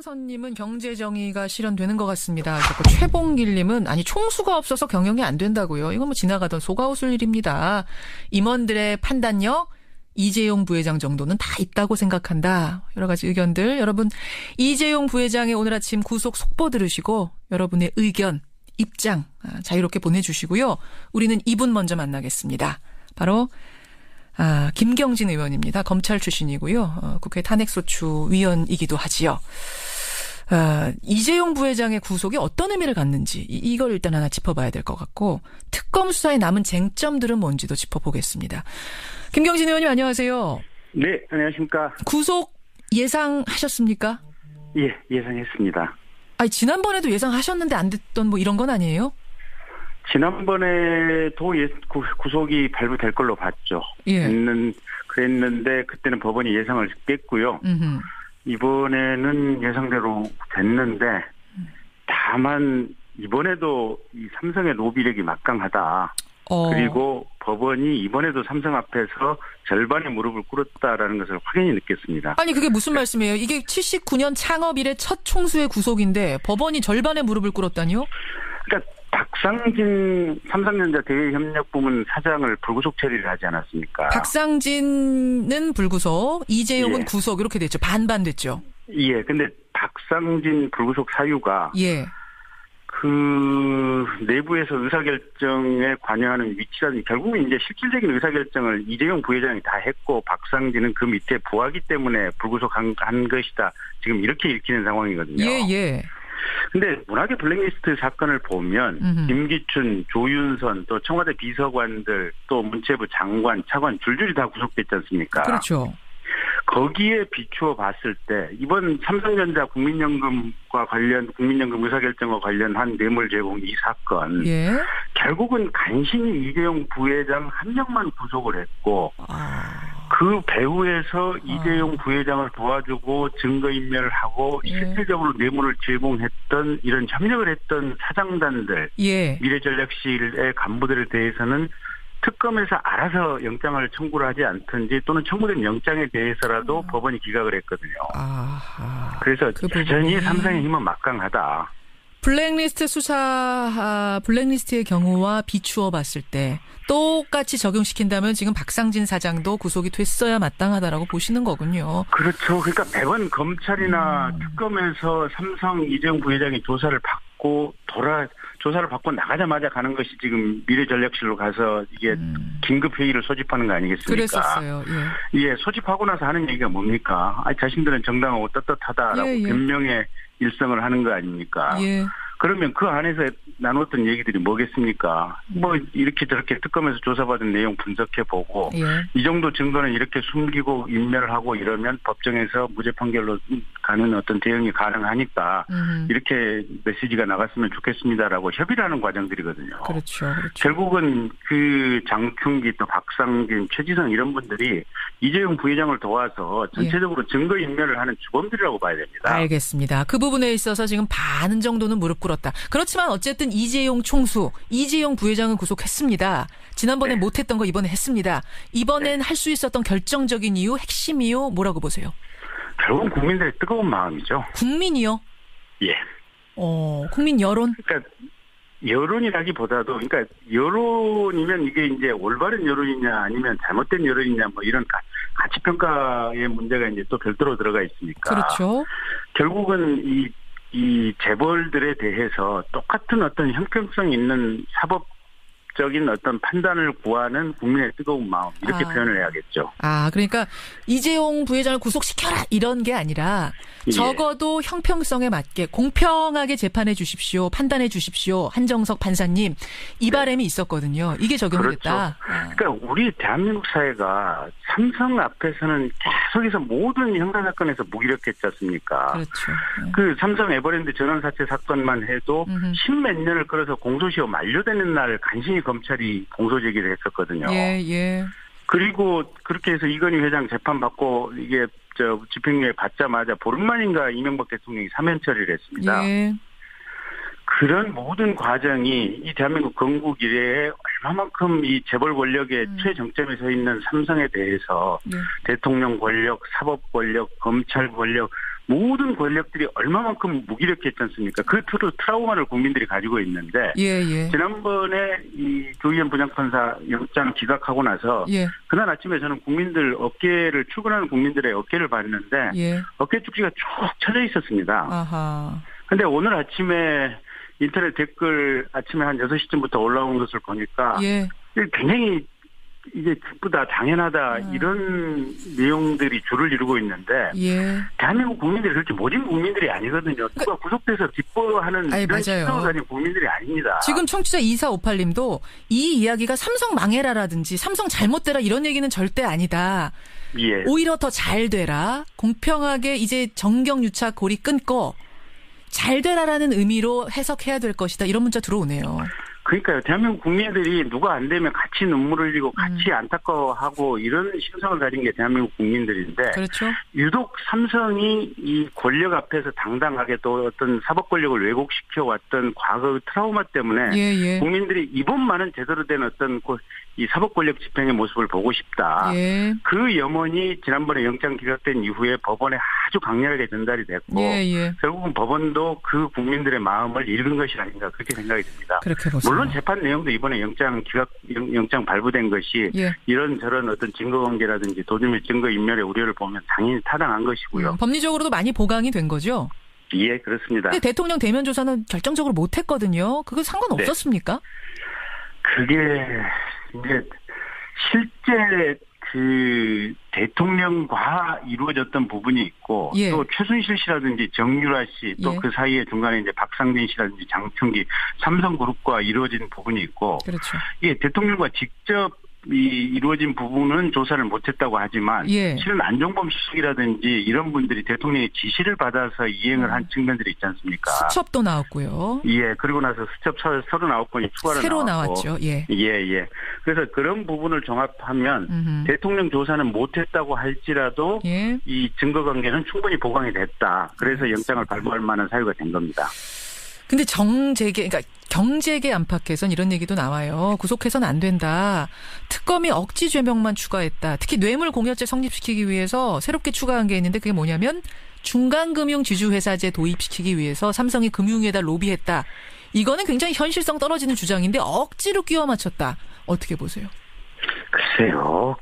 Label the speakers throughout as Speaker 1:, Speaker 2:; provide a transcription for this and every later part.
Speaker 1: 최상선님은 경제정의가 실현되는 것 같습니다. 최봉길님은 아니 총수가 없어서 경영이 안 된다고요. 이건 뭐 지나가던 소가 웃을 일입니다. 임원들의 판단력 이재용 부회장 정도는 다 있다고 생각한다. 여러 가지 의견들 여러분 이재용 부회장의 오늘 아침 구속 속보 들으시고 여러분의 의견 입장 자유롭게 보내주시고요. 우리는 이분 먼저 만나겠습니다. 바로 김경진 의원입니다. 검찰 출신이고요. 국회 탄핵소추 위원이기도 하지요. 이재용 부회장의 구속이 어떤 의미를 갖는지 이걸 일단 하나 짚어봐야 될 것 같고 특검 수사에 남은 쟁점들은 뭔지도 짚어보겠습니다. 김경진 의원님 안녕하세요.
Speaker 2: 네, 안녕하십니까.
Speaker 1: 구속 예상하셨습니까?
Speaker 2: 예, 예상했습니다.
Speaker 1: 아니 지난번에도 예상하셨는데 안 됐던 뭐 이런 건 아니에요?
Speaker 2: 지난번에도 구속이 발부될 걸로 봤죠.
Speaker 1: 예.
Speaker 2: 그랬는데 그때는 법원이 예상을 깼고요.
Speaker 1: 음흠.
Speaker 2: 이번에는 예상대로 됐는데 다만 이번에도 이 삼성의 로비력이 막강하다. 그리고 법원이 이번에도 삼성 앞에서 절반의 무릎을 꿇었다라는 것을 확연히 느꼈습니다.
Speaker 1: 아니 그게 무슨 말씀이에요? 이게 79년 창업 이래 첫 총수의 구속인데 법원이 절반의 무릎을 꿇었다니요?
Speaker 2: 그러니까 박상진 삼성전자 대외협력부문 사장을 불구속 처리를 하지 않았습니까?
Speaker 1: 박상진은 불구속, 이재용은
Speaker 2: 예.
Speaker 1: 구속 이렇게 됐죠. 반반 됐죠.
Speaker 2: 예, 근데 박상진 불구속 사유가
Speaker 1: 예.
Speaker 2: 그 내부에서 의사결정에 관여하는 위치라든지 결국은 이제 실질적인 의사결정을 이재용 부회장이 다 했고 박상진은 그 밑에 부하기 때문에 불구속한 것이다. 지금 이렇게 읽히는 상황이거든요.
Speaker 1: 예, 예.
Speaker 2: 근데 문화계 블랙리스트 사건을 보면 김기춘, 조윤선 또 청와대 비서관들 또 문체부 장관, 차관 줄줄이 다 구속됐지 않습니까?
Speaker 1: 그렇죠.
Speaker 2: 거기에 비추어 봤을 때 이번 삼성전자 국민연금과 관련 국민연금 의사결정과 관련한 뇌물 제공 이 사건
Speaker 1: 예.
Speaker 2: 결국은 간신히 이재용 부회장 한 명만 구속을 했고 그 배후에서 이재용 부회장을 도와주고 증거인멸을 하고
Speaker 1: 예.
Speaker 2: 실질적으로 뇌물을 제공했던 이런 협력을 했던 사장단들
Speaker 1: 예.
Speaker 2: 미래전략실의 간부들에 대해서는 특검에서 알아서 영장을 청구를 하지 않든지 또는 청구된 영장에 대해서라도 법원이 기각을 했거든요. 그래서 여전히 삼성의 힘은 막강하다.
Speaker 1: 블랙리스트 수사, 블랙리스트의 경우와 비추어 봤을 때 똑같이 적용시킨다면 지금 박상진 사장도 구속이 됐어야 마땅하다라고 보시는 거군요.
Speaker 2: 그렇죠. 그러니까 매번 검찰이나 특검에서 삼성 이재용 부회장이 조사를 받고 나가자마자 가는 것이 지금 미래전략실로 가서 이게 긴급회의를 소집하는 거 아니겠습니까?
Speaker 1: 그랬었어요. 예.
Speaker 2: 예, 소집하고 나서 하는 얘기가 뭡니까? 자신들은 정당하고 떳떳하다라고
Speaker 1: 예, 예.
Speaker 2: 변명의 일성을 하는 거 아닙니까?
Speaker 1: 예.
Speaker 2: 그러면 그 안에서 나눴던 얘기들이 뭐겠습니까? 뭐 이렇게 저렇게 특검에서 조사받은 내용 분석해보고
Speaker 1: 예.
Speaker 2: 이 정도 증거는 이렇게 숨기고 인멸을 하고 이러면 법정에서 무죄 판결로 가는 어떤 대응이 가능하니까 이렇게 메시지가 나갔으면 좋겠습니다라고 협의를 하는 과정들이거든요.
Speaker 1: 그렇죠.
Speaker 2: 결국은 그 장충기 또 박상진, 최지성 이런 분들이 이재용 부회장을 도와서 전체적으로 증거인멸을 하는 주범들이라고 봐야 됩니다.
Speaker 1: 알겠습니다. 그 부분에 있어서 지금 반 정도는 무릎 꿇었다. 그렇지만 어쨌든 이재용 총수, 이재용 부회장은 구속했습니다. 지난번에 못했던 거 이번에 했습니다. 이번엔 할 수 있었던 결정적인 이유, 핵심 이유 뭐라고 보세요?
Speaker 2: 결국은 국민들의 뜨거운 마음이죠.
Speaker 1: 국민이요?
Speaker 2: 예.
Speaker 1: 국민 여론?
Speaker 2: 그러니까 여론이라기보다도 그러니까 여론이면 이게 이제 올바른 여론이냐 아니면 잘못된 여론이냐 뭐 이런 가치 평가의 문제가 이제 또 별도로 들어가 있으니까.
Speaker 1: 그렇죠.
Speaker 2: 결국은 이 재벌들에 대해서 똑같은 어떤 형평성 있는 사법적인 어떤 판단을 구하는 국민의 뜨거운 마음 이렇게 표현을 해야겠죠.
Speaker 1: 그러니까 이재용 부회장을 구속시켜라 이런 게 아니라 적어도 형평성에 맞게 공평하게 재판해 주십시오. 판단해 주십시오. 한정석 판사님 이 바람이 있었거든요. 이게 적용됐다.
Speaker 2: 그렇죠. 그러니까 우리 대한민국 사회가 삼성 앞에서는 계속해서 모든 형사사건에서 무기력했지 않습니까?
Speaker 1: 그렇죠.
Speaker 2: 그 삼성 에버랜드 전환사채 사건만 해도 십몇 년을 끌어서 공소시효 만료되는 날 간신히 검찰이 공소제기를 했었거든요.
Speaker 1: 예.
Speaker 2: 그리고 그렇게 해서 이건희 회장 재판받고 이게 집행유예 받자마자 보름 만인가 이명박 대통령이 사면 처리를 했습니다.
Speaker 1: 예.
Speaker 2: 그런 모든 과정이 이 대한민국 건국 이래에 얼마만큼 이 재벌 권력의 최정점에 서 있는 삼성에 대해서 대통령 권력, 사법 권력, 검찰 권력 모든 권력들이 얼마만큼 무기력했지 않습니까? 그 트라우마를 국민들이 가지고 있는데
Speaker 1: 예.
Speaker 2: 지난번에 이 조희연 부장판사 영장 기각하고 나서
Speaker 1: 예.
Speaker 2: 그날 아침에 저는 국민들 어깨를 출근하는 국민들의 어깨를 봤는데
Speaker 1: 예.
Speaker 2: 어깨 쪽지가 쭉 쳐져 있었습니다.
Speaker 1: 아하.
Speaker 2: 근데 오늘 아침에 인터넷 댓글 아침에 한 6시쯤부터 올라온 것을 보니까
Speaker 1: 예.
Speaker 2: 굉장히 이게 기쁘다, 당연하다 이런 내용들이 줄을 이루고 있는데
Speaker 1: 예.
Speaker 2: 대한민국 국민들이 그렇게 모진 국민들이 아니거든요. 누가 구속돼서 기뻐하는 이런
Speaker 1: 맞아요.
Speaker 2: 심정을 가진 국민들이 아닙니다.
Speaker 1: 지금 청취자 2458님도 이 이야기가 삼성 망해라라든지 삼성 잘못되라 이런 얘기는 절대 아니다.
Speaker 2: 예.
Speaker 1: 오히려 더 잘 되라. 공평하게 이제 정경유착 고리 끊고 잘 되라라는 의미로 해석해야 될 것이다. 이런 문자 들어오네요.
Speaker 2: 그러니까요. 대한민국 국민들이 누가 안 되면 같이 눈물을 흘리고 같이 안타까워하고 이런 심성을 가진 게 대한민국 국민들인데
Speaker 1: 그렇죠.
Speaker 2: 유독 삼성이 이 권력 앞에서 당당하게 또 어떤 사법 권력을 왜곡시켜 왔던 과거의 트라우마 때문에
Speaker 1: 예.
Speaker 2: 국민들이 이번만은 제대로 된 어떤 이 사법 권력 집행의 모습을 보고 싶다.
Speaker 1: 예.
Speaker 2: 그 염원이 지난번에 영장 기각된 이후에 법원에 아주 강렬하게 전달이 됐고
Speaker 1: 예.
Speaker 2: 결국은 법원도 그 국민들의 마음을 읽은 것이 아닌가 그렇게 생각이 듭니다.
Speaker 1: 그렇게 보세요.
Speaker 2: 물론 재판 내용도 이번에 영장 발부된 것이
Speaker 1: 예.
Speaker 2: 이런저런 어떤 증거관계라든지 도주및 증거인멸의 우려를 보면 당연히 타당한 것이고요.
Speaker 1: 법리적으로도 많이 보강이 된 거죠?
Speaker 2: 예, 그렇습니다.
Speaker 1: 근데 대통령 대면 조사는 결정적으로 못했거든요. 그거 상관없었습니까?
Speaker 2: 그게 이제 실제 그 대통령과 이루어졌던 부분이 있고
Speaker 1: 예.
Speaker 2: 또 최순실 씨라든지 정유라 씨 또 그 사이에 중간에 이제 박상진 씨라든지 장충기 삼성그룹과 이루어진 부분이 있고
Speaker 1: 그렇죠.
Speaker 2: 이게 대통령과 직접 이루어진 부분은 조사를 못했다고 하지만
Speaker 1: 예.
Speaker 2: 실은 안종범 수석이라든지 이런 분들이 대통령의 지시를 받아서 이행을 한 측면들이 있지 않습니까?
Speaker 1: 수첩도 나왔고요.
Speaker 2: 예, 그리고 나서 수첩 39건이 추가로
Speaker 1: 새로
Speaker 2: 나왔고.
Speaker 1: 나왔죠. 예.
Speaker 2: 그래서 그런 부분을 종합하면 대통령 조사는 못했다고 할지라도
Speaker 1: 예.
Speaker 2: 이 증거관계는 충분히 보강이 됐다. 그래서 영장을 발부할 만한 사유가 된 겁니다.
Speaker 1: 근데 그러니까 경제계 안팎에선 이런 얘기도 나와요. 구속해서는 안 된다. 특검이 억지 죄명만 추가했다. 특히 뇌물공여죄 성립시키기 위해서 새롭게 추가한 게 있는데 그게 뭐냐면 중간금융지주회사제 도입시키기 위해서 삼성이 금융위에다 로비했다. 이거는 굉장히 현실성 떨어지는 주장인데 억지로 끼워 맞췄다. 어떻게 보세요?
Speaker 2: 글쎄요.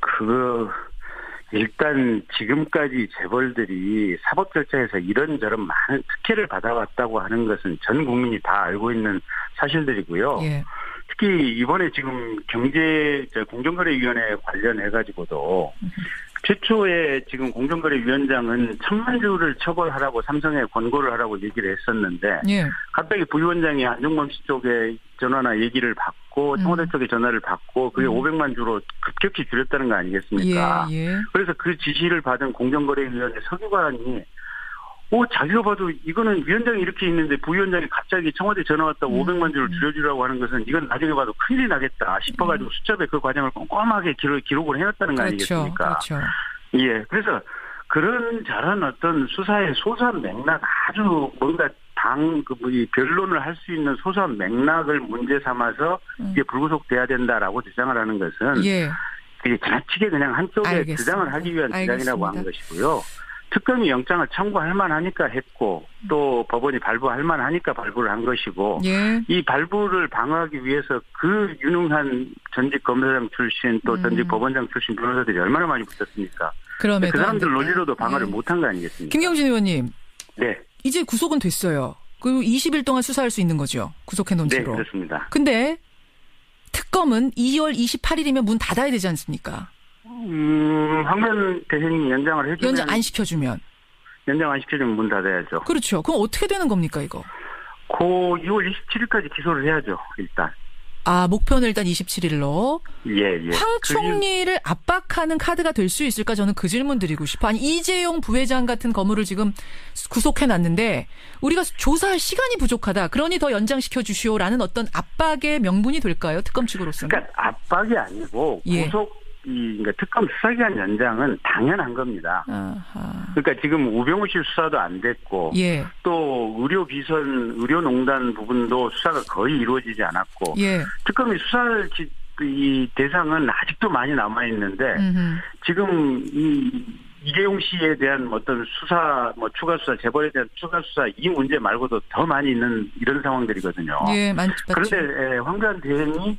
Speaker 2: 일단 지금까지 재벌들이 사법 절차에서 이런저런 많은 특혜를 받아왔다고 하는 것은 전 국민이 다 알고 있는 사실들이고요.
Speaker 1: 예.
Speaker 2: 특히 이번에 지금 공정거래위원회 관련해가지고도 최초에 지금 공정거래위원장은 1,000만 주를 처벌하라고 삼성에 권고를 하라고 얘기를 했었는데
Speaker 1: 예.
Speaker 2: 갑자기 부위원장이 안종범 씨 쪽에 전화나 얘기를 받고 청와대 쪽에 전화를 받고 그게 500만 주로 급격히 줄였다는 거 아니겠습니까?
Speaker 1: 예.
Speaker 2: 그래서 그 지시를 받은 공정거래위원회 서기관이 자기가 봐도 이거는 위원장이 이렇게 있는데 부위원장이 갑자기 청와대 전화 왔다고 500만 주를 줄여주라고 하는 것은 이건 나중에 봐도 큰일이 나겠다 싶어가지고 수첩에 그 과정을 꼼꼼하게 기록을 해놨다는 거 아니겠습니까?
Speaker 1: 그렇죠.
Speaker 2: 예, 그래서 그런 저런 어떤 수사의 소소한 맥락 아주 뭔가 이 변론을 할 수 있는 소소한 맥락을 문제 삼아서 이게 불구속돼야 된다라고 주장을 하는 것은
Speaker 1: 예.
Speaker 2: 이게 지나치게 그냥 한쪽에
Speaker 1: 알겠습니다. 주장을
Speaker 2: 하기 위한 주장이라고 하는 것이고요. 특검이 영장을 청구할 만하니까 했고 또 법원이 발부할 만하니까 발부를 한 것이고
Speaker 1: 예.
Speaker 2: 이 발부를 방어하기 위해서 그 유능한 전직 검사장 출신 또 전직 법원장 출신 변호사들이 얼마나 많이 붙었습니까? 그 사람들 논리로도 방어를 못한 거 아니겠습니까?
Speaker 1: 김경진 의원님.
Speaker 2: 네.
Speaker 1: 이제 구속은 됐어요. 그리고 20일 동안 수사할 수 있는 거죠. 구속해 놓은 채로.
Speaker 2: 네, 그렇습니다.
Speaker 1: 근데 특검은 2월 28일이면 문 닫아야 되지 않습니까?
Speaker 2: 황교안 대행이 연장을 해주면.
Speaker 1: 연장 안 시켜주면
Speaker 2: 문 닫아야죠.
Speaker 1: 그렇죠. 그럼 어떻게 되는 겁니까 이거?
Speaker 2: 2월 27일까지 기소를 해야죠. 일단.
Speaker 1: 목표는 일단 27일로.
Speaker 2: 예.
Speaker 1: 황 총리를 압박하는 카드가 될 수 있을까? 저는 그 질문 드리고 싶어. 아니 이재용 부회장 같은 거물을 지금 구속해놨는데 우리가 조사할 시간이 부족하다. 그러니 더 연장시켜 주시오라는 어떤 압박의 명분이 될까요? 특검 측으로서는.
Speaker 2: 그러니까 압박이 아니고 그러니까 특검 수사기간 연장은 당연한 겁니다.
Speaker 1: 아하.
Speaker 2: 그러니까 지금 우병우 씨 수사도 안 됐고
Speaker 1: 예.
Speaker 2: 또 의료농단 부분도 수사가 거의 이루어지지 않았고 특검이 수사할 이 대상은 아직도 많이 남아 있는데 지금 이재용 씨에 대한 어떤 수사, 추가 수사, 재벌에 대한 추가 수사 이 문제 말고도 더 많이 있는 이런 상황들이거든요.
Speaker 1: 예, 맞죠.
Speaker 2: 그런데 황교안 대행이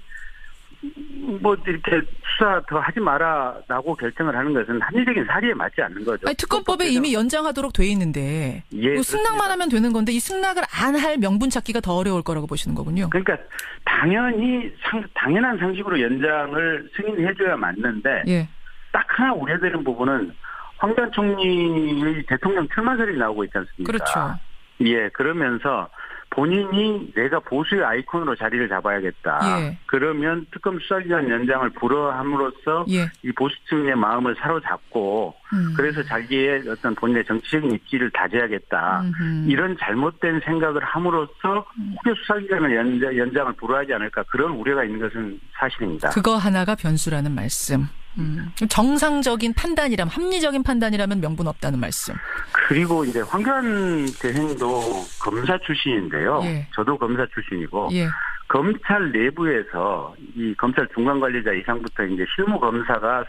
Speaker 2: 이렇게 수사 더 하지 마라라고 결정을 하는 것은 합리적인 사리에 맞지 않는 거죠.
Speaker 1: 아니, 특검법에 이미 연장하도록 돼 있는데 승낙만 하면 되는 건데 이 승낙을 안 할 명분 찾기가 더 어려울 거라고 보시는 거군요.
Speaker 2: 그러니까 당연한 상식으로 연장을 승인해줘야 맞는데
Speaker 1: 예.
Speaker 2: 딱 하나 우려되는 부분은 황교안 총리의 대통령 출마설이 나오고 있지 않습니까?
Speaker 1: 그렇죠.
Speaker 2: 예, 그러면서 본인이 내가 보수의 아이콘으로 자리를 잡아야겠다.
Speaker 1: 예.
Speaker 2: 그러면 특검 수사기간 연장을 불허함으로써
Speaker 1: 예.
Speaker 2: 이 보수층의 마음을 사로잡고 그래서 자기의 어떤 본인의 정치적인 입지를 다져야겠다. 이런 잘못된 생각을 함으로써 혹여 수사기간을 연장을 불허하지 않을까 그런 우려가 있는 것은 사실입니다.
Speaker 1: 그거 하나가 변수라는 말씀. 정상적인 판단이라면 합리적인 판단이라면 명분 없다는 말씀.
Speaker 2: 그리고 이제 황교안 대행도 검사 출신인데요.
Speaker 1: 예.
Speaker 2: 저도 검사 출신이고
Speaker 1: 예.
Speaker 2: 검찰 내부에서 이 검찰 중간 관리자 이상부터 이제 실무 검사가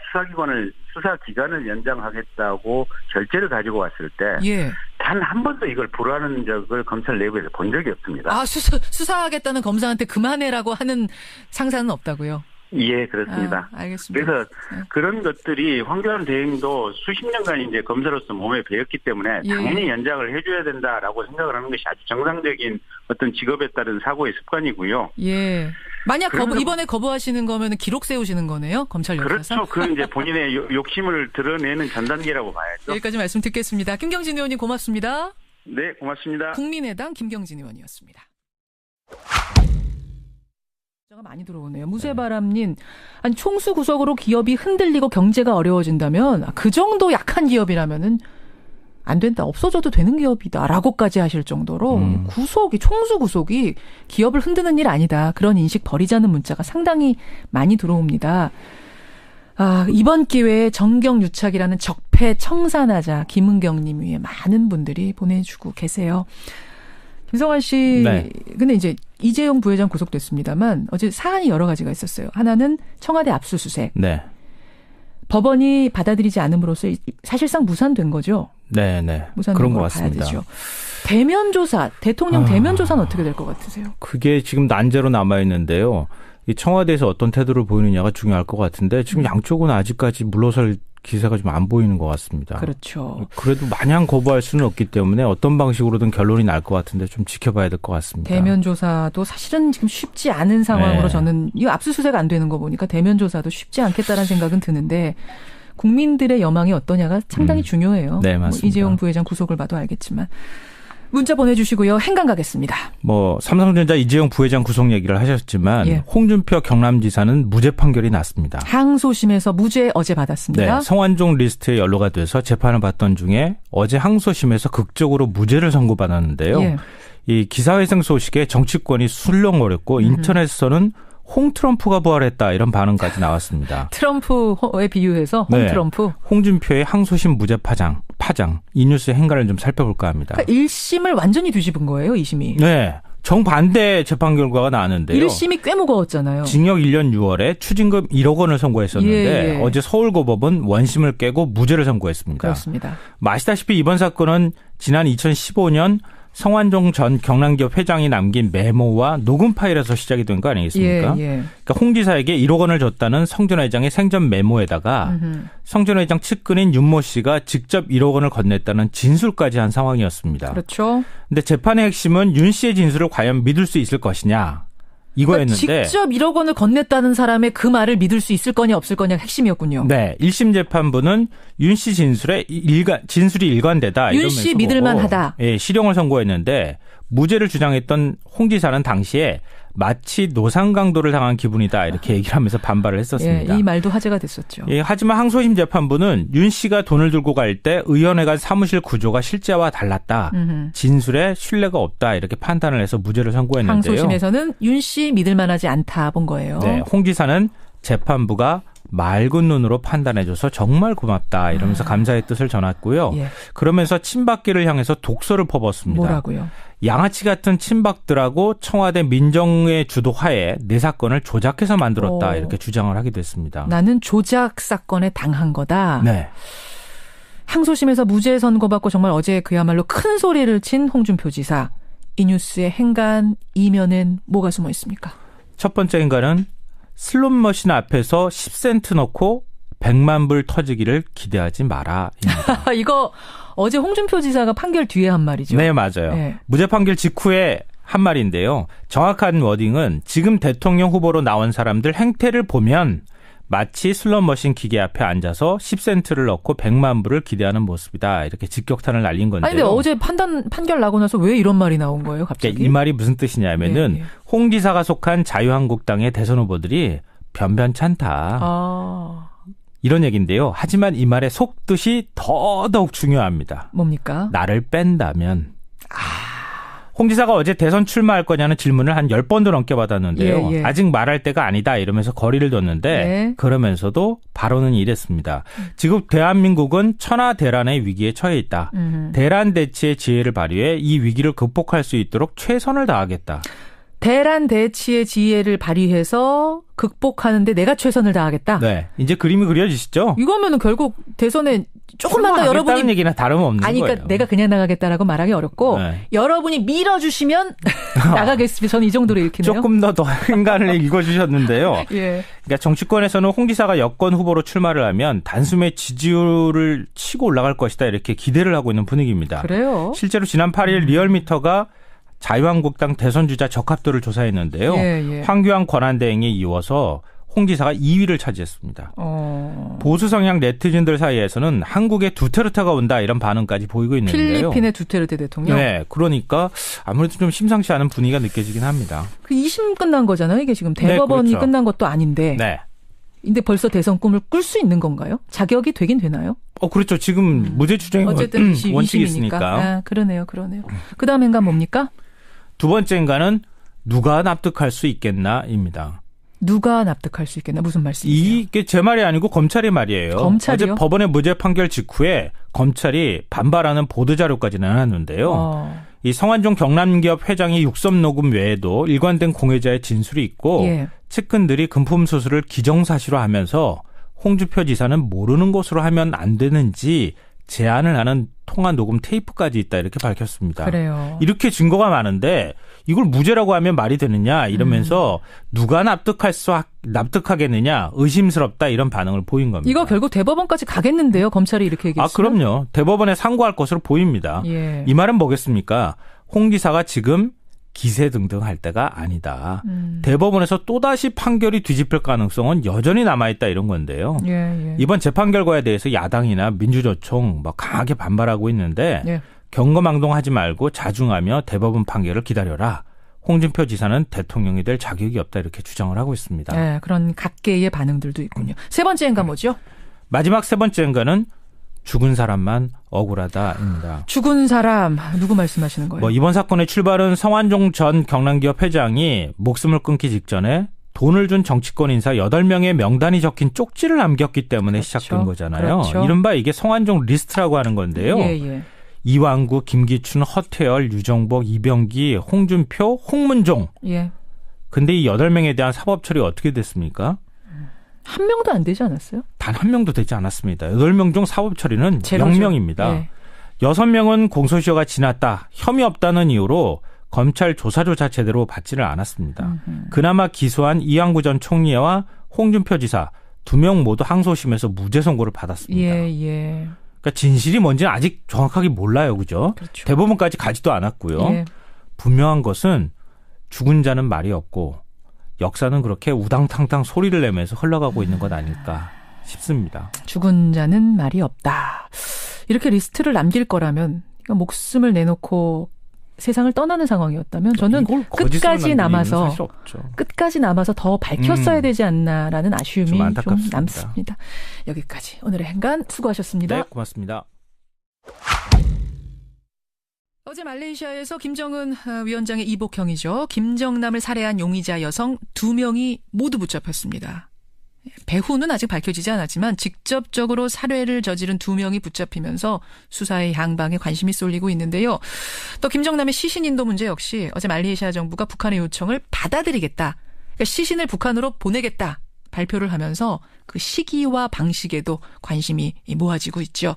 Speaker 2: 수사 기간을 연장하겠다고 결재를 가지고 왔을 때
Speaker 1: 예.
Speaker 2: 단 한 번도 이걸 불허하는 적을 검찰 내부에서 본 적이 없습니다.
Speaker 1: 아, 수사하겠다는 검사한테 그만해라고 하는 상사는 없다고요?
Speaker 2: 예, 그렇습니다.
Speaker 1: 알겠습니다.
Speaker 2: 그래서 그런 것들이 황교안 대행도 수십 년간 이제 검사로서 몸에 배웠기 때문에 당연히 연장을 해줘야 된다라고 생각을 하는 것이 아주 정상적인 어떤 직업에 따른 사고의 습관이고요.
Speaker 1: 예. 만약 이번에 거부하시는 거면 기록 세우시는 거네요, 검찰 역사상.
Speaker 2: 그렇죠. 그건 이제 본인의 욕심을 드러내는 전 단계라고 봐야죠.
Speaker 1: 여기까지 말씀 듣겠습니다. 김경진 의원님 고맙습니다.
Speaker 2: 네, 고맙습니다.
Speaker 1: 국민의당 김경진 의원이었습니다. 많이 들어오네요. 무쇠바람님, 아니 총수 구속으로 기업이 흔들리고 경제가 어려워진다면 그 정도 약한 기업이라면은 안 된다, 없어져도 되는 기업이다라고까지 하실 정도로 총수 구속이 기업을 흔드는 일 아니다. 그런 인식 버리자는 문자가 상당히 많이 들어옵니다. 아, 이번 기회에 정경유착이라는 적폐 청산하자 김은경님 위에 많은 분들이 보내주고 계세요. 김성환 씨,
Speaker 3: 네.
Speaker 1: 근데 이제 이재용 부회장 구속됐습니다만 어제 사안이 여러 가지가 있었어요. 하나는 청와대 압수수색.
Speaker 3: 네.
Speaker 1: 법원이 받아들이지 않음으로써 사실상 무산된 거죠.
Speaker 3: 네, 네.
Speaker 1: 무산된
Speaker 3: 그런 것
Speaker 1: 걸
Speaker 3: 같습니다.
Speaker 1: 봐야 되죠. 대면 조사, 대통령 대면 조사는 어떻게 될 것 같으세요?
Speaker 3: 그게 지금 난제로 남아 있는데요. 이 청와대에서 어떤 태도를 보이느냐가 중요할 것 같은데 지금 양쪽은 아직까지 물러설 기세가 좀 안 보이는 것 같습니다.
Speaker 1: 그렇죠.
Speaker 3: 그래도 마냥 거부할 수는 없기 때문에 어떤 방식으로든 결론이 날 것 같은데 좀 지켜봐야 될 것 같습니다.
Speaker 1: 대면 조사도 사실은 지금 쉽지 않은 상황으로
Speaker 3: 네.
Speaker 1: 저는 이 압수수색 안 되는 거 보니까 대면 조사도 쉽지 않겠다라는 생각은 드는데 국민들의 여망이 어떠냐가 상당히 중요해요.
Speaker 3: 네, 맞습니다.
Speaker 1: 이재용 부회장 구속을 봐도 알겠지만. 문자 보내주시고요. 행간 가겠습니다.
Speaker 3: 삼성전자 이재용 부회장 구속 얘기를 하셨지만
Speaker 1: 예.
Speaker 3: 홍준표 경남지사는 무죄 판결이 났습니다.
Speaker 1: 항소심에서 무죄 어제 받았습니다.
Speaker 3: 네, 성완종 리스트에 연루가 돼서 재판을 받던 중에 어제 항소심에서 극적으로 무죄를 선고받았는데요.
Speaker 1: 예.
Speaker 3: 이 기사회생 소식에 정치권이 술렁거렸고 인터넷에서는 홍 트럼프가 부활했다 이런 반응까지 나왔습니다.
Speaker 1: 트럼프에 비유해서 홍
Speaker 3: 네.
Speaker 1: 트럼프.
Speaker 3: 홍준표의 항소심 무죄 파장. 이 뉴스의 행간을 좀 살펴볼까 합니다.
Speaker 1: 그러니까 1심을 완전히 뒤집은 거예요, 2심이.
Speaker 3: 네. 정반대 재판 결과가 나왔는데요.
Speaker 1: 1심이 꽤 무거웠잖아요.
Speaker 3: 징역 1년 6월에 추징금 1억 원을 선고했었는데
Speaker 1: 예.
Speaker 3: 어제 서울고법은 원심을 깨고 무죄를 선고했습니다.
Speaker 1: 그렇습니다.
Speaker 3: 아시다시피 이번 사건은 지난 2015년 성완종 전 경남기업 회장이 남긴 메모와 녹음 파일에서 시작이 된 거 아니겠습니까?
Speaker 1: 예.
Speaker 3: 그러니까 홍 지사에게 1억 원을 줬다는 성 전 회장의 생전 메모에다가 성 전 회장 측근인 윤모 씨가 직접 1억 원을 건넸다는 진술까지 한 상황이었습니다.
Speaker 1: 그렇죠.
Speaker 3: 근데 재판의 핵심은 윤 씨의 진술을 과연 믿을 수 있을 것이냐 이거였는데.
Speaker 1: 그러니까 직접 1억 원을 건넸다는 사람의 그 말을 믿을 수 있을 거냐 없을 거냐가 핵심이었군요.
Speaker 3: 네. 1심 재판부는 윤 씨 진술이 일관되다.
Speaker 1: 윤 씨 믿을만하다.
Speaker 3: 예, 실형을 선고했는데 무죄를 주장했던 홍 지사는 당시에 마치 노상 강도를 당한 기분이다 이렇게 얘기를 하면서 반발을 했었습니다.
Speaker 1: 예, 이 말도 화제가 됐었죠.
Speaker 3: 예, 하지만 항소심 재판부는 윤 씨가 돈을 들고 갈 때 의원회관 사무실 구조가 실제와 달랐다. 진술에 신뢰가 없다 이렇게 판단을 해서 무죄를 선고했는데요.
Speaker 1: 항소심에서는 윤 씨 믿을만하지 않다 본 거예요.
Speaker 3: 네, 홍 지사는 재판부가 맑은 눈으로 판단해줘서 정말 고맙다 이러면서 감사의 뜻을 전했고요.
Speaker 1: 예.
Speaker 3: 그러면서 친박계를 향해서 독서를 퍼붓습니다.
Speaker 1: 뭐라고요?
Speaker 3: 양아치 같은 친박들하고 청와대 민정의 주도 하에 내 사건을 조작해서 만들었다 이렇게 주장을 하기도 했습니다.
Speaker 1: 나는 조작 사건에 당한 거다.
Speaker 3: 네.
Speaker 1: 항소심에서 무죄 선고받고 정말 어제 그야말로 큰 소리를 친 홍준표 지사. 이 뉴스의 행간 이면엔 뭐가 숨어 있습니까?
Speaker 3: 첫 번째 행간은 슬롯머신 앞에서 10센트 넣고 100만 불 터지기를 기대하지 마라입니다.
Speaker 1: 이거 어제 홍준표 지사가 판결 뒤에 한 말이죠.
Speaker 3: 네, 맞아요. 네. 무죄 판결 직후에 한 말인데요. 정확한 워딩은 지금 대통령 후보로 나온 사람들 행태를 보면 마치 슬롯머신 기계 앞에 앉아서 10센트를 넣고 100만 불을 기대하는 모습이다. 이렇게 직격탄을 날린 건데요.
Speaker 1: 아니, 근데 어제 판결 나고 나서 왜 이런 말이 나온 거예요, 갑자기?
Speaker 3: 이 말이 무슨 뜻이냐면은 홍 지사가 속한 자유한국당의 대선 후보들이 변변찮다. 이런 얘기인데요. 하지만 이 말의 속뜻이 더더욱 중요합니다.
Speaker 1: 뭡니까?
Speaker 3: 나를 뺀다면. 홍 지사가 어제 대선 출마할 거냐는 질문을 한 10번도 넘게 받았는데요. 아직 말할 때가 아니다 이러면서 거리를 뒀는데 그러면서도 발언은 이랬습니다. 지금 대한민국은 천하대란의 위기에 처해 있다. 대란 대치의 지혜를 발휘해 이 위기를 극복할 수 있도록 최선을 다하겠다.
Speaker 1: 대란 대치의 지혜를 발휘해서 극복하는데 내가 최선을 다하겠다.
Speaker 3: 네, 이제 그림이 그려지시죠?
Speaker 1: 이거면은 결국 대선에 조금만 더 여러분이
Speaker 3: 얘기나 다름없는 거예요.
Speaker 1: 그러니까 내가 그냥 나가겠다라고 말하기 어렵고 여러분이 밀어주시면 나가겠습니다. 저는 이 정도로 읽히네요.
Speaker 3: 조금 더 행간을 읽어주셨는데요. 그러니까 정치권에서는 홍 지사가 여권 후보로 출마를 하면 단숨에 지지율을 치고 올라갈 것이다 이렇게 기대를 하고 있는 분위기입니다.
Speaker 1: 그래요?
Speaker 3: 실제로 지난 8일 리얼미터가 자유한국당 대선주자 적합도를 조사했는데요. 황교안 권한대행에 이어서 홍 지사가 2위를 차지했습니다. 보수 성향 네티즌들 사이에서는 한국에 두테르테가 온다 이런 반응까지 보이고 있는데요.
Speaker 1: 필리핀의 두테르테 대통령?
Speaker 3: 네. 그러니까 아무래도 좀 심상치 않은 분위기가 느껴지긴 합니다.
Speaker 1: 그 2심 끝난 거잖아요. 이게 지금 대법원이
Speaker 3: 그렇죠.
Speaker 1: 끝난 것도 아니인데.
Speaker 3: 네.
Speaker 1: 근데 벌써 대선 꿈을 꿀 수 있는 건가요? 자격이 되긴 되나요?
Speaker 3: 그렇죠. 지금 무죄 추정이
Speaker 1: 어쨌든
Speaker 3: 원칙이 있으니까.
Speaker 1: 그러네요. 그 다음 행간 뭡니까?
Speaker 3: 두 번째 행간은 누가 납득할 수 있겠나입니다.
Speaker 1: 누가 납득할 수 있겠나? 무슨 말씀이세요?
Speaker 3: 이게 제 말이 아니고 검찰의 말이에요.
Speaker 1: 검찰이요?
Speaker 3: 어제 법원의 무죄 판결 직후에 검찰이 반발하는 보도자료까지 내놨는데요. 이 성완종 경남기업 회장의 육성 녹음 외에도 일관된 공회자의 진술이 있고 측근들이 금품 수수를 기정사실화 하면서 홍준표 지사는 모르는 것으로 하면 안 되는지 제안을 하는 통화 녹음 테이프까지 있다 이렇게 밝혔습니다.
Speaker 1: 그래요.
Speaker 3: 이렇게 증거가 많은데 이걸 무죄라고 하면 말이 되느냐 이러면서 누가 납득하겠느냐 의심스럽다 이런 반응을 보인 겁니다.
Speaker 1: 이거 결국 대법원까지 가겠는데요. 검찰이 이렇게 얘기했으면.
Speaker 3: 그럼요. 대법원에 상고할 것으로 보입니다. 이 말은 뭐겠습니까? 홍 지사가 지금 기세등등할 때가 아니다. 대법원에서 또다시 판결이 뒤집힐 가능성은 여전히 남아있다 이런 건데요. 이번 재판 결과에 대해서 야당이나 민주노총 강하게 반발하고 있는데 경거망동하지 말고 자중하며 대법원 판결을 기다려라. 홍준표 지사는 대통령이 될 자격이 없다 이렇게 주장을 하고 있습니다.
Speaker 1: 네, 그런 각계의 반응들도 있군요. 세 번째 행간 뭐죠?
Speaker 3: 마지막 세 번째 행간은 죽은 사람만 억울하다입니다.
Speaker 1: 죽은 사람 누구 말씀하시는 거예요?
Speaker 3: 이번 사건의 출발은 성완종 전 경남기업 회장이 목숨을 끊기 직전에 돈을 준 정치권 인사 8명의 명단이 적힌 쪽지를 남겼기 때문에 시작된 거잖아요. 이른바 이게 성완종 리스트라고 하는 건데요. 이왕구, 김기춘, 허태열, 유정복, 이병기, 홍준표, 홍문종. 근데 이 8명에 대한 사법처리 어떻게 됐습니까?
Speaker 1: 한 명도 안 되지 않았어요?
Speaker 3: 단 한 명도 되지 않았습니다. 8명 중 사법 처리는 0명입니다. 6명은 공소시효가 지났다. 혐의 없다는 이유로 검찰 조사조차 제대로 받지를 않았습니다. 그나마 기소한 이왕구 전 총리와 홍준표 지사 2명 모두 항소심에서 무죄 선고를 받았습니다. 그러니까 진실이 뭔지는 아직 정확하게 몰라요. 그죠? 대법원까지 가지도 않았고요. 분명한 것은 죽은 자는 말이 없고 역사는 그렇게 우당탕탕 소리를 내면서 흘러가고 있는 것 아닐까 싶습니다.
Speaker 1: 죽은 자는 말이 없다. 이렇게 리스트를 남길 거라면 목숨을 내놓고 세상을 떠나는 상황이었다면 저는 끝까지 남아서 더 밝혔어야 되지 않나라는 아쉬움이 좀 남습니다. 여기까지 오늘의 행간 수고하셨습니다.
Speaker 3: 네, 고맙습니다.
Speaker 1: 어제 말레이시아에서 김정은 위원장의 이복형이죠. 김정남을 살해한 용의자 여성 2명이 모두 붙잡혔습니다. 배후는 아직 밝혀지지 않았지만 직접적으로 살해를 저지른 2명이 붙잡히면서 수사의 향방에 관심이 쏠리고 있는데요. 또 김정남의 시신 인도 문제 역시 어제 말레이시아 정부가 북한의 요청을 받아들이겠다. 그러니까 시신을 북한으로 보내겠다. 발표를 하면서 그 시기와 방식에도 관심이 모아지고 있죠.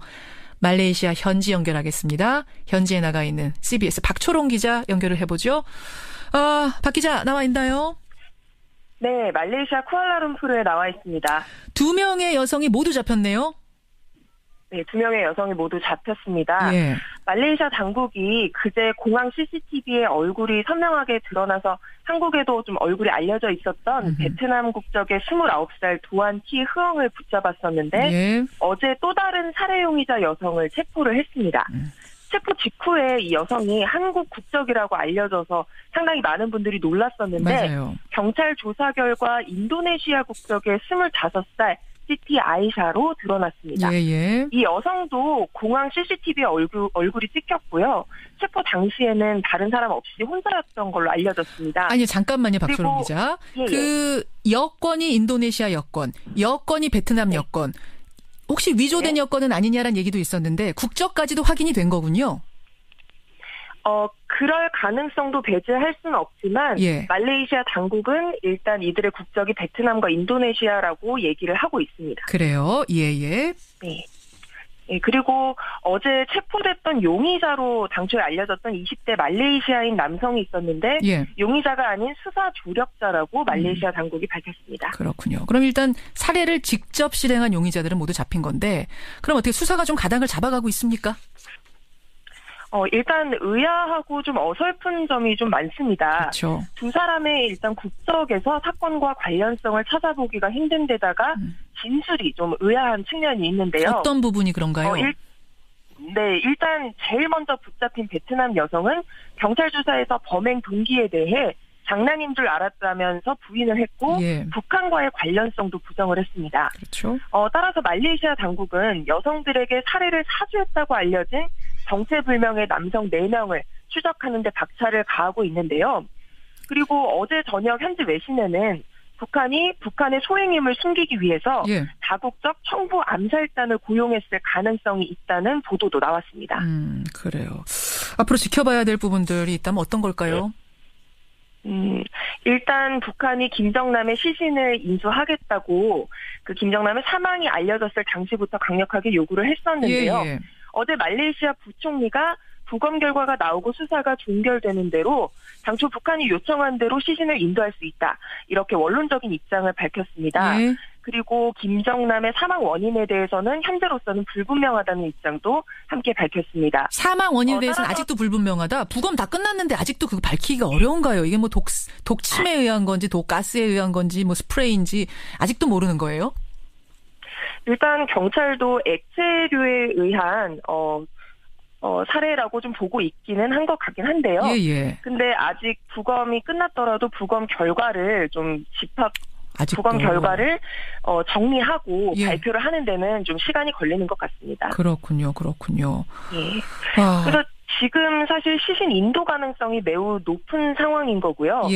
Speaker 1: 말레이시아 현지 연결하겠습니다. 현지에 나가 있는 CBS 박초롱 기자 연결을 해보죠. 박 기자 나와 있나요?
Speaker 4: 네, 말레이시아 쿠알라룸푸르에 나와 있습니다.
Speaker 1: 2명의 여성이 모두 잡혔네요.
Speaker 4: 네, 2명의 여성이 모두 잡혔습니다.
Speaker 1: 예.
Speaker 4: 말레이시아 당국이 그제 공항 CCTV에 얼굴이 선명하게 드러나서 한국에도 좀 얼굴이 알려져 있었던 베트남 국적의 29살 도안 티 흐엉을 붙잡았었는데
Speaker 1: 예.
Speaker 4: 어제 또 다른 살해 용의자 여성을 체포를 했습니다. 체포 직후에 이 여성이 한국 국적이라고 알려져서 상당히 많은 분들이 놀랐었는데
Speaker 1: 맞아요. 경찰
Speaker 4: 조사 결과 인도네시아 국적의 25살 시티 아이샤로 드러났습니다.
Speaker 1: 예.
Speaker 4: 이 여성도 공항 CCTV에 얼굴이 찍혔고요. 체포 당시에는 다른 사람 없이 혼자였던 걸로 알려졌습니다.
Speaker 1: 아니 잠깐만요, 박초롱 기자. 그 여권이 인도네시아 여권, 여권이 베트남 여권. 혹시 위조된 여권은 아니냐라는 얘기도 있었는데 국적까지도 확인이 된 거군요.
Speaker 4: 그럴 가능성도 배제할 수는 없지만 말레이시아 당국은 일단 이들의 국적이 베트남과 인도네시아라고 얘기를 하고 있습니다.
Speaker 1: 그래요? 예.
Speaker 4: 네. 그리고 어제 체포됐던 용의자로 당초에 알려졌던 20대 말레이시아인 남성이 있었는데 용의자가 아닌 수사 조력자라고 말레이시아 당국이 밝혔습니다.
Speaker 1: 그렇군요. 그럼 일단 살해를 직접 실행한 용의자들은 모두 잡힌 건데 그럼 어떻게 수사가 좀 가닥을 잡아가고 있습니까?
Speaker 4: 일단 의아하고 좀 어설픈 점이 좀 많습니다.
Speaker 1: 그렇죠.
Speaker 4: 두 사람의 일단 국적에서 사건과 관련성을 찾아보기가 힘든 데다가 진술이 좀 의아한 측면이 있는데요.
Speaker 1: 어떤 부분이 그런가요?
Speaker 4: 일단 제일 먼저 붙잡힌 베트남 여성은 경찰 조사에서 범행 동기에 대해 장난인 줄 알았다면서 부인을 했고 북한과의 관련성도 부정을 했습니다.
Speaker 1: 그렇죠.
Speaker 4: 따라서 말레이시아 당국은 여성들에게 살해를 사주했다고 알려진 정체불명의 남성 4명을 추적하는 데 박차를 가하고 있는데요. 그리고 어제 저녁 현지 외신에는 북한이 북한의 소행임을 숨기기 위해서 다국적 청부 암살단을 고용했을 가능성이 있다는 보도도 나왔습니다.
Speaker 1: 그래요. 앞으로 지켜봐야 될 부분들이 있다면 어떤 걸까요?
Speaker 4: 일단 북한이 김정남의 시신을 인수하겠다고 그 김정남의 사망이 알려졌을 당시부터 강력하게 요구를 했었는데요. 어제 말레이시아 부총리가 부검 결과가 나오고 수사가 종결되는 대로 당초 북한이 요청한 대로 시신을 인도할 수 있다. 이렇게 원론적인 입장을 밝혔습니다. 그리고 김정남의 사망 원인에 대해서는 현재로서는 불분명하다는 입장도 함께 밝혔습니다.
Speaker 1: 사망 원인에 대해서는 아직도 불분명하다? 부검 다 끝났는데 아직도 그거 밝히기가 어려운가요? 이게 뭐 독침에 의한 건지 독가스에 의한 건지 뭐 스프레이인지 아직도 모르는 거예요?
Speaker 4: 일단 경찰도 액체류에 의한 살해라고 좀 보고 있기는 한 것 같긴 한데요. 근데 아직 부검이 끝났더라도 부검 결과를 좀 부검 결과를 정리하고 발표를 하는 데는 좀 시간이 걸리는 것 같습니다.
Speaker 1: 그렇군요.
Speaker 4: 그래서 지금 사실 시신 인도 가능성이 매우 높은 상황인 거고요.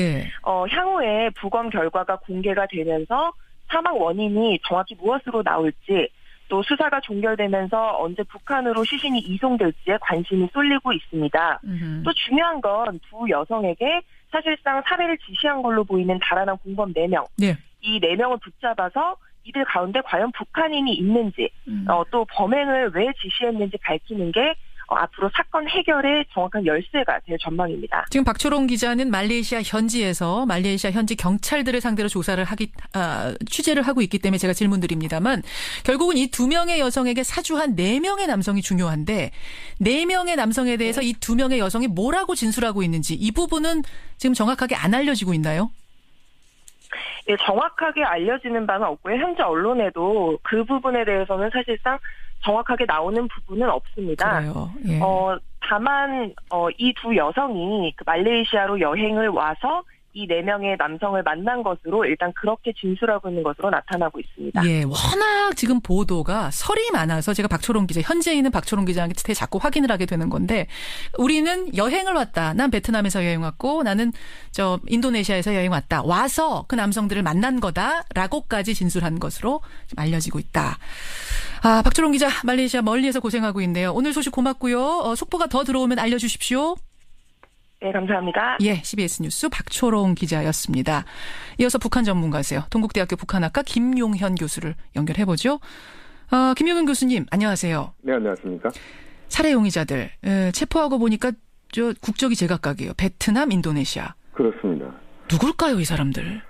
Speaker 4: 향후에 부검 결과가 공개가 되면서 사망 원인이 정확히 무엇으로 나올지 또 수사가 종결되면서 언제 북한으로 시신이 이송될지에 관심이 쏠리고 있습니다. 또 중요한 건 두 여성에게 사실상 살해를 지시한 걸로 보이는 달아난 공범 4명. 이 4명을 붙잡아서 이들 가운데 과연 북한인이 있는지 또 범행을 왜 지시했는지 밝히는 게 앞으로 사건 해결의 정확한 열쇠가 될 전망입니다.
Speaker 1: 지금 박초롱 기자는 말레이시아 현지에서 말레이시아 현지 경찰들을 상대로 취재를 하고 있기 때문에 제가 질문드립니다만 결국은 이 2명의 여성에게 사주한 4명의 남성이 중요한데 4명의 남성에 대해서 이 2명의 여성이 뭐라고 진술하고 있는지 이 부분은 지금 정확하게 안 알려지고 있나요?
Speaker 4: 정확하게 알려지는 바는 없고요. 현재 언론에도 그 부분에 대해서는 사실상 정확하게 나오는 부분은 없습니다.
Speaker 1: 그래요.
Speaker 4: 다만 이 두 여성이 말레이시아로 여행을 와서 이 4명의 남성을 만난 것으로 일단 그렇게 진술하고 있는 것으로 나타나고 있습니다.
Speaker 1: 워낙 지금 보도가 설이 많아서 제가 박초롱 기자, 현지에 있는 박초롱 기자한테 자꾸 확인을 하게 되는 건데 우리는 여행을 왔다. 난 베트남에서 여행 왔고 나는 인도네시아에서 여행 왔다. 와서 그 남성들을 만난 거다라고까지 진술한 것으로 지금 알려지고 있다. 박초롱 기자 말레이시아 멀리에서 고생하고 있네요. 오늘 소식 고맙고요. 속보가 더 들어오면 알려주십시오.
Speaker 4: 네, 감사합니다.
Speaker 1: CBS 뉴스 박초롱 기자였습니다. 이어서 북한 전문가세요. 동국대학교 북한학과 김용현 교수를 연결해보죠. 김용현 교수님, 안녕하세요.
Speaker 5: 네, 안녕하십니까.
Speaker 1: 살해 용의자들 체포하고 보니까 저 국적이 제각각이에요. 베트남, 인도네시아.
Speaker 5: 그렇습니다.
Speaker 1: 누굴까요, 이 사람들?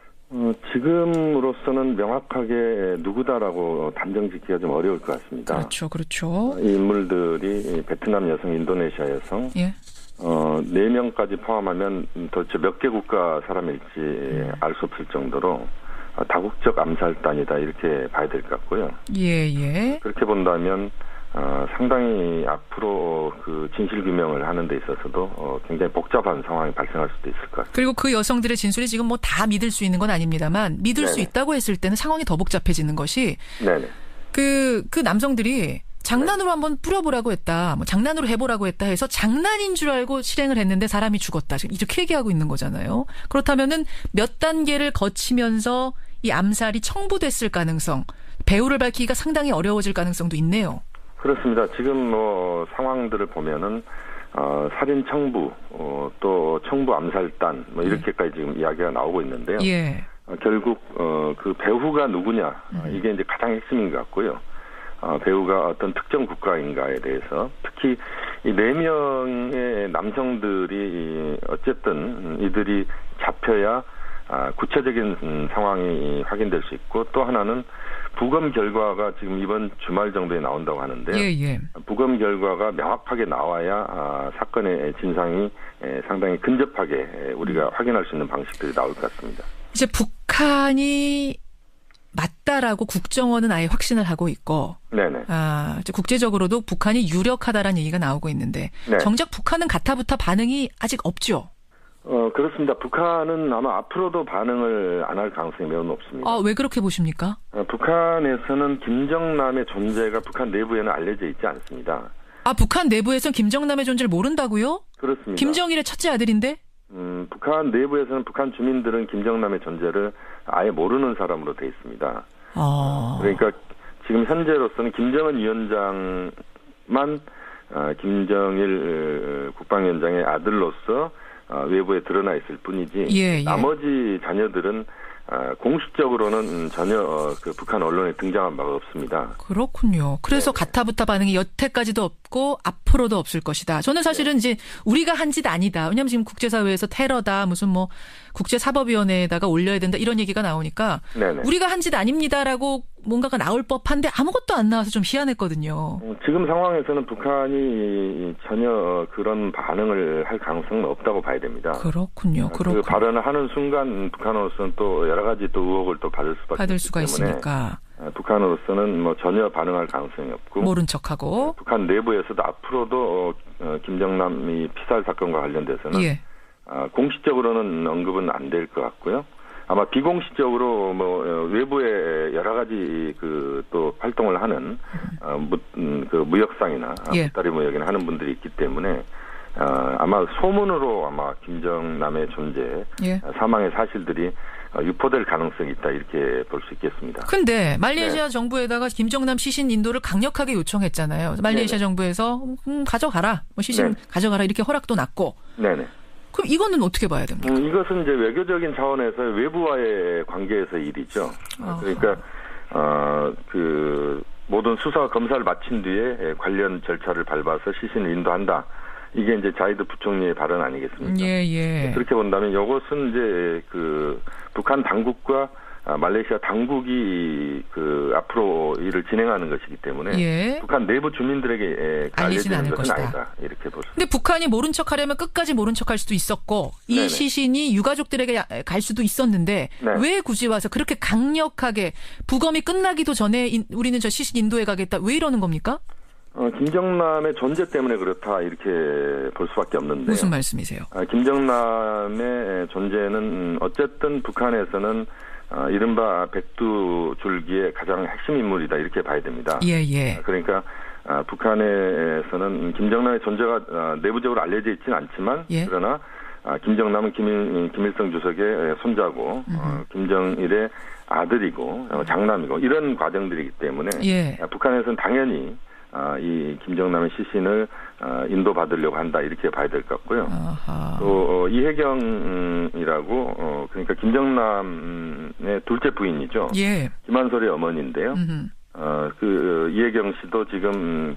Speaker 5: 지금으로서는 명확하게 누구다라고 단정짓기가 좀 어려울 것 같습니다.
Speaker 1: 그렇죠.
Speaker 5: 이 인물들이 베트남 여성, 인도네시아 여성,
Speaker 1: 예.
Speaker 5: 4명까지 포함하면 도대체 몇 개 국가 사람일지 알 수 없을 정도로 다국적 암살단이다 이렇게 봐야 될 것 같고요.
Speaker 1: 예.
Speaker 5: 그렇게 본다면 상당히 앞으로 그 진실 규명을 하는 데 있어서도 굉장히 복잡한 상황이 발생할 수도 있을 것 같습니다.
Speaker 1: 그리고 그 여성들의 진술이 지금 뭐 다 믿을 수 있는 건 아닙니다만 믿을 수 있다고 했을 때는 상황이 더 복잡해지는 것이
Speaker 5: 네네.
Speaker 1: 그 남성들이 장난으로 한번 뿌려보라고 했다. 뭐 장난으로 해보라고 했다 해서 장난인 줄 알고 실행을 했는데 사람이 죽었다. 지금 이렇게 얘기하고 있는 거잖아요. 그렇다면은 몇 단계를 거치면서 이 암살이 청부됐을 가능성, 배후를 밝히기가 상당히 어려워질 가능성도 있네요.
Speaker 5: 그렇습니다. 지금 뭐 상황들을 보면은 살인 청부, 또 청부 암살단 뭐 이렇게까지 지금 이야기가 나오고 있는데요.
Speaker 1: 예.
Speaker 5: 결국 그 배후가 누구냐 이게 이제 가장 핵심인 것 같고요. 배우가 어떤 특정 국가인가에 대해서 특히 이 4명의 남성들이 어쨌든 이들이 잡혀야 구체적인 상황이 확인될 수 있고 또 하나는 부검 결과가 지금 이번 주말 정도에 나온다고 하는데요.
Speaker 1: 예. 부검
Speaker 5: 결과가 명확하게 나와야 사건의 진상이 상당히 근접하게 우리가 확인할 수 있는 방식들이 나올 것 같습니다.
Speaker 1: 이제 북한이 맞다라고 국정원은 아예 확신을 하고 있고,
Speaker 5: 네네.
Speaker 1: 이제 국제적으로도 북한이 유력하다라는 얘기가 나오고 있는데,
Speaker 5: 네.
Speaker 1: 정작 북한은 가타부타 반응이 아직 없죠.
Speaker 5: 그렇습니다. 북한은 아마 앞으로도 반응을 안 할 가능성이 매우 높습니다.
Speaker 1: 왜 그렇게 보십니까?
Speaker 5: 북한에서는 김정남의 존재가 북한 내부에는 알려져 있지 않습니다.
Speaker 1: 북한 내부에서는 김정남의 존재를 모른다고요?
Speaker 5: 그렇습니다.
Speaker 1: 김정일의 첫째 아들인데?
Speaker 5: 북한 내부에서는 북한 주민들은 김정남의 존재를 아예 모르는 사람으로 돼 있습니다. 그러니까 지금 현재로서는 김정은 위원장만 김정일 국방위원장의 아들로서 외부에 드러나 있을 뿐이지
Speaker 1: 예.
Speaker 5: 나머지 자녀들은 공식적으로는 전혀 그 북한 언론에 등장한 바가 없습니다.
Speaker 1: 그렇군요. 그래서
Speaker 5: 네.
Speaker 1: 가타부타 반응이 여태까지도 없고 앞으로도 없을 것이다. 저는 사실은 이제 우리가 한 짓 아니다. 왜냐하면 지금 국제사회에서 테러다 무슨 뭐 국제사법위원회에다가 올려야 된다 이런 얘기가 나오니까
Speaker 5: 네네.
Speaker 1: 우리가 한 짓 아닙니다라고 뭔가가 나올 법한데 아무것도 안 나와서 좀 희한했거든요.
Speaker 5: 지금 상황에서는 북한이 전혀 그런 반응을 할 가능성은 없다고 봐야 됩니다.
Speaker 1: 그렇군요.
Speaker 5: 그 발언을 하는 순간 북한으로서는 또 여러 가지 또 의혹을 또 받을 수가
Speaker 1: 있으니까
Speaker 5: 북한으로서는 뭐 전혀 반응할 가능성이 없고
Speaker 1: 모른 척하고
Speaker 5: 북한 내부에서도 앞으로도 김정남이 피살 사건과 관련돼서는 공식적으로는 언급은 안 될 것 같고요. 아마 비공식적으로 뭐 외부에 여러 가지 그 또 활동을 하는 그 무역상이나 보따리 무역이나 하는 분들이 있기 때문에 아마 소문으로 아마 김정남의 존재, 사망의 사실들이 유포될 가능성이 있다 이렇게 볼 수 있겠습니다.
Speaker 1: 근데 말레이시아 정부에다가 김정남 시신 인도를 강력하게 요청했잖아요. 말레이시아 정부에서 가져가라, 뭐 시신 가져가라 이렇게 허락도 났고.
Speaker 5: 네네.
Speaker 1: 그럼 이거는 어떻게 봐야 됩니까?
Speaker 5: 이것은 이제 외교적인 차원에서 외부와의 관계에서의 일이죠. 그러니까 그 모든 수사 검사를 마친 뒤에 관련 절차를 밟아서 시신을 인도한다. 이게 이제 자이드 부총리의 발언 아니겠습니까?
Speaker 1: 예.
Speaker 5: 그렇게 본다면 이것은 이제 그 북한 당국과 말레이시아 당국이 그 앞으로 일을 진행하는 것이기 때문에 북한 내부 주민들에게
Speaker 1: 알리지는 않을
Speaker 5: 것은
Speaker 1: 것이다.
Speaker 5: 아니다. 이렇게 볼 수 있습니다.
Speaker 1: 근데 북한이 모른 척하려면 끝까지 모른 척할 수도 있었고 이 시신이 유가족들에게 갈 수도 있었는데 왜 굳이 와서 그렇게 강력하게 부검이 끝나기도 전에 우리는 저 시신 인도에 가겠다 왜 이러는 겁니까?
Speaker 5: 김정남의 존재 때문에 그렇다 이렇게 볼 수밖에 없는데요.
Speaker 1: 무슨 말씀이세요?
Speaker 5: 김정남의 존재는 어쨌든 북한에서는 이른바 백두줄기의 가장 핵심 인물이다 이렇게 봐야 됩니다. 그러니까 북한에서는 김정남의 존재가 내부적으로 알려져 있지는 않지만 그러나 김정남은 김일성 주석의 손자고 김정일의 아들이고 장남이고 이런 과정들이기 때문에 북한에서는 당연히 이 김정남의 시신을 인도받으려고 한다 이렇게 봐야 될 것 같고요. 또 이혜경이라고 그러니까 김정남의 둘째 부인이죠. 김한솔의 어머니인데요. 이혜경 씨도 지금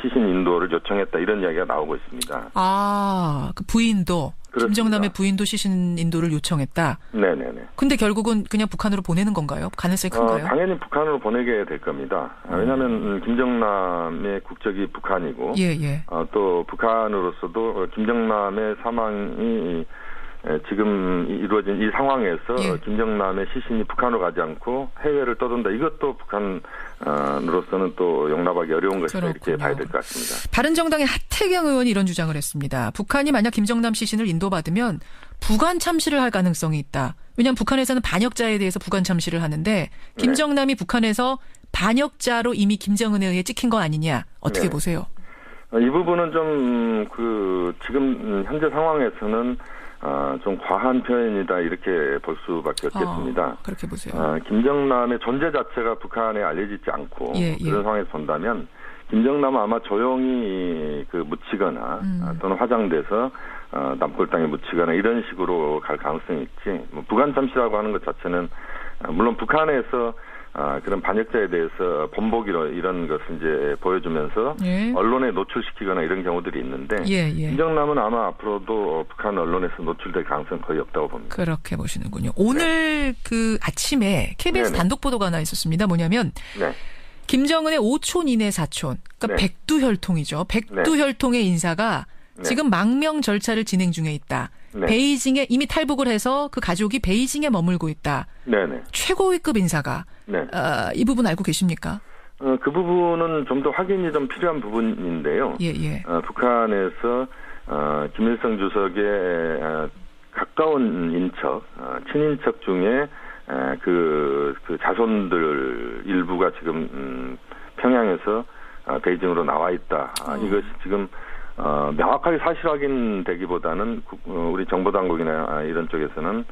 Speaker 5: 시신 인도를 요청했다 이런 이야기가 나오고 있습니다.
Speaker 1: 그 부인도
Speaker 5: 그렇습니다.
Speaker 1: 김정남의 부인도 시신 인도를 요청했다.
Speaker 5: 네네네.
Speaker 1: 근데 결국은 그냥 북한으로 보내는 건가요? 가능성이 큰가요?
Speaker 5: 당연히 북한으로 보내게 될 겁니다. 왜냐하면 김정남의 국적이 북한이고, 또 북한으로서도 김정남의 사망이 지금 이루어진 이 상황에서 김정남의 시신이 북한으로 가지 않고 해외를 떠돈다. 이것도 북한으로서는 또 용납하기 어려운 것이다. 이렇게 봐야 될 것 같습니다.
Speaker 1: 바른정당의 하태경 의원이 이런 주장을 했습니다. 북한이 만약 김정남 시신을 인도받으면 부관 참시를 할 가능성이 있다. 왜냐하면 북한에서는 반역자에 대해서 부관 참시를 하는데 김정남이 북한에서 반역자로 이미 김정은에 의해 찍힌 거 아니냐. 어떻게 보세요?
Speaker 5: 이 부분은 좀 지금 현재 상황에서는 좀 과한 표현이다 이렇게 볼 수밖에 없겠습니다.
Speaker 1: 그렇게 보세요.
Speaker 5: 김정남의 존재 자체가 북한에 알려지지 않고 그런 상황에서 본다면 김정남은 아마 조용히 묻히거나 또는 화장돼서 남골 땅에 묻히거나 이런 식으로 갈 가능성이 있지. 부관 참시라고 하는 것 자체는 물론 북한에서 그런 반역자에 대해서 본보기 이런 것을 이제 보여주면서 언론에 노출시키거나 이런 경우들이 있는데 김정남은 아마 앞으로도 북한 언론에서 노출될 가능성은 거의 없다고 봅니다.
Speaker 1: 그렇게 보시는군요. 오늘 아침에 KBS 단독 보도가 하나 있었습니다. 뭐냐면 김정은의 5촌 이내 사촌, 그러니까 백두혈통이죠. 백두혈통의 인사가 지금 망명 절차를 진행 중에 있다. 베이징에 이미 탈북을 해서 그 가족이 베이징에 머물고 있다. 최고위급 인사가. 이 부분 알고 계십니까?
Speaker 5: 그 부분은 좀 더 확인이 좀 필요한 부분인데요. 북한에서 김일성 주석의 가까운 인척, 친인척 중에 그 자손들 일부가 지금 평양에서 베이징으로 나와 있다. 이것이 지금 명확하게 사실 확인되기보다는 우리 정보당국이나 이런 쪽에서는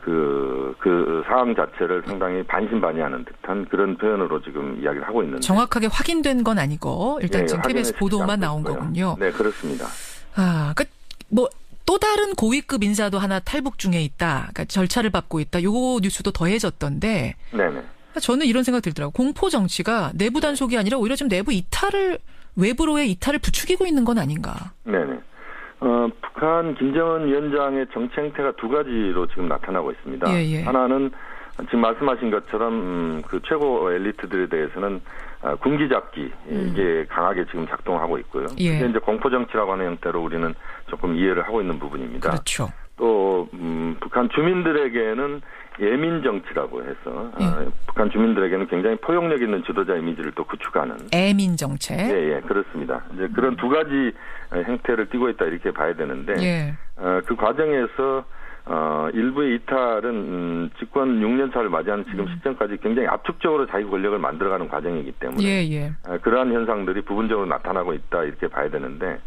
Speaker 5: 그 상황 자체를 상당히 반신반의하는 듯한 그런 표현으로 지금 이야기를 하고 있는데
Speaker 1: 정확하게 확인된 건 아니고 일단 지금 KBS 보도만 나온 거군요.
Speaker 5: 네, 그렇습니다.
Speaker 1: 또 다른 고위급 인사도 하나 탈북 중에 있다. 그러니까 절차를 밟고 있다. 요 뉴스도 더해졌던데. 저는 이런 생각 들더라고요. 공포 정치가 내부 단속이 아니라 오히려 좀 내부 이탈을 외부로의 이탈을 부추기고 있는 건 아닌가.
Speaker 5: 북한 김정은 위원장의 정치 행태가 두 가지로 지금 나타나고 있습니다. 하나는 지금 말씀하신 것처럼 그 최고 엘리트들에 대해서는 군기 잡기 이게 강하게 지금 작동하고 있고요. 이게 이제 공포 정치라고 하는 형태로 우리는 조금 이해를 하고 있는 부분입니다.
Speaker 1: 그렇죠.
Speaker 5: 또 북한 주민들에게는 예민 정치라고 해서 북한 주민들에게는 굉장히 포용력 있는 지도자 이미지를 또 구축하는
Speaker 1: 애민 정책.
Speaker 5: 그렇습니다. 이제 그런 두 가지 행태를 띠고 있다 이렇게 봐야 되는데 그 과정에서 일부의 이탈은 집권 6년 차를 맞이하는 지금 시점까지 굉장히 압축적으로 자기 권력을 만들어가는 과정이기 때문에 그러한 현상들이 부분적으로 나타나고 있다 이렇게 봐야 되는데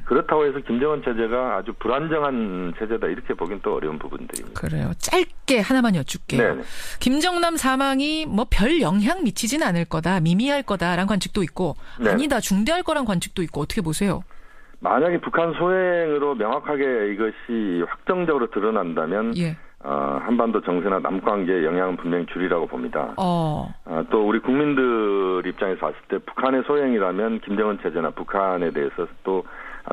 Speaker 5: 그렇다고 해서 김정은 체제가 아주 불안정한 체제다 이렇게 보긴 또 어려운 부분들입니다.
Speaker 1: 그래요. 짧게 하나만 여쭙게요. 김정남 사망이 별 영향 미치진 않을 거다, 미미할 거다라는 관측도 있고 아니다, 중대할 거란 관측도 있고 어떻게 보세요?
Speaker 5: 만약에 북한 소행으로 명확하게 이것이 확정적으로 드러난다면 한반도 정세나 남관계에 영향은 분명히 줄이라고 봅니다. 또 우리 국민들 입장에서 봤을 때 북한의 소행이라면 김정은 체제나 북한에 대해서 또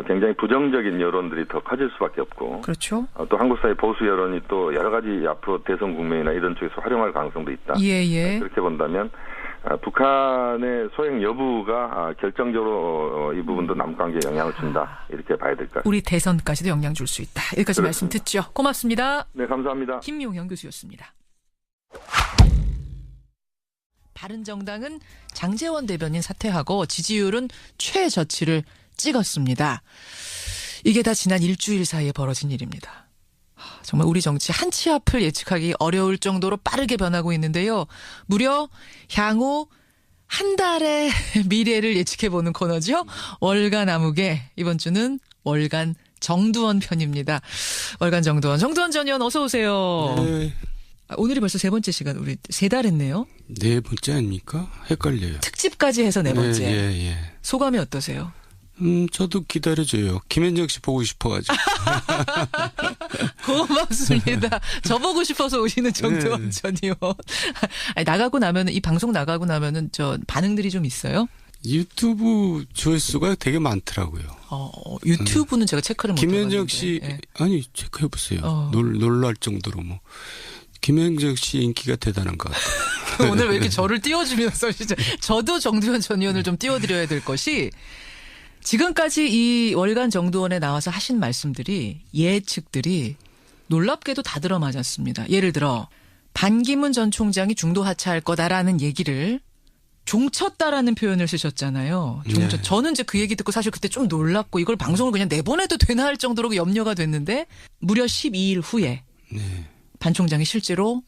Speaker 5: 굉장히 부정적인 여론들이 더 커질 수밖에 없고
Speaker 1: 그렇죠.
Speaker 5: 또 한국 사회 보수 여론이 또 여러 가지 앞으로 대선 국면이나 이런 쪽에서 활용할 가능성도 있다. 그렇게 본다면 북한의 소행 여부가 결정적으로 이 부분도 남관계에 영향을 준다. 이렇게 봐야 될 것 같습니다.
Speaker 1: 우리 대선까지도 영향 줄 수 있다. 여기까지 말씀 듣죠. 고맙습니다.
Speaker 5: 네, 감사합니다.
Speaker 1: 김용현 교수였습니다. 바른정당은 장제원 대변인 사퇴하고 지지율은 최저치를 찍었습니다. 이게 다 지난 일주일 사이에 벌어진 일입니다. 정말 우리 정치 한 치 앞을 예측하기 어려울 정도로 빠르게 변하고 있는데요. 무려 향후 한 달의 미래를 예측해보는 코너죠. 월간 암흑의 이번 주는 월간 정두원 편입니다. 월간 정두원 전 의원 어서 오세요.
Speaker 6: 네.
Speaker 1: 오늘이 벌써 세 번째 시간, 우리 세 달 했네요.
Speaker 6: 네 번째 아닙니까? 헷갈려요.
Speaker 1: 특집까지 해서 네 번째.
Speaker 6: 예.
Speaker 1: 소감이 어떠세요?
Speaker 6: 저도 기다려줘요. 김현정 씨 보고 싶어가지고.
Speaker 1: 고맙습니다. 저보고 싶어서 오시는 정두원 전 의원. 아니, 나가고 나면은 이 방송 나가고 나면은 저 반응들이 좀 있어요?
Speaker 6: 유튜브 조회수가 되게 많더라고요.
Speaker 1: 유튜브는 제가 체크를 못 해봤는데.
Speaker 6: 김현정 씨 아니 체크해 보세요. 놀랄 정도로 뭐 김현정 씨 인기가 대단한 것 같아요.
Speaker 1: 오늘 왜 이렇게 저를 띄워주면서 진짜 저도 정두원 전 의원을 좀 띄워드려야 될 것이 지금까지 이 월간 정두원에 나와서 하신 말씀들이 예측들이 놀랍게도 다 들어맞았습니다. 예를 들어 반기문 전 총장이 중도 하차할 거다라는 얘기를 종쳤다라는 표현을 쓰셨잖아요. 네. 저는 이제 그 얘기 듣고 사실 그때 좀 놀랐고 이걸 방송을 그냥 내보내도 되나 할 정도로 염려가 됐는데 무려 12일 후에 반 총장이 실제로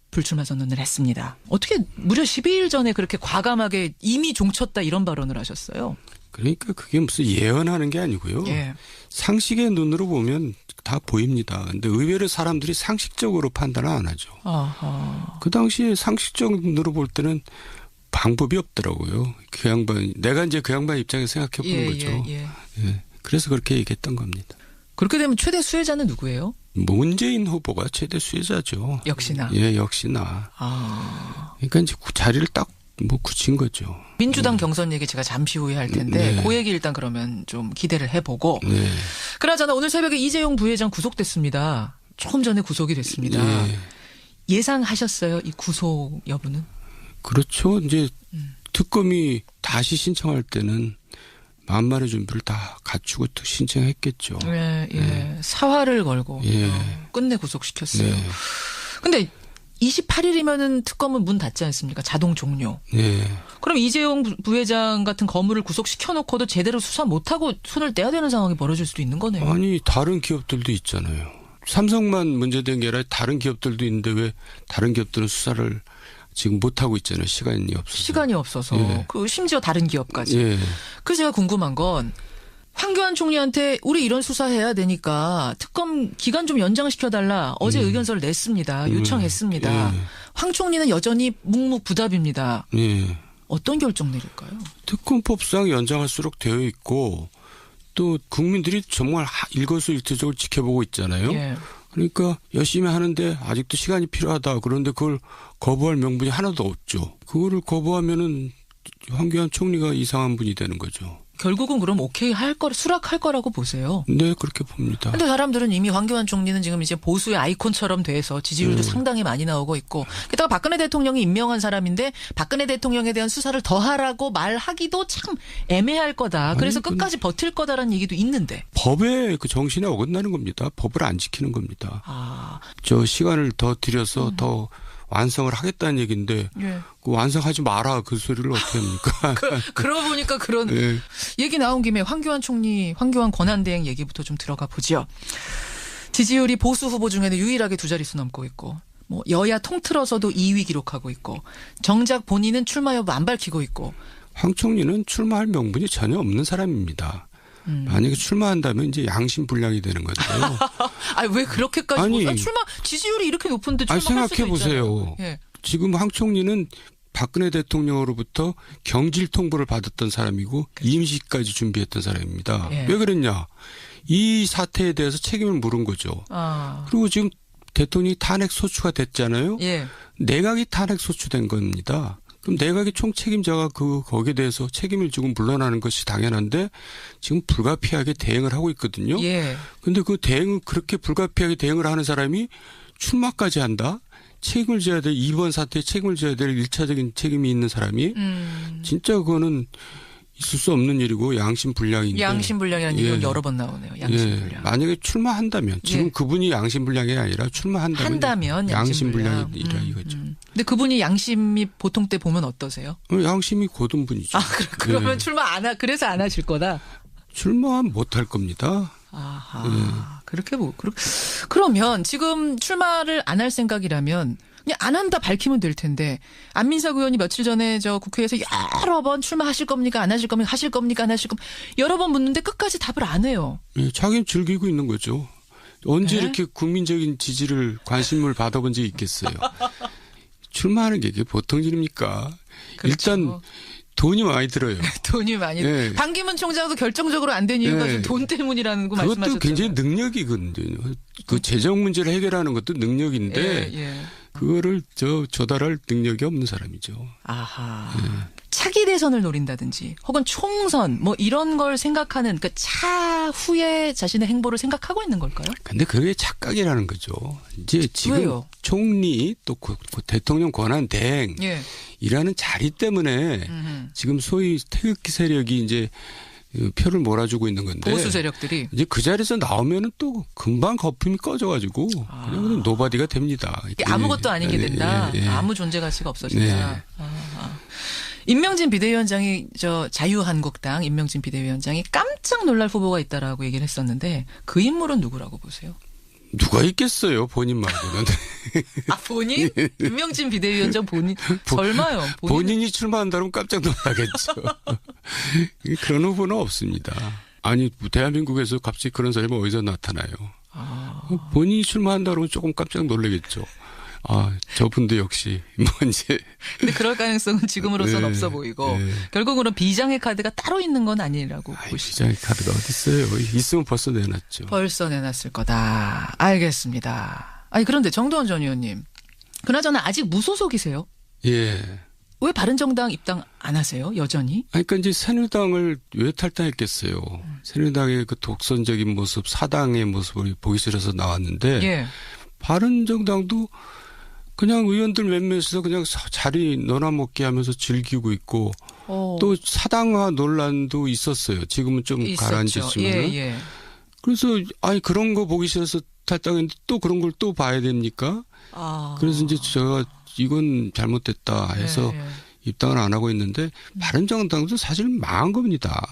Speaker 1: 불출마 선언을 했습니다. 어떻게 무려 12일 전에 그렇게 과감하게 이미 종쳤다 이런 발언을 하셨어요?
Speaker 6: 그러니까 그게 무슨 예언하는 게 아니고요. 예. 상식의 눈으로 보면 다 보입니다. 근데 의외로 사람들이 상식적으로 판단을 안 하죠. 아하. 그 당시에 상식적 눈으로 볼 때는 방법이 없더라고요. 그 양반, 내가 이제 그 양반 입장에서 생각해 보는 거죠. 예. 그래서 그렇게 얘기했던 겁니다.
Speaker 1: 그렇게 되면 최대 수혜자는 누구예요?
Speaker 6: 문재인 후보가 최대 수혜자죠.
Speaker 1: 역시나.
Speaker 6: 예, 역시나. 그러니까 이제 자리를 딱 굳힌 거죠.
Speaker 1: 민주당 경선 얘기 제가 잠시 후에 할 텐데 그 얘기 일단 그러면 좀 기대를 해보고. 그나저나 오늘 새벽에 이재용 부회장 구속됐습니다. 조금 전에 구속이 됐습니다. 예상하셨어요? 이 구속 여부는?
Speaker 6: 그렇죠. 이제 특검이 다시 신청할 때는 만반의 준비를 다 갖추고 신청했겠죠.
Speaker 1: 사활을 걸고 끝내 구속시켰어요. 근데 28일이면은 특검은 문 닫지 않습니까? 자동 종료. 그럼 이재용 부회장 같은 거물을 구속시켜놓고도 제대로 수사 못하고 손을 떼야 되는 상황이 벌어질 수도 있는 거네요.
Speaker 6: 아니 다른 기업들도 있잖아요. 삼성만 문제된 게 아니라 다른 기업들도 있는데 왜 다른 기업들은 수사를 지금 못하고 있잖아요. 시간이 없어서. 그 심지어 다른 기업까지. 그래서 제가 궁금한 건 황교안 총리한테 우리 이런 수사해야 되니까 특검 기간 좀 연장시켜달라. 어제 의견서를 냈습니다. 요청했습니다. 황 총리는 여전히 묵묵부답입니다. 어떤 결정 내릴까요? 특검법상 연장할수록 되어 있고 또 국민들이 정말 일거수일투족을 지켜보고 있잖아요. 그러니까 열심히 하는데 아직도 시간이 필요하다. 그런데 그걸 거부할 명분이 하나도 없죠. 그거를 거부하면은 황교안 총리가 이상한 분이 되는 거죠.
Speaker 1: 결국은 그럼 수락할 거라고 보세요?
Speaker 6: 네, 그렇게 봅니다.
Speaker 1: 근데 사람들은 이미 황교안 총리는 지금 이제 보수의 아이콘처럼 돼서 지지율도 상당히 많이 나오고 있고, 게다가 박근혜 대통령이 임명한 사람인데 박근혜 대통령에 대한 수사를 더 하라고 말하기도 참 애매할 거다. 그래서 끝까지 버틸 거다라는 얘기도 있는데.
Speaker 6: 법의 그 정신에 어긋나는 겁니다. 법을 안 지키는 겁니다. 저 시간을 더 들여서 더 완성을 하겠다는 얘기인데 그 완성하지 마라 그 소리를 어떻게 합니까?
Speaker 1: 그러고 보니까 그런 얘기 나온 김에 황교안 총리 황교안 권한대행 얘기부터 좀 들어가 보죠. 지지율이 보수 후보 중에는 유일하게 두 자릿수 넘고 있고 뭐 여야 통틀어서도 2위 기록하고 있고 정작 본인은 출마 여부 안 밝히고 있고.
Speaker 6: 황 총리는 출마할 명분이 전혀 없는 사람입니다. 만약에 출마한다면 이제 양심불량이 되는 건데요.
Speaker 1: 아니 왜 그렇게까지? 출마 지지율이 이렇게 높은데 출마할
Speaker 6: 생각해 보세요. 지금 황 총리는 박근혜 대통령으로부터 경질 통보를 받았던 사람이고 임시까지 준비했던 사람입니다. 왜 그랬냐? 이 사태에 대해서 책임을 물은 거죠. 그리고 지금 대통령이 탄핵 소추가 됐잖아요. 내각이 탄핵 소추된 겁니다. 그럼 내각의 총책임자가 거기에 대해서 책임을 지고 물러나는 것이 당연한데 지금 불가피하게 대응을 하고 있거든요. 그런데 그 대응을 그렇게 불가피하게 대응을 하는 사람이 출마까지 한다? 책임을 져야 될 이번 사태에 책임을 져야 될 1차적인 책임이 있는 사람이 진짜 그거는 있을 수 없는 일이고 양심불량인데.
Speaker 1: 양심불량이라는 얘기가 여러 번 나오네요. 양심불량.
Speaker 6: 만약에 출마한다면 지금 그분이 양심불량이 아니라 출마한다면 양심불량이라 이거죠.
Speaker 1: 근데 그분이 양심이 보통 때 보면 어떠세요?
Speaker 6: 양심이 고든 분이죠.
Speaker 1: 그러면 출마 그래서 안 하실 거다?
Speaker 6: 출마는 못할 겁니다.
Speaker 1: 그러면 지금 출마를 안 할 생각이라면 그냥 안 한다 밝히면 될 텐데 안민석 의원이 며칠 전에 저 국회에서 여러 번 출마하실 겁니까 안 하실 겁니까 하실 겁니까 안 하실 겁니까 여러 번 묻는데 끝까지 답을 안 해요.
Speaker 6: 자기는 즐기고 있는 거죠. 언제 이렇게 국민적인 지지를 관심을 받아본 적이 있겠어요. 출마하는 게 이게 보통 일입니까?
Speaker 1: 그렇죠.
Speaker 6: 일단 돈이 많이 들어요.
Speaker 1: 돈이 많이. 네. 반기문 총장도 결정적으로 안 된 이유가 네. 돈 때문이라는 거 말씀하셨잖아요.
Speaker 6: 그것도 굉장히 능력이거든요. 그 재정 문제를 해결하는 것도 능력인데 그거를 조달할 능력이 없는 사람이죠.
Speaker 1: 아하. 차기 대선을 노린다든지 혹은 총선 뭐 이런 걸 생각하는 그러니까 차후에 자신의 행보를 생각하고 있는 걸까요?
Speaker 6: 근데 그게 착각이라는 거죠. 이제 지금
Speaker 1: 왜요?
Speaker 6: 총리 또 대통령 권한 대행이라는 자리 때문에 지금 소위 태극기 세력이 이제 표를 몰아주고 있는 건데
Speaker 1: 보수 세력들이
Speaker 6: 이제 그 자리에서 나오면은 또 금방 거품이 꺼져가지고 그냥 노바디가 됩니다.
Speaker 1: 아무것도 아니게 된다. 아무 존재 가치가 없어진다. 임명진 비대위원장이 자유한국당 임명진 비대위원장이 깜짝 놀랄 후보가 있다라고 얘기를 했었는데 그 인물은 누구라고 보세요?
Speaker 6: 누가 있겠어요, 본인 말고는.
Speaker 1: 본인? 임명진 비대위원장 본인? 설마요.
Speaker 6: 본인이 출마한다면 깜짝 놀라겠죠. 그런 후보는 없습니다. 아니, 대한민국에서 갑자기 그런 사람이 어디서 나타나요? 본인이 출마한다면 조금 깜짝 놀라겠죠. 저분도 역시 뭔지.
Speaker 1: 근데 그럴 가능성은 지금으로서는 없어 보이고 결국은 비장의 카드가 따로 있는 건 아니라고 보시죠.
Speaker 6: 비장의 카드가 어디 있어요? 있으면 벌써 내놨죠.
Speaker 1: 벌써 내놨을 거다. 알겠습니다. 그런데 정도원 전 의원님, 그나저나 아직 무소속이세요?
Speaker 6: 예.
Speaker 1: 왜 바른정당 입당 안 하세요? 여전히?
Speaker 6: 그러니까 이제 새누리당을 왜 탈당했겠어요? 새누리당의 그 독선적인 모습, 사당의 모습을 보기 싫어서 나왔는데 바른정당도 그냥 의원들 몇몇에서 그냥 자리 너나 먹게 하면서 즐기고 있고 또 사당화 논란도 있었어요. 지금은 좀 가라앉았지만. 그래서 그런 거 보기 싫어서 탈당했는데 또 그런 걸 또 봐야 됩니까? 그래서 이제 제가 이건 잘못됐다 해서 입당을 안 하고 있는데 바른정당도 사실 망한 겁니다.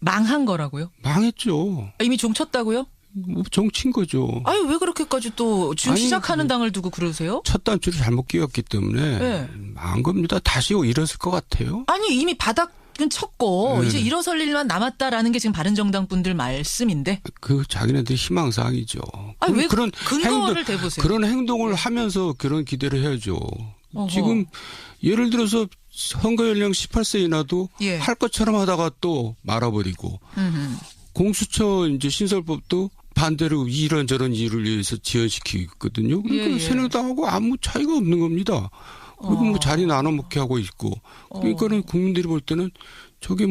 Speaker 1: 망한 거라고요?
Speaker 6: 망했죠.
Speaker 1: 이미 종쳤다고요?
Speaker 6: 뭐 정치인 거죠.
Speaker 1: 왜 그렇게까지 또 지금 시작하는 당을 두고 그러세요?
Speaker 6: 첫 단추를 잘못 끼웠기 때문에 망한 겁니다. 다시 일어설 것 같아요.
Speaker 1: 이미 바닥은 쳤고 이제 일어설 일만 남았다라는 게 지금 바른정당 분들 말씀인데.
Speaker 6: 자기네들 희망사항이죠.
Speaker 1: 왜 그런 근거를 대보세요.
Speaker 6: 그런 행동을 하면서 그런 기대를 해야죠. 지금 예를 들어서 선거 연령 18세 이하도 할 것처럼 하다가 또 말아버리고 공수처 이제 신설법도 반대로 이런저런 일을 위해서 지연시키고 있거든요. 그러니까 새누리당하고 아무 차이가 없는 겁니다. 그리고 뭐 자리 나눠 먹게 하고 있고. 그러니까는 국민들이 볼 때는 저게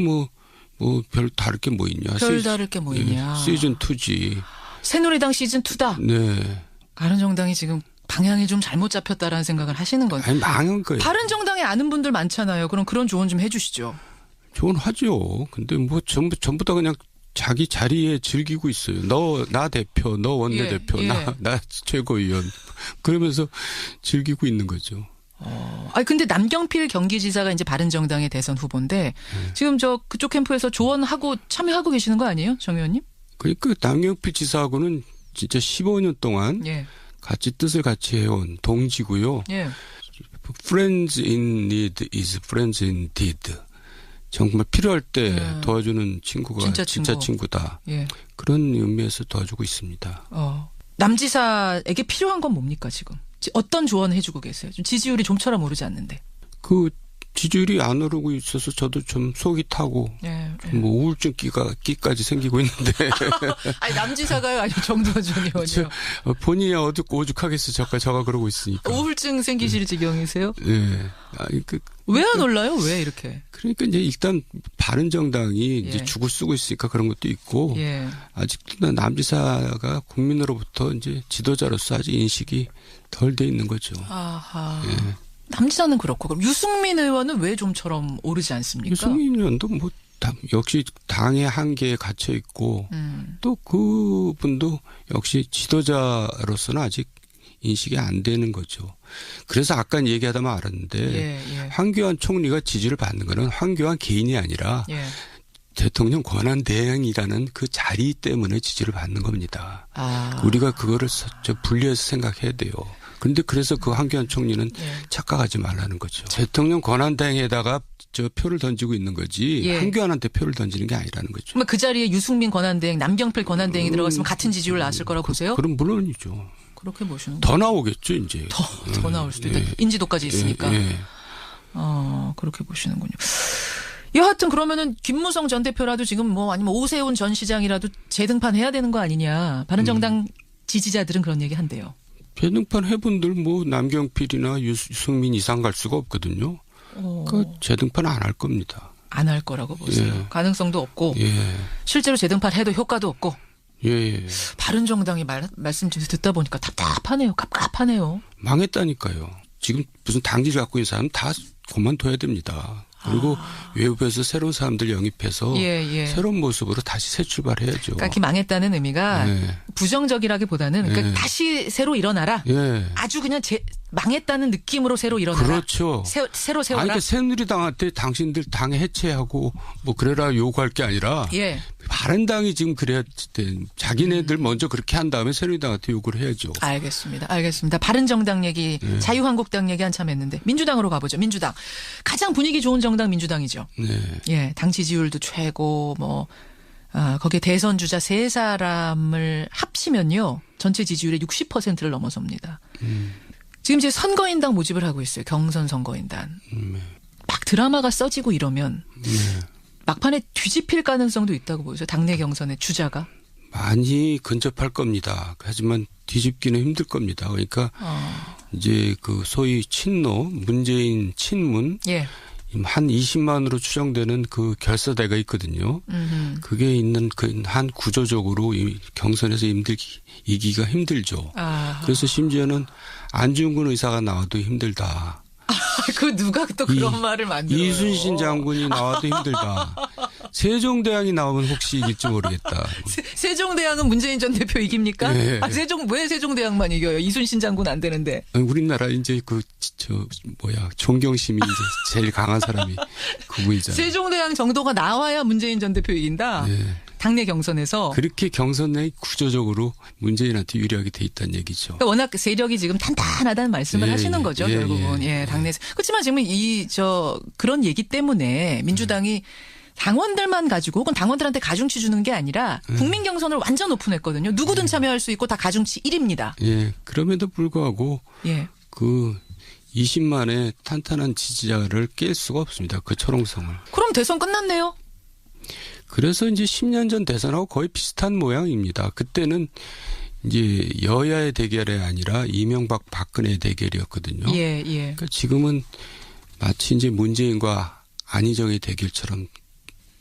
Speaker 6: 별 다를 게 뭐 있냐.
Speaker 1: 별 다를 게 뭐 있냐.
Speaker 6: 시즌 2지.
Speaker 1: 새누리당 시즌 2다.
Speaker 6: 네.
Speaker 1: 바른정당이 지금 방향이 좀 잘못 잡혔다라는 생각을 하시는 거죠.
Speaker 6: 망한 거예요.
Speaker 1: 바른정당에 아는 분들 많잖아요. 그럼 그런 조언 좀 해주시죠.
Speaker 6: 조언하죠. 근데 뭐 전부 다 그냥 자기 자리에 즐기고 있어요. 나 대표, 너 원내대표, 나 최고위원. 그러면서 즐기고 있는 거죠.
Speaker 1: 근데 남경필 경기지사가 이제 바른정당의 대선 후보인데 지금 그쪽 캠프에서 조언하고 참여하고 계시는 거 아니에요? 정 의원님?
Speaker 6: 그러니까 남경필 지사하고는 진짜 15년 동안 같이 뜻을 같이 해온 동지고요. Friends in need is friends indeed. 정말 필요할 때 도와주는 친구가 진짜 친구다. 그런 의미에서 도와주고 있습니다.
Speaker 1: 남지사에게 필요한 건 뭡니까 지금? 어떤 조언을 해주고 계세요? 좀 지지율이 좀처럼 오르지 않는데.
Speaker 6: 지지율이 안 오르고 있어서 저도 좀 속이 타고 뭐 우울증 끼까지 생기고 있는데.
Speaker 1: 남지사가요? 아니면 정도원 전 의원이요?
Speaker 6: 본인이 오죽하겠어. 저가 그러고 있으니까.
Speaker 1: 우울증 생기실 지경이세요?
Speaker 6: 네.
Speaker 1: 왜 안 올라요? 왜 이렇게?
Speaker 6: 그러니까 이제 일단 바른정당이 이제 죽을 쓰고 있으니까 그런 것도 있고 아직도 남지사가 국민으로부터 이제 지도자로서 아직 인식이 덜 돼 있는 거죠.
Speaker 1: 남지사는 그렇고 그럼 유승민 의원은 왜 좀처럼 오르지 않습니까?
Speaker 6: 유승민 의원도 역시 당의 한계에 갇혀 있고 또 그분도 역시 지도자로서는 아직 인식이 안 되는 거죠. 그래서 아까 얘기하다 말았는데 황교안 총리가 지지를 받는 거는 황교안 개인이 아니라 대통령 권한 대행이라는 그 자리 때문에 지지를 받는 겁니다. 우리가 그거를 분리해서 생각해야 돼요. 그런데 그래서 그 황교안 총리는 착각하지 말라는 거죠. 대통령 권한대행에다가 표를 던지고 있는 거지 황교안한테 표를 던지는 게 아니라는 거죠.
Speaker 1: 그럼 그 자리에 유승민 권한대행, 남경필 권한대행이 들어갔으면 같은 지지율 나왔을 거라고 보세요?
Speaker 6: 그럼 물론이죠.
Speaker 1: 그렇게 보시는
Speaker 6: 더 나오겠죠 이제.
Speaker 1: 더 나올 수도 있다. 인지도까지 있으니까. 그렇게 보시는군요. 여하튼 그러면은 김무성 전 대표라도 지금 뭐 아니면 오세훈 전 시장이라도 재등판해야 되는 거 아니냐. 바른정당 지지자들은 그런 얘기 한대요.
Speaker 6: 재등판 해본들 뭐 남경필이나 유승민 이상 갈 수가 없거든요. 그러니까 재등판 안 할 겁니다.
Speaker 1: 안 할 거라고 보세요. 예. 가능성도 없고 실제로 재등판 해도 효과도 없고.
Speaker 6: 예.
Speaker 1: 바른정당이 말씀 좀 듣다 보니까 답답하네요. 갑갑하네요.
Speaker 6: 망했다니까요. 지금 무슨 당지를 갖고 있는 사람 다 그만둬야 됩니다. 그리고 외부에서 새로운 사람들 영입해서 새로운 모습으로 다시 새 출발해야죠.
Speaker 1: 그러니까 망했다는 의미가 부정적이라기보다는 그러니까 다시 새로 일어나라. 아주 그냥 망했다는 느낌으로 새로 일어나라.
Speaker 6: 그렇죠.
Speaker 1: 새로 세워라.
Speaker 6: 그러니까 새누리당한테 당신들 당 해체하고 뭐 그래라 요구할 게 아니라 바른당이 지금 그래야 돼. 자기네들 먼저 그렇게 한 다음에 새누리당한테 요구를 해야죠.
Speaker 1: 알겠습니다. 바른정당 얘기, 자유한국당 얘기 한참 했는데 민주당으로 가보죠. 민주당. 가장 분위기 좋은 정당 민주당이죠. 당 지지율도 최고 거기에 대선 주자 3사람을 합치면요. 전체 지지율의 60%를 넘어섭니다. 지금 이제 선거인단 모집을 하고 있어요. 경선 선거인단. 막 드라마가 써지고 이러면 막판에 뒤집힐 가능성도 있다고 보여요. 당내 경선의 주자가. 많이
Speaker 6: 근접할 겁니다. 하지만 뒤집기는 힘들 겁니다. 그러니까 이제 그 소위 친노, 문재인 친문 한 20만으로 추정되는 그 결사대가 있거든요. 그게 있는 그 한 구조적으로 이 경선에서 이기기가 힘들죠. 그래서 심지어는 안중근 의사가 나와도 힘들다.
Speaker 1: 그 누가 또 그런 말을 만들어요.
Speaker 6: 이순신 장군이 나와도 힘들다. 세종대왕이 나오면 혹시 이길지 모르겠다.
Speaker 1: 세종대왕은 문재인 전 대표 이깁니까? 왜 세종대왕만 이겨요? 이순신 장군 안 되는데.
Speaker 6: 우리나라 이제 존경심이 이제 제일 강한 사람이 그분이잖아요.
Speaker 1: 세종대왕 정도가 나와야 문재인 전 대표 이긴다. 당내 경선에서.
Speaker 6: 그렇게 경선 내 구조적으로 문재인한테 유리하게 돼 있다는 얘기죠.
Speaker 1: 그러니까 워낙 세력이 지금 탄탄하다는 말씀을 하시는 거죠, 결국은. 당내에서. 그렇지만 지금 그런 얘기 때문에 민주당이 당원들만 가지고 혹은 당원들한테 가중치 주는 게 아니라 국민 경선을 완전 오픈했거든요. 누구든 참여할 수 있고 다 가중치 1입니다.
Speaker 6: 그럼에도 불구하고 그 20만의 탄탄한 지지자를 깰 수가 없습니다. 그 초롱성을.
Speaker 1: 그럼 대선 끝났네요.
Speaker 6: 그래서 이제 10년 전 대선하고 거의 비슷한 모양입니다. 그때는 이제 여야의 대결이 아니라 이명박 박근혜의 대결이었거든요. 그러니까 지금은 마치 이제 문재인과 안희정의 대결처럼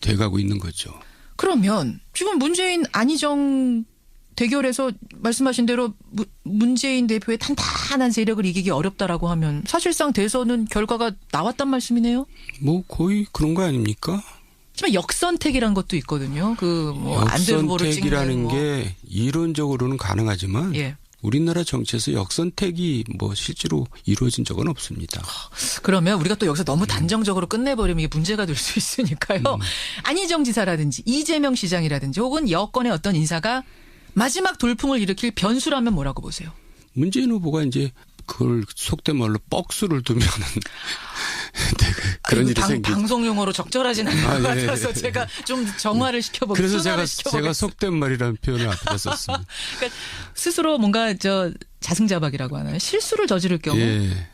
Speaker 6: 돼가고 있는 거죠.
Speaker 1: 그러면 지금 문재인 안희정 대결에서 말씀하신 대로 문재인 대표의 탄탄한 세력을 이기기 어렵다라고 하면 사실상 대선은 결과가 나왔단 말씀이네요.
Speaker 6: 거의 그런 거 아닙니까?
Speaker 1: 하지만 역선택이란 것도 있거든요.
Speaker 6: 역선택이라는 게 이론적으로는 가능하지만 우리나라 정치에서 역선택이 실제로 이루어진 적은 없습니다.
Speaker 1: 그러면 우리가 또 여기서 너무 단정적으로 끝내버리면 이게 문제가 될 수 있으니까요. 안희정 지사라든지 이재명 시장이라든지 혹은 여권의 어떤 인사가 마지막 돌풍을 일으킬 변수라면 뭐라고 보세요?
Speaker 6: 문재인 후보가 이제 그걸 속된 말로 뻑수를 두면은 그런 일이 생기죠.
Speaker 1: 방송 용어로 적절하진 않은 것 같아서 제가 좀 정화를 시켜보겠습니다.
Speaker 6: 그래서 제가 속된 말이라는 표현을 앞에다 썼습니다.
Speaker 1: 그러니까 스스로 뭔가 자승자박이라고 하나요? 실수를 저지를 경우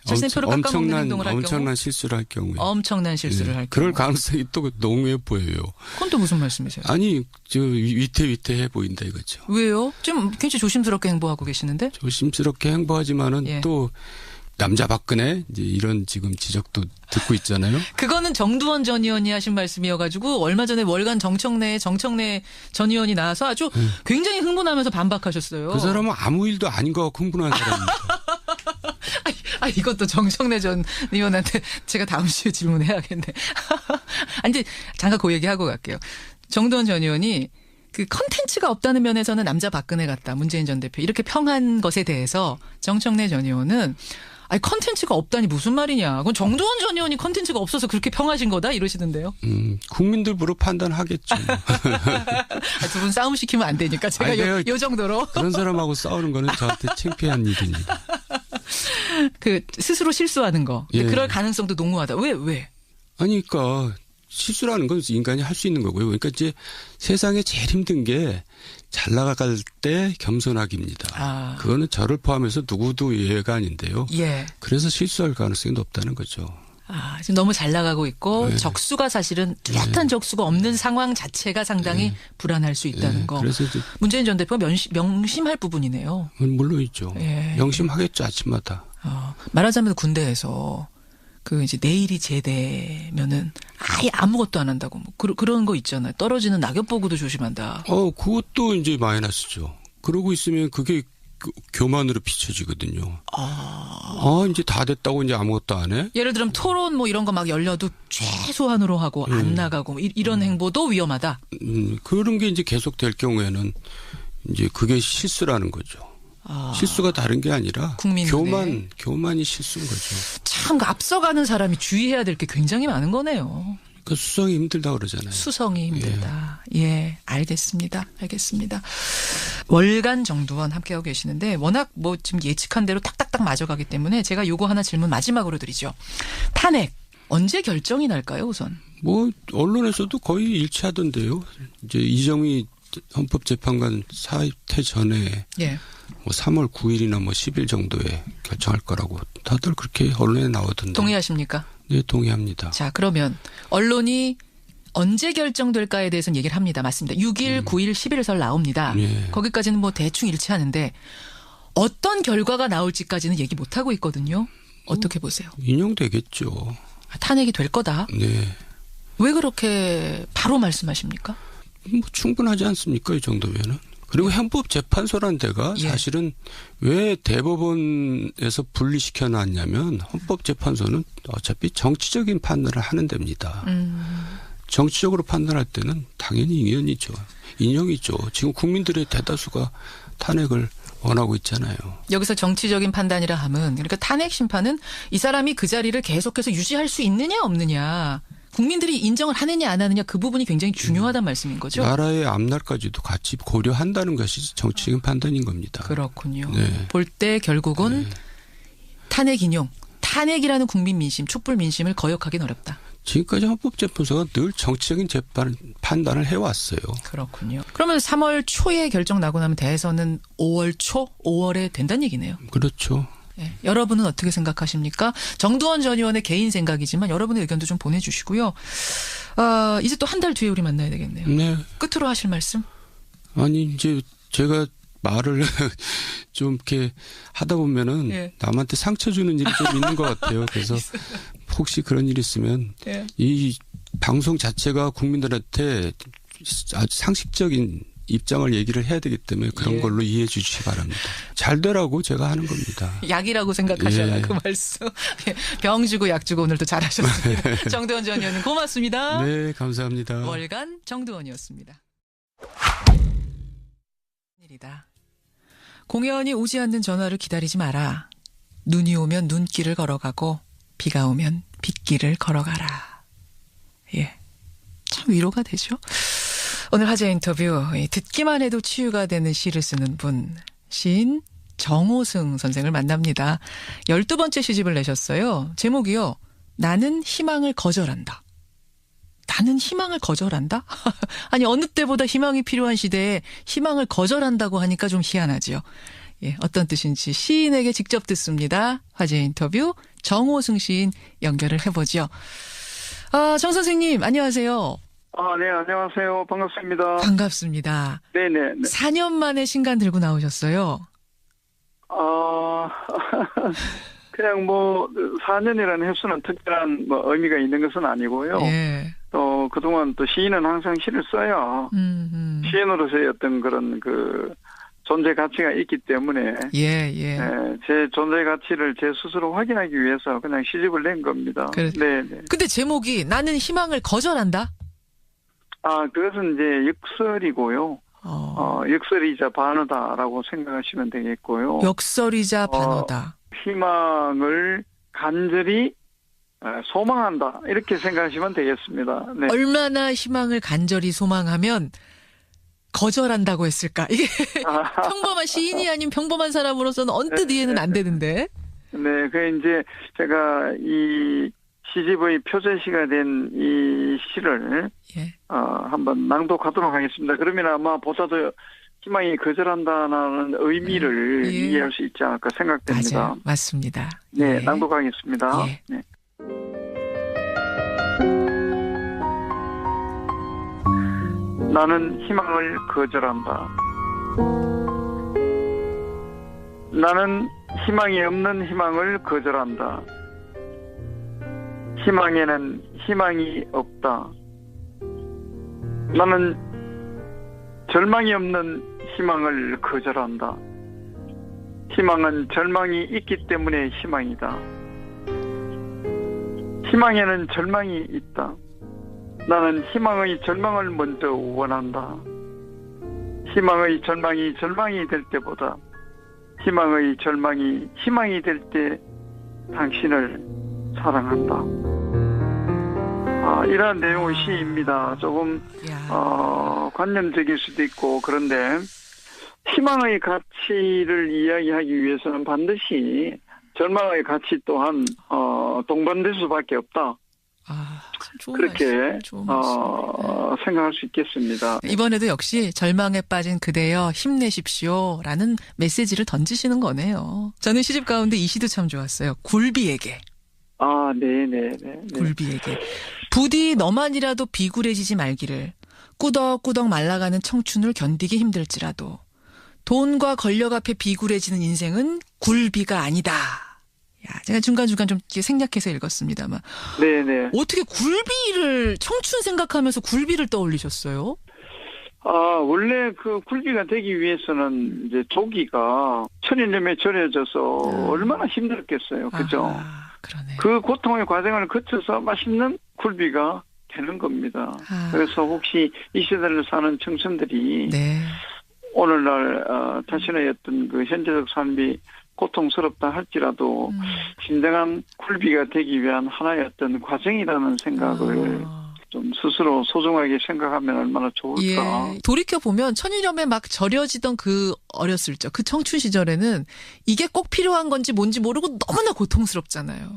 Speaker 1: 자신의 표를 깎아먹는 행동을 할 경우
Speaker 6: 엄청난 실수를 할 경우에
Speaker 1: 엄청난 실수를 할 경우
Speaker 6: 그럴 가능성이 또 농후해 보여요.
Speaker 1: 그건 또 무슨 말씀이세요?
Speaker 6: 아니 위태위태해 보인다 이거죠.
Speaker 1: 왜요? 좀 굉장히 조심스럽게 행보하고 계시는데?
Speaker 6: 조심스럽게 행보하지만은 또 남자 박근혜 이제 이런 지금 지적도 듣고 있잖아요.
Speaker 1: 그거는 정두원 전 의원이 하신 말씀이어가지고 얼마 전에 월간 정청래 전 의원이 나와서 아주 굉장히 흥분하면서 반박하셨어요.
Speaker 6: 그 사람은 아무 일도 아닌 것 같고 흥분한 사람입니다.
Speaker 1: 이것도 정청래 전 의원한테 제가 다음 주에 질문해야겠네. 근데 잠깐 그 얘기하고 갈게요. 정두원 전 의원이 그 컨텐츠가 없다는 면에서는 남자 박근혜 같다. 문재인 전 대표 이렇게 평한 것에 대해서 정청래 전 의원은 컨텐츠가 없다니 무슨 말이냐. 그건 정두원 전 의원이 컨텐츠가 없어서 그렇게 평하신 거다 이러시던데요.
Speaker 6: 국민들 보러 판단하겠죠.
Speaker 1: 두 분 싸움 시키면 안 되니까 제가 요 정도로.
Speaker 6: 그런 사람하고 싸우는 거는 저한테 창피한 일입니다.
Speaker 1: 스스로 실수하는 거. 그럴 가능성도 농후하다. 왜?
Speaker 6: 그러니까 실수라는 건 인간이 할 수 있는 거고요. 그러니까 이제 세상에 제일 힘든 게 잘 나갈 때 겸손하기입니다. 그거는 저를 포함해서 누구도 예외가 아닌데요. 그래서 실수할 가능성이 높다는 거죠.
Speaker 1: 지금 너무 잘 나가고 있고 네. 적수가 사실은 뚜렷한 적수가 없는 상황 자체가 상당히 불안할 수 있다는 거.
Speaker 6: 그래서
Speaker 1: 문재인 전 대표가 명심할 부분이네요.
Speaker 6: 물론이죠. 명심하겠죠, 아침마다.
Speaker 1: 말하자면 군대에서 이제 내일이 제대면은 아예 아무것도 안 한다고 뭐 그런 거 있잖아요. 떨어지는 낙엽 보고도 조심한다.
Speaker 6: 그것도 이제 마이너스죠. 그러고 있으면 그게 교만으로 비춰지거든요. 이제 다 됐다고 이제 아무것도 안 해?
Speaker 1: 예를 들면 토론 뭐 이런 거 막 열려도 최소한으로 하고 안 나가고 뭐 이런 행보도 위험하다.
Speaker 6: 그런 게 이제 계속 될 경우에는 이제 그게 실수라는 거죠. 실수가 다른 게 아니라 교만이 실수인 거죠.
Speaker 1: 참 앞서가는 사람이 주의해야 될 게 굉장히 많은 거네요.
Speaker 6: 그 수성이 힘들다 그러잖아요.
Speaker 1: 수성이 힘들다. 예, 알겠습니다. 월간 정두원 함께하고 계시는데 워낙 뭐 지금 예측한 대로 딱딱딱 맞아가기 때문에 제가 요거 하나 질문 마지막으로 드리죠. 탄핵 언제 결정이 날까요, 우선?
Speaker 6: 뭐 언론에서도 거의 일치하던데요. 이제 이정희 헌법재판관 사퇴 전에 뭐 3월 9일이나 뭐 10일 정도에 결정할 거라고 다들 그렇게 언론에 나오던데.
Speaker 1: 동의하십니까?
Speaker 6: 네, 동의합니다.
Speaker 1: 자, 그러면 언론이 언제 결정될까에 대해서는 얘기를 합니다. 맞습니다. 6일, 9일, 11설 나옵니다. 거기까지는 뭐 대충 일치하는데 어떤 결과가 나올지까지는 얘기 못하고 있거든요. 어떻게 보세요?
Speaker 6: 인용되겠죠.
Speaker 1: 탄핵이 될 거다.
Speaker 6: 네.
Speaker 1: 왜 그렇게 바로 말씀하십니까?
Speaker 6: 뭐 충분하지 않습니까? 이 정도면은. 그리고 헌법재판소라는 데가 사실은 왜 대법원에서 분리시켜 놨냐면 헌법재판소는 어차피 정치적인 판단을 하는 데입니다. 정치적으로 판단할 때는 당연히 인용이죠. 지금 국민들의 대다수가 탄핵을 원하고 있잖아요.
Speaker 1: 여기서 정치적인 판단이라 함은 그러니까 탄핵 심판은 이 사람이 그 자리를 계속해서 유지할 수 있느냐 없느냐. 국민들이 인정을 하느냐 안 하느냐 그 부분이 굉장히 중요하다는 말씀인 거죠.
Speaker 6: 나라의 앞날까지도 같이 고려한다는 것이 정치적인 판단인 겁니다.
Speaker 1: 그렇군요. 볼 때 결국은 탄핵 인용, 탄핵이라는 국민 민심, 촛불 민심을 거역하기는 어렵다.
Speaker 6: 지금까지 헌법재판소가 늘 정치적인 판단을 해왔어요.
Speaker 1: 그렇군요. 그러면 3월 초에 결정 나고 나면 대선은 5월 초, 5월에 된다는 얘기네요.
Speaker 6: 그렇죠.
Speaker 1: 네. 여러분은 어떻게 생각하십니까? 정두원 전 의원의 개인 생각이지만 여러분의 의견도 좀 보내주시고요. 이제 또 한 달 뒤에 우리 만나야 되겠네요.
Speaker 6: 네.
Speaker 1: 끝으로 하실 말씀?
Speaker 6: 아니 이제 제가 말을 좀 이렇게 하다 보면은 남한테 상처 주는 일이 좀 있는 것 같아요. 그래서 혹시 그런 일이 있으면 이 방송 자체가 국민들한테 아주 상식적인 입장을 얘기를 해야 되기 때문에 그런 걸로 이해해 주시기 바랍니다. 잘 되라고 제가 하는 겁니다.
Speaker 1: 약이라고 생각하셔라 그 말씀. 병 주고 약 주고 오늘도 잘하셨습니다. 정두원 전 의원님 고맙습니다.
Speaker 6: 네, 감사합니다.
Speaker 1: 월간 정두원이었습니다. 일이다. 공연이 오지 않는 전화를 기다리지 마라. 눈이 오면 눈길을 걸어가고 비가 오면 빗길을 걸어가라. 참 위로가 되죠. 오늘 화제 인터뷰 듣기만 해도 치유가 되는 시를 쓰는 분 시인 정호승 선생을 만납니다. 12번째 시집을 내셨어요. 제목이요. 나는 희망을 거절한다. 나는 희망을 거절한다? 아니 어느 때보다 희망이 필요한 시대에 희망을 거절한다고 하니까 좀 희한하죠. 어떤 뜻인지 시인에게 직접 듣습니다. 화제 인터뷰 정호승 시인 연결을 해보죠. 정 선생님 안녕하세요.
Speaker 7: 네, 안녕하세요. 반갑습니다.
Speaker 1: 반갑습니다.
Speaker 7: 네네.
Speaker 1: 4년 만에 신간 들고 나오셨어요.
Speaker 7: 그냥 뭐 4년이라는 횟수는 특별한 뭐 의미가 있는 것은 아니고요. 또 그동안 또 시인은 항상 시를 써요. 시인으로서의 어떤 그런 그 존재 가치가 있기 때문에 제 존재 가치를 제 스스로 확인하기 위해서 그냥 시집을 낸 겁니다. 네.
Speaker 1: 근데 제목이 나는 희망을 거절한다?
Speaker 7: 그것은 이제 역설이고요. 역설이자 반어다라고 생각하시면 되겠고요.
Speaker 1: 역설이자 반어다.
Speaker 7: 희망을 간절히 소망한다. 이렇게 생각하시면 되겠습니다. 네.
Speaker 1: 얼마나 희망을 간절히 소망하면 거절한다고 했을까? 이게 평범한 시인이 아닌 평범한 사람으로서는 언뜻 이해는 안 되는데.
Speaker 7: 네, 그 이제 제가 이 시집의 표제시가 된 이 시를 한번 낭독하도록 하겠습니다. 그러면 아마 보다도 희망이 거절한다는 의미를 이해할 수 있지 않을까 생각됩니다.
Speaker 1: 맞아요. 맞습니다.
Speaker 7: 네, 낭독하겠습니다. 네. 나는 희망을 거절한다. 나는 희망이 없는 희망을 거절한다. 희망에는 희망이 없다. 나는 절망이 없는 희망을 거절한다. 희망은 절망이 있기 때문에 희망이다. 희망에는 절망이 있다. 나는 희망의 절망을 먼저 원한다. 희망의 절망이 절망이 될 때보다 희망의 절망이 희망이 될 때 당신을 사랑한다. 이러한 내용의 시입니다. 조금 관념적일 수도 있고 그런데 희망의 가치를 이야기하기 위해서는 반드시 절망의 가치 또한 동반될 수밖에 없다. 그렇게 생각할 수 있겠습니다.
Speaker 1: 이번에도 역시 절망에 빠진 그대여 힘내십시오라는 메시지를 던지시는 거네요. 저는 시집 가운데 이 시도 참 좋았어요. 굴비에게.
Speaker 7: 네네네.
Speaker 1: 굴비에게. 부디 너만이라도 비굴해지지 말기를. 꾸덕꾸덕 말라가는 청춘을 견디기 힘들지라도 돈과 권력 앞에 비굴해지는 인생은 굴비가 아니다. 야, 제가 중간중간 좀 생략해서 읽었습니다만.
Speaker 7: 네네.
Speaker 1: 어떻게 굴비를, 청춘 생각하면서 굴비를 떠올리셨어요?
Speaker 7: 원래 그 굴비가 되기 위해서는 이제 조기가 천일염에 절여져서 얼마나 힘들었겠어요. 그죠?
Speaker 1: 그러네.
Speaker 7: 그 고통의 과정을 거쳐서 맛있는 굴비가 되는 겁니다. 그래서 혹시 이 시대를 사는 청춘들이 오늘날 자신의 어떤 그 현재적 삶이 고통스럽다 할지라도 진정한 굴비가 되기 위한 하나의 어떤 과정이라는 생각을 좀 스스로 소중하게 생각하면 얼마나 좋을까.
Speaker 1: 돌이켜보면 천일염에 막 절여지던 그 어렸을 적, 그 청춘 시절에는 이게 꼭 필요한 건지 뭔지 모르고 너무나 고통스럽잖아요.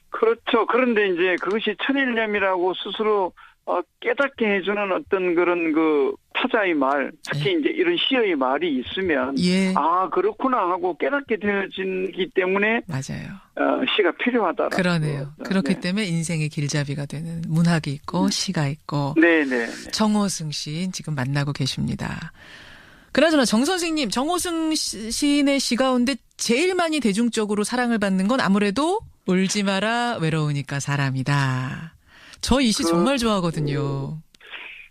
Speaker 7: 그렇죠. 그런데 이제 그것이 천일염이라고 스스로 깨닫게 해주는 어떤 그런 그 타자의 말, 특히 이제 이런 시의 말이 있으면 그렇구나 하고 깨닫게 되어지기 때문에
Speaker 1: 맞아요.
Speaker 7: 시가 필요하다.
Speaker 1: 그러네요. 그렇기 때문에 인생의 길잡이가 되는 문학이 있고 시가 있고.
Speaker 7: 네네.
Speaker 1: 정호승 시인 지금 만나고 계십니다. 그나저나 정 선생님, 정호승 시인의 시 가운데 제일 많이 대중적으로 사랑을 받는 건 아무래도 울지 마라 외로우니까 사람이다. 저 이 시 정말 좋아하거든요.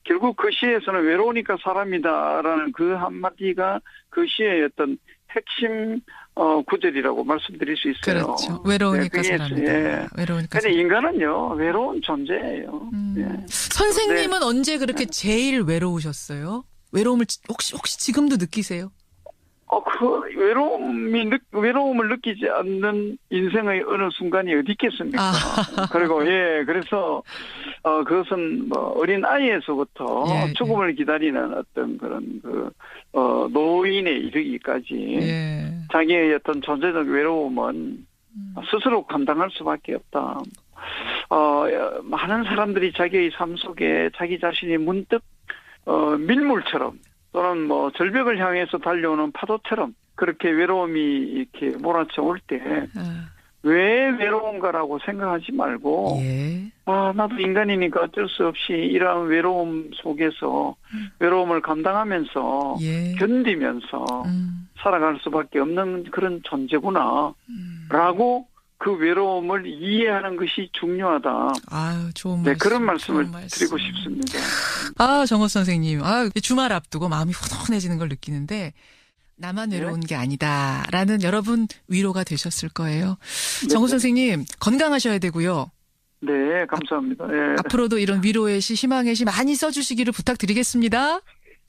Speaker 7: 결국 그 시에서는 외로우니까 사람이다라는 그 한마디가 그 시의 어떤 핵심 구절이라고 말씀드릴 수 있어요.
Speaker 1: 그렇죠. 외로우니까 사람이다. 외로우니까.
Speaker 7: 근데 인간은요, 외로운 존재예요.
Speaker 1: 선생님은 언제 그렇게 제일 외로우셨어요? 외로움을 혹시 지금도 느끼세요?
Speaker 7: 그 외로움을 느끼지 않는 인생의 어느 순간이 어디 있겠습니까? 그리고 그래서 그것은 뭐 어린 아이에서부터 죽음을 기다리는 어떤 그런 노인에 이르기까지 자기의 어떤 존재적 외로움은 스스로 감당할 수밖에 없다. 많은 사람들이 자기의 삶 속에 자기 자신이 문득 밀물처럼 또는 뭐 절벽을 향해서 달려오는 파도처럼 그렇게 외로움이 이렇게 몰아쳐올 때 왜 외로운가라고 생각하지 말고 나도 인간이니까 어쩔 수 없이 이러한 외로움 속에서 외로움을 감당하면서 견디면서 살아갈 수밖에 없는 그런 존재구나 라고 그 외로움을 이해하는 것이 중요하다.
Speaker 1: 좋은 말씀.
Speaker 7: 그런 말씀을 드리고 싶습니다.
Speaker 1: 정호 선생님. 주말 앞두고 마음이 후련해지는 걸 느끼는데 나만 외로운 게 아니다라는 여러분 위로가 되셨을 거예요. 정호 선생님 건강하셔야 되고요.
Speaker 7: 네, 감사합니다.
Speaker 1: 앞으로도 이런 위로의 시, 희망의 시 많이 써주시기를 부탁드리겠습니다.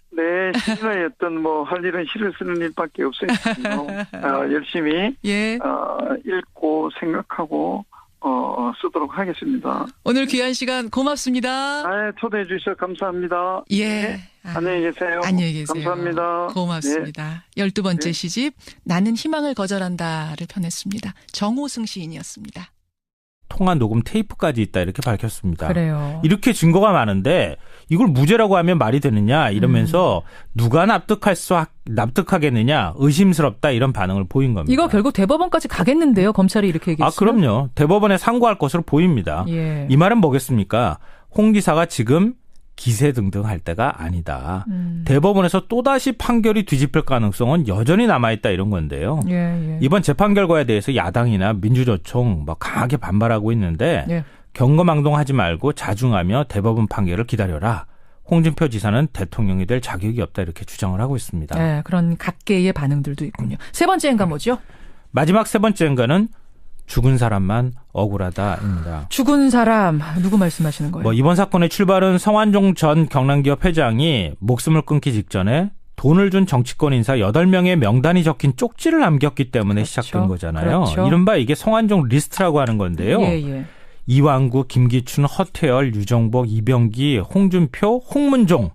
Speaker 7: 네, 시의 어떤 할 일은 시를 쓰는 일밖에 없으니까요. 열심히 읽고 생각하고 쓰도록 하겠습니다.
Speaker 1: 오늘 귀한 시간 고맙습니다.
Speaker 7: 초대해 주셔서 감사합니다. 안녕히 계세요.
Speaker 1: 안녕히 계세요.
Speaker 7: 감사합니다.
Speaker 1: 고맙습니다. 12번째 시집 나는 희망을 거절한다를 펴냈습니다. 정호승 시인이었습니다.
Speaker 3: 통화 녹음 테이프까지 있다 이렇게 밝혔습니다.
Speaker 1: 그래요.
Speaker 3: 이렇게 증거가 많은데 이걸 무죄라고 하면 말이 되느냐 이러면서 누가 납득하겠느냐 의심스럽다 이런 반응을 보인 겁니다.
Speaker 1: 이거 결국 대법원까지 가겠는데요. 검찰이 이렇게 얘기했어요.
Speaker 3: 그럼요. 대법원에 상고할 것으로 보입니다. 이 말은 뭐겠습니까? 홍 기사가 지금 기세 등등 할 때가 아니다. 대법원에서 또다시 판결이 뒤집힐 가능성은 여전히 남아있다 이런 건데요. 이번 재판 결과에 대해서 야당이나 민주노총 강하게 반발하고 있는데 경거망동하지 말고 자중하며 대법원 판결을 기다려라. 홍준표 지사는 대통령이 될 자격이 없다 이렇게 주장을 하고 있습니다.
Speaker 1: 네, 그런 각계의 반응들도 있군요. 세 번째 행가 뭐죠?
Speaker 3: 마지막 세 번째 행가는 죽은 사람만 억울하다입니다.
Speaker 1: 죽은 사람 누구 말씀하시는 거예요?
Speaker 3: 이번 사건의 출발은 성완종 전 경남기업 회장이 목숨을 끊기 직전에 돈을 준 정치권 인사 8명의 명단이 적힌 쪽지를 남겼기 때문에 시작된 거잖아요. 이른바 이게 성완종 리스트라고 하는 건데요. 이완구, 김기춘, 허태열, 유정복, 이병기, 홍준표, 홍문종.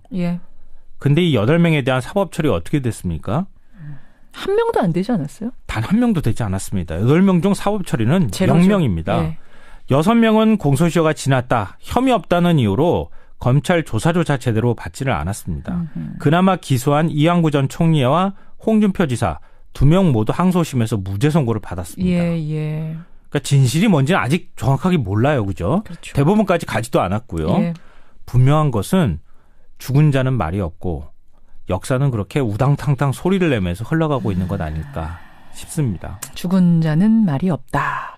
Speaker 3: 근데 이 8명에 대한 사법 처리 어떻게 됐습니까?
Speaker 1: 한 명도 안 되지 않았어요?
Speaker 3: 단 한 명도 되지 않았습니다. 8명 중 사법 처리는 0명입니다. 6명은 공소시효가 지났다, 혐의 없다는 이유로 검찰 조사조차 제대로 받지를 않았습니다. 그나마 기소한 이완구 전 총리와 홍준표 지사 2명 모두 항소심에서 무죄 선고를 받았습니다. 그러니까 진실이 뭔지는 아직 정확하게 몰라요. 그죠? 대법원까지 가지도 않았고요. 분명한 것은 죽은 자는 말이 없고 역사는 그렇게 우당탕탕 소리를 내면서 흘러가고 있는 것 아닐까 싶습니다.
Speaker 1: 죽은 자는 말이 없다.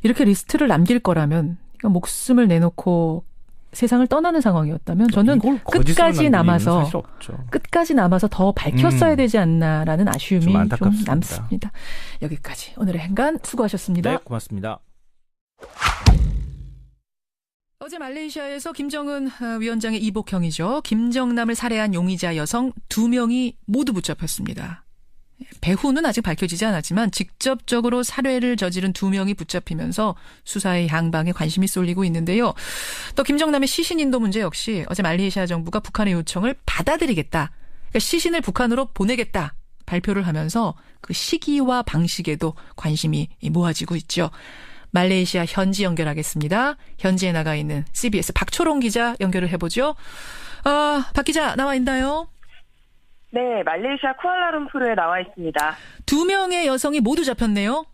Speaker 1: 이렇게 리스트를 남길 거라면 그러니까 목숨을 내놓고 세상을 떠나는 상황이었다면 저는 끝까지 남아서 더 밝혔어야 되지 않나라는 아쉬움이 좀 남습니다. 여기까지 오늘의 행간 수고하셨습니다.
Speaker 3: 네, 고맙습니다.
Speaker 1: 어제 말레이시아에서 김정은 위원장의 이복형이죠. 김정남을 살해한 용의자 여성 2명이 모두 붙잡혔습니다. 배후는 아직 밝혀지지 않았지만 직접적으로 살해를 저지른 2명이 붙잡히면서 수사의 향방에 관심이 쏠리고 있는데요. 또 김정남의 시신 인도 문제 역시 어제 말레이시아 정부가 북한의 요청을 받아들이겠다. 그러니까 시신을 북한으로 보내겠다. 발표를 하면서 그 시기와 방식에도 관심이 모아지고 있죠. 말레이시아 현지 연결하겠습니다. 현지에 나가 있는 CBS 박초롱 기자 연결을 해보죠. 박 기자 나와 있나요?
Speaker 4: 네, 말레이시아 쿠알라룸푸르에 나와 있습니다.
Speaker 1: 2명의 여성이 모두 잡혔네요.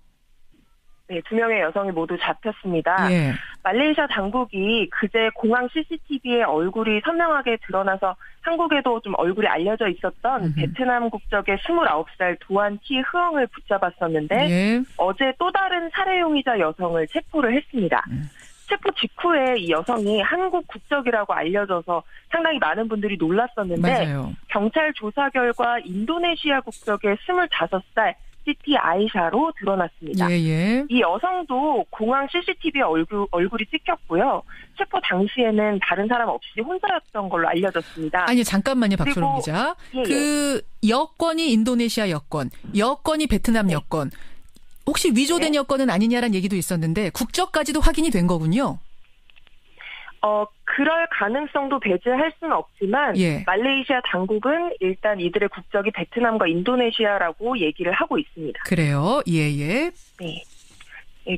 Speaker 4: 네, 2명의 여성이 모두 잡혔습니다. 말레이시아 당국이 그제 공항 CCTV에 얼굴이 선명하게 드러나서 한국에도 좀 얼굴이 알려져 있었던 베트남 국적의 29살 도안 티 흐엉을 붙잡았었는데 어제 또 다른 살해 용의자 여성을 체포를 했습니다. 체포 직후에 이 여성이 한국 국적이라고 알려져서 상당히 많은 분들이 놀랐었는데 경찰 조사 결과 인도네시아 국적의 25살 시티 아이샤로 드러났습니다. 이 여성도 공항 CCTV에 얼굴이 찍혔고요. 체포 당시에는 다른 사람 없이 혼자였던 걸로 알려졌습니다.
Speaker 1: 아니 잠깐만요, 박초롱 기자. 그 여권이 인도네시아 여권, 여권이 베트남 여권. 혹시 위조된 여권은 아니냐라는 얘기도 있었는데 국적까지도 확인이 된 거군요.
Speaker 4: 그럴 가능성도 배제할 수는 없지만 말레이시아 당국은 일단 이들의 국적이 베트남과 인도네시아라고 얘기를 하고 있습니다.
Speaker 1: 그래요? 네.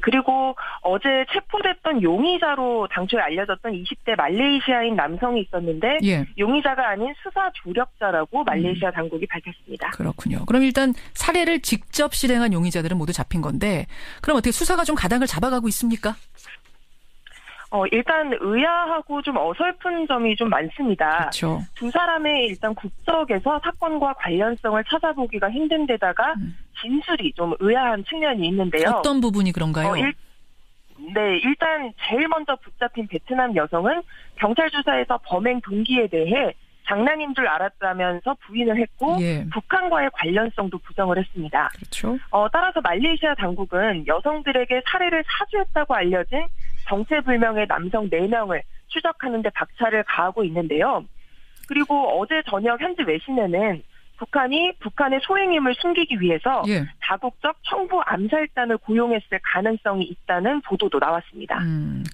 Speaker 4: 그리고 어제 체포됐던 용의자로 당초에 알려졌던 20대 말레이시아인 남성이 있었는데 용의자가 아닌 수사 조력자라고 말레이시아 당국이 밝혔습니다.
Speaker 1: 그렇군요. 그럼 일단 살해를 직접 실행한 용의자들은 모두 잡힌 건데 그럼 어떻게 수사가 좀 가닥을 잡아가고 있습니까?
Speaker 4: 일단 의아하고 좀 어설픈 점이 좀 많습니다.
Speaker 1: 그렇죠.
Speaker 4: 두 사람의 일단 국적에서 사건과 관련성을 찾아보기가 힘든 데다가 진술이 좀 의아한 측면이 있는데요.
Speaker 1: 어떤 부분이 그런가요?
Speaker 4: 일단 제일 먼저 붙잡힌 베트남 여성은 경찰 조사에서 범행 동기에 대해 장난인 줄 알았다면서 부인을 했고 북한과의 관련성도 부정을 했습니다.
Speaker 1: 그렇죠.
Speaker 4: 따라서 말레이시아 당국은 여성들에게 살해를 사주했다고 알려진 정체불명의 남성 4명을 추적하는 데 박차를 가하고 있는데요. 그리고 어제 저녁 현지 외신에는 북한이 북한의 소행임을 숨기기 위해서 다국적 청부 암살단을 고용했을 가능성이 있다는 보도도 나왔습니다.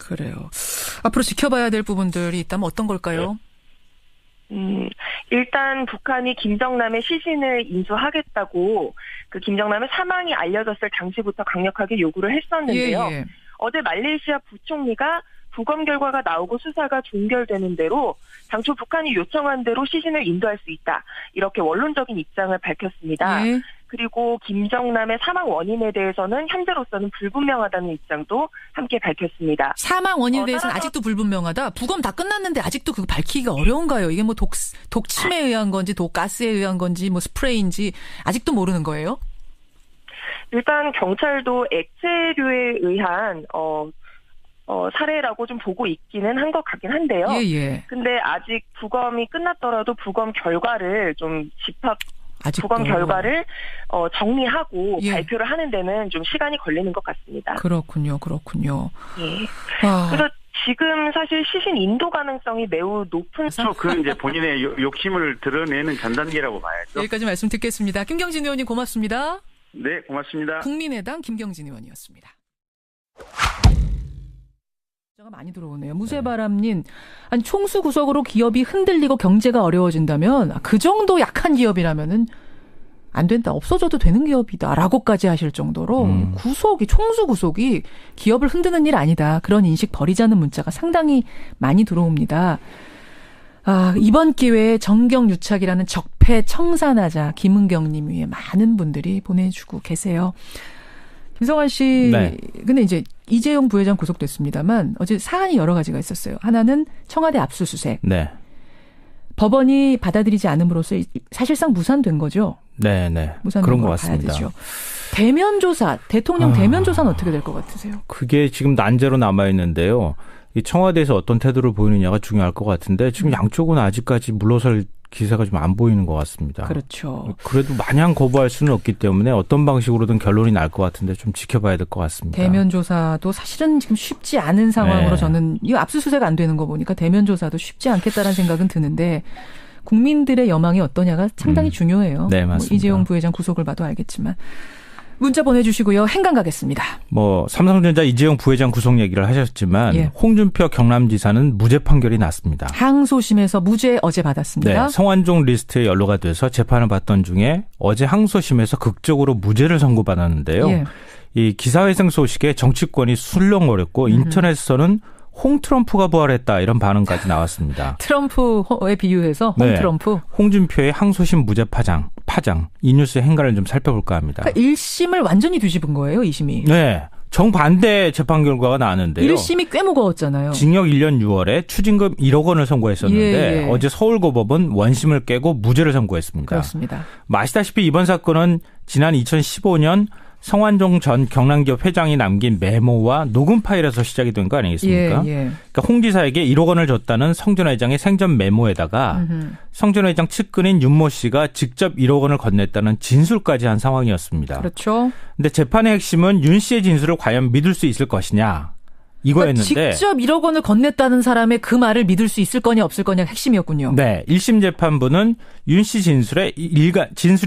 Speaker 1: 그래요. 앞으로 지켜봐야 될 부분들이 있다면 어떤 걸까요?
Speaker 4: 일단 북한이 김정남의 시신을 인수하겠다고 그 김정남의 사망이 알려졌을 당시부터 강력하게 요구를 했었는데요. 어제 말레이시아 부총리가 부검 결과가 나오고 수사가 종결되는 대로 당초 북한이 요청한 대로 시신을 인도할 수 있다. 이렇게 원론적인 입장을 밝혔습니다. 그리고 김정남의 사망 원인에 대해서는 현재로서는 불분명하다는 입장도 함께 밝혔습니다.
Speaker 1: 사망 원인에 대해서는 아직도 불분명하다. 부검 다 끝났는데 아직도 그거 밝히기가 어려운가요? 이게 뭐 독침에 의한 건지 독가스에 의한 건지 뭐 스프레이인지 아직도 모르는 거예요?
Speaker 4: 일단 경찰도 액체류에 의한 사례라고 좀 보고 있기는 한 것 같긴 한데요.
Speaker 1: 예.
Speaker 4: 근데 아직 부검이 끝났더라도 부검 결과를 좀 부검 결과를 정리하고 발표를 하는 데는 좀 시간이 걸리는 것 같습니다.
Speaker 1: 그렇군요.
Speaker 4: 예. 그래서 지금 사실 시신 인도 가능성이 매우 높은.
Speaker 2: 그 이제 본인의 욕심을 드러내는 전 단계라고 봐야죠.
Speaker 1: 여기까지 말씀 듣겠습니다. 김경진 의원님 고맙습니다.
Speaker 2: 네, 고맙습니다.
Speaker 1: 국민의당 김경진 의원이었습니다. 많이 들어오네요. 무쇠바람님, 아니 총수 구속으로 기업이 흔들리고 경제가 어려워진다면 그 정도 약한 기업이라면은 안 된다, 없어져도 되는 기업이다라고까지 하실 정도로 총수 구속이 기업을 흔드는 일 아니다. 그런 인식 버리자는 문자가 상당히 많이 들어옵니다. 이번 기회에 정경유착이라는 적폐 청산하자 김은경님 위에 많은 분들이 보내주고 계세요. 김성환 씨, 네. 근데 이제 이재용 부회장 구속됐습니다만 어제 사안이 여러 가지가 있었어요. 하나는 청와대 압수수색.
Speaker 3: 네.
Speaker 1: 법원이 받아들이지 않음으로써 사실상 무산된 거죠.
Speaker 3: 네. 그런 것 같습니다.
Speaker 1: 대면 조사, 대통령 대면 조사는 어떻게 될 것 같으세요?
Speaker 3: 그게 지금 난제로 남아 있는데요. 이 청와대에서 어떤 태도를 보이느냐가 중요할 것 같은데 지금 양쪽은 아직까지 물러설 기세가 좀 안 보이는 것 같습니다.
Speaker 1: 그렇죠.
Speaker 3: 그래도 마냥 거부할 수는 없기 때문에 어떤 방식으로든 결론이 날 것 같은데 좀 지켜봐야 될 것 같습니다.
Speaker 1: 대면 조사도 사실은 지금 쉽지 않은 상황으로 저는 이거 압수수색 안 되는 거 보니까 대면 조사도 쉽지 않겠다라는 생각은 드는데 국민들의 여망이 어떠냐가 상당히 중요해요.
Speaker 3: 네, 맞습니다.
Speaker 1: 뭐 이재용 부회장 구속을 봐도 알겠지만. 문자 보내주시고요. 행간 가겠습니다.
Speaker 3: 삼성전자 이재용 부회장 구속 얘기를 하셨지만 홍준표 경남지사는 무죄 판결이 났습니다.
Speaker 1: 항소심에서 무죄 어제 받았습니다.
Speaker 3: 네, 성완종 리스트에 연루가 돼서 재판을 받던 중에 어제 항소심에서 극적으로 무죄를 선고받았는데요. 이 기사회생 소식에 정치권이 술렁거렸고 인터넷에서는 홍트럼프가 부활했다 이런 반응까지 나왔습니다.
Speaker 1: 트럼프에 비유해서 홍트럼프.
Speaker 3: 홍준표의 항소심 무죄 파장. 이 뉴스의 행간을 좀 살펴볼까 합니다.
Speaker 1: 그러니까 1심을 완전히 뒤집은 거예요, 2심이.
Speaker 3: 네. 정반대 재판 결과가 나왔는데요.
Speaker 1: 1심이 꽤 무거웠잖아요.
Speaker 3: 징역 1년 6월에 추징금 1억 원을 선고했었는데 어제 서울고법은 원심을 깨고 무죄를 선고했습니다.
Speaker 1: 그렇습니다.
Speaker 3: 아시다시피 이번 사건은 지난 2015년 성완종 전 경남기업 회장이 남긴 메모와 녹음 파일에서 시작이 된 거 아니겠습니까? 그러니까 홍 지사에게 1억 원을 줬다는 성 전 회장의 생전 메모에다가 성 전 회장 측근인 윤모 씨가 직접 1억 원을 건넸다는 진술까지 한 상황이었습니다.
Speaker 1: 그렇죠.
Speaker 3: 근데 재판의 핵심은 윤 씨의 진술을 과연 믿을 수 있을 것이냐. 이거였는데
Speaker 1: 그러니까 직접 1억 원을 건넸다는 사람의 그 말을 믿을 수 있을 거냐 없을 거냐가 핵심이었군요.
Speaker 3: 네. 1심 재판부는 윤 씨 진술이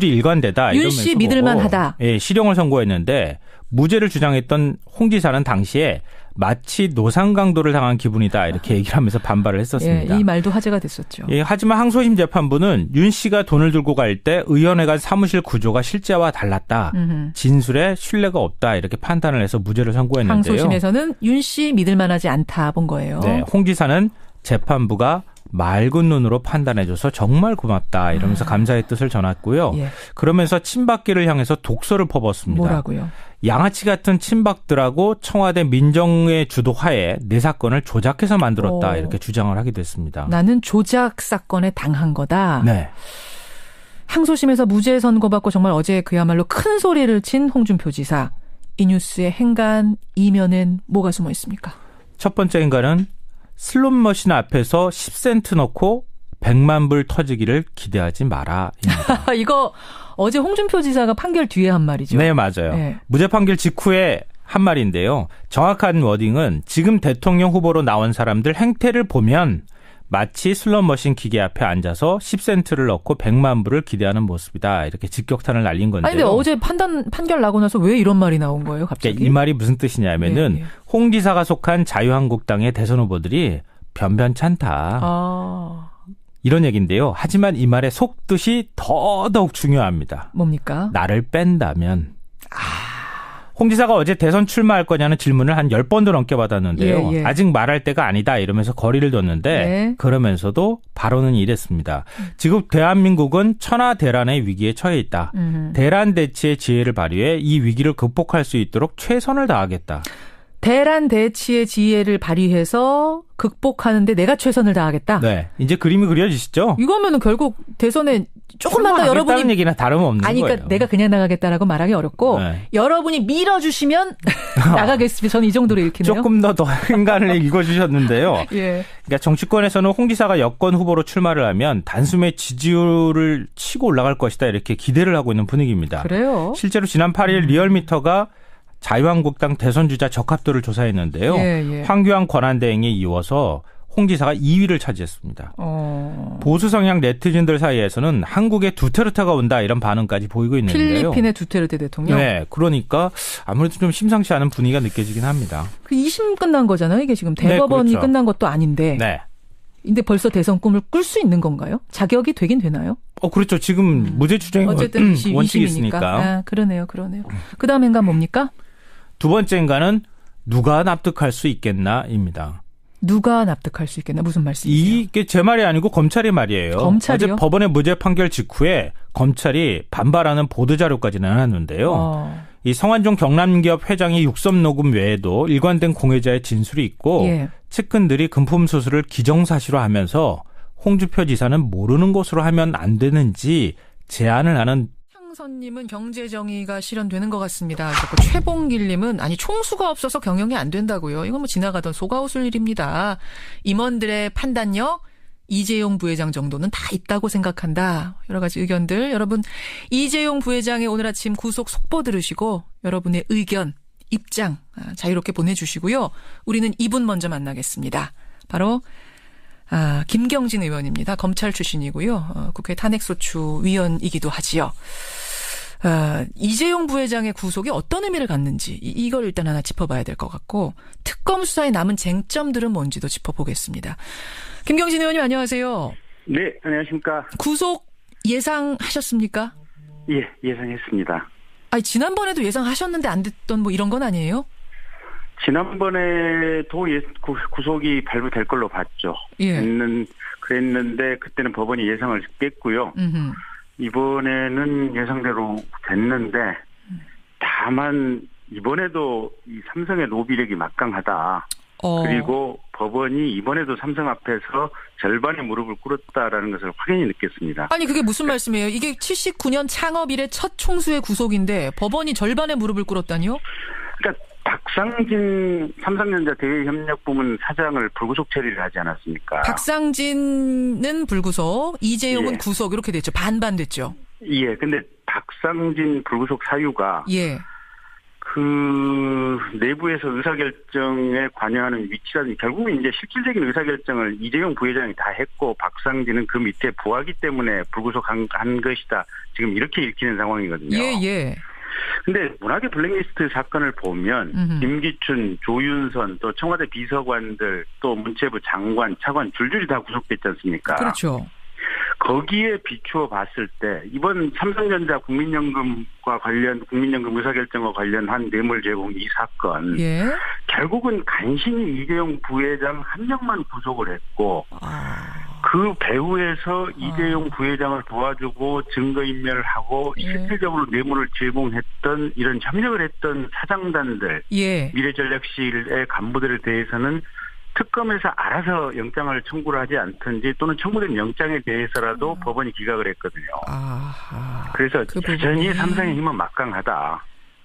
Speaker 3: 일관되다.
Speaker 1: 윤 씨 믿을 만하다.
Speaker 3: 실형을 선고했는데 무죄를 주장했던 홍 지사는 당시에 마치 노상강도를 당한 기분이다 이렇게 얘기를 하면서 반발을 했었습니다.
Speaker 1: 이 말도 화제가 됐었죠.
Speaker 3: 하지만 항소심 재판부는 윤 씨가 돈을 들고 갈 때 의원회 간 사무실 구조가 실제와 달랐다. 진술에 신뢰가 없다 이렇게 판단을 해서 무죄를 선고했는데요.
Speaker 1: 항소심에서는 윤 씨 믿을 만하지 않다 본 거예요.
Speaker 3: 네, 홍 지사는 재판부가 맑은 눈으로 판단해줘서 정말 고맙다 이러면서 감사의 뜻을 전했고요. 그러면서 친박계를 향해서 독서를 퍼붓습니다.
Speaker 1: 뭐라고요?
Speaker 3: 양아치 같은 친박들하고 청와대 민정의 주도 하에 내 사건을 조작해서 만들었다 이렇게 주장을 하게 됐습니다.
Speaker 1: 나는 조작 사건에 당한 거다.
Speaker 3: 네.
Speaker 1: 항소심에서 무죄 선고받고 정말 어제 그야말로 큰 소리를 친 홍준표 지사. 이 뉴스의 행간 이면엔 뭐가 숨어 있습니까?
Speaker 3: 첫 번째 행간은 슬롯머신 앞에서 10센트 넣고 100만 불 터지기를 기대하지 마라.
Speaker 1: 이거 어제 홍준표 지사가 판결 뒤에 한 말이죠.
Speaker 3: 네, 맞아요. 무죄 판결 직후에 한 말인데요. 정확한 워딩은 지금 대통령 후보로 나온 사람들 행태를 보면 마치 슬롯머신 기계 앞에 앉아서 10센트를 넣고 100만 불을 기대하는 모습이다. 이렇게 직격탄을 날린 건데요.
Speaker 1: 아니, 근데 어제 판결 나고 나서 왜 이런 말이 나온 거예요, 갑자기?
Speaker 3: 이 말이 무슨 뜻이냐면은 홍 지사가 속한 자유한국당의 대선 후보들이 변변찮다. 이런 얘기인데요. 하지만 이 말의 속뜻이 더더욱 중요합니다.
Speaker 1: 뭡니까?
Speaker 3: 나를 뺀다면. 홍 지사가 어제 대선 출마할 거냐는 질문을 한 10번도 넘게 받았는데요. 예. 아직 말할 때가 아니다 이러면서 거리를 뒀는데 그러면서도 발언은 이랬습니다. 지금 대한민국은 천하대란의 위기에 처해 있다. 대란 대치의 지혜를 발휘해 이 위기를 극복할 수 있도록 최선을 다하겠다.
Speaker 1: 대란 대치의 지혜를 발휘해서 극복하는데 내가 최선을 다하겠다.
Speaker 3: 네, 이제 그림이 그려지시죠?
Speaker 1: 이거면은 결국 대선에 조금만 더 여러분이
Speaker 3: 얘기나 다름없는
Speaker 1: 거예요.
Speaker 3: 그러니까
Speaker 1: 내가 그냥 나가겠다라고 말하기 어렵고 여러분이 밀어주시면 나가겠습니다. 저는 이 정도로 읽히네요.
Speaker 3: 조금 더 인간을 읽어주셨는데요. 그러니까 정치권에서는 홍 지사가 여권 후보로 출마를 하면 단숨에 지지율을 치고 올라갈 것이다 이렇게 기대를 하고 있는 분위기입니다.
Speaker 1: 그래요?
Speaker 3: 실제로 지난 8일 리얼미터가 자유한국당 대선주자 적합도를 조사했는데요. 황교안 권한대행에 이어서 홍 지사가 2위를 차지했습니다. 보수 성향 네티즌들 사이에서는 한국에 두테르테가 온다 이런 반응까지 보이고 있는데요.
Speaker 1: 필리핀의 두테르테 대통령?
Speaker 3: 네. 그러니까 아무래도 좀 심상치 않은 분위기가 느껴지긴 합니다.
Speaker 1: 그 2심 끝난 거잖아요. 이게 지금 대법원이 그렇죠. 끝난 것도 아닌데.
Speaker 3: 네.
Speaker 1: 근데 벌써 대선 꿈을 꿀 수 있는 건가요? 자격이 되긴 되나요?
Speaker 3: 그렇죠. 지금 무죄 추정이
Speaker 1: 어쨌든
Speaker 3: 원칙이 있으니까.
Speaker 1: 아, 그러네요. 그 다음엔가 뭡니까?
Speaker 3: 두 번째인가는 누가 납득할 수 있겠나입니다.
Speaker 1: 누가 납득할 수 있겠나? 무슨 말씀이세요?
Speaker 3: 이게 제 말이 아니고 검찰의 말이에요.
Speaker 1: 검찰이요?
Speaker 3: 어제 법원의 무죄 판결 직후에 검찰이 반발하는 보도자료까지 내놨는데요. 이 성완종 경남기업 회장의 육성 녹음 외에도 일관된 공회자의 진술이 있고 측근들이 금품 수수를 기정사실화 하면서 홍준표 지사는 모르는 것으로 하면 안 되는지 제안을 하는
Speaker 1: 선님은 경제정의가 실현되는 것 같습니다. 최봉길님은 아니 총수가 없어서 경영이 안 된다고요. 이건 뭐 지나가던 속아웃을 일입니다. 임원들의 판단력 이재용 부회장 정도는 다 있다고 생각한다. 여러 가지 의견들 여러분 이재용 부회장의 오늘 아침 구속 속보 들으시고 여러분의 의견 입장 자유롭게 보내주시고요. 우리는 이분 먼저 만나겠습니다. 바로 김경진 의원입니다. 검찰 출신이고요. 국회 탄핵소추 위원이기도 하지요. 이재용 부회장의 구속이 어떤 의미를 갖는지 이걸 일단 하나 짚어봐야 될 것 같고 특검 수사에 남은 쟁점들은 뭔지도 짚어보겠습니다. 김경진 의원님 안녕하세요.
Speaker 2: 네, 안녕하십니까.
Speaker 1: 구속 예상하셨습니까?
Speaker 2: 예, 예상했습니다.
Speaker 1: 아니 지난번에도 예상하셨는데 안 됐던 뭐 이런 건 아니에요?
Speaker 2: 지난번에도 구속이 발부될 걸로 봤죠. 그랬는데 그때는 법원이 예상을 깼고요. 이번에는 예상대로 됐는데 다만 이번에도 이 삼성의 로비력이 막강하다. 그리고 법원이 이번에도 삼성 앞에서 절반의 무릎을 꿇었다라는 것을 확연히 느꼈습니다.
Speaker 1: 아니 그게 무슨 말씀이에요? 이게 79년 창업 이래 첫 총수의 구속인데 법원이 절반의 무릎을 꿇었다니요?
Speaker 2: 그러니까 박상진 삼성전자 대외협력부문 사장을 불구속 처리를 하지 않았습니까?
Speaker 1: 박상진은 불구속, 이재용은 구속 이렇게 됐죠. 반반 됐죠.
Speaker 2: 예, 근데 박상진 불구속 사유가 그 내부에서 의사결정에 관여하는 위치라든지 결국은 이제 실질적인 의사결정을 이재용 부회장이 다 했고 박상진은 그 밑에 부하기 때문에 불구속한 것이다. 지금 이렇게 읽히는 상황이거든요. 근데 문화계 블랙리스트 사건을 보면 김기춘, 조윤선, 또 청와대 비서관들, 또 문체부 장관, 차관 줄줄이 다 구속됐지 않습니까?
Speaker 1: 그렇죠.
Speaker 2: 거기에 비추어 봤을 때 이번 삼성전자 국민연금과 관련 국민연금 의사결정과 관련한 뇌물 제공 이 사건 결국은 간신히 이재용 부회장 한 명만 구속을 했고 그 배후에서 이재용 부회장을 도와주고 증거인멸을 하고 실질적으로 뇌물을 제공했던 이런 협력을 했던 사장단들 미래전략실의 간부들에 대해서는 특검에서 알아서 영장을 청구를 하지 않든지 또는 청구된 영장에 대해서라도 법원이 기각을 했거든요. 그래서 여전히 삼성의 힘은 막강하다.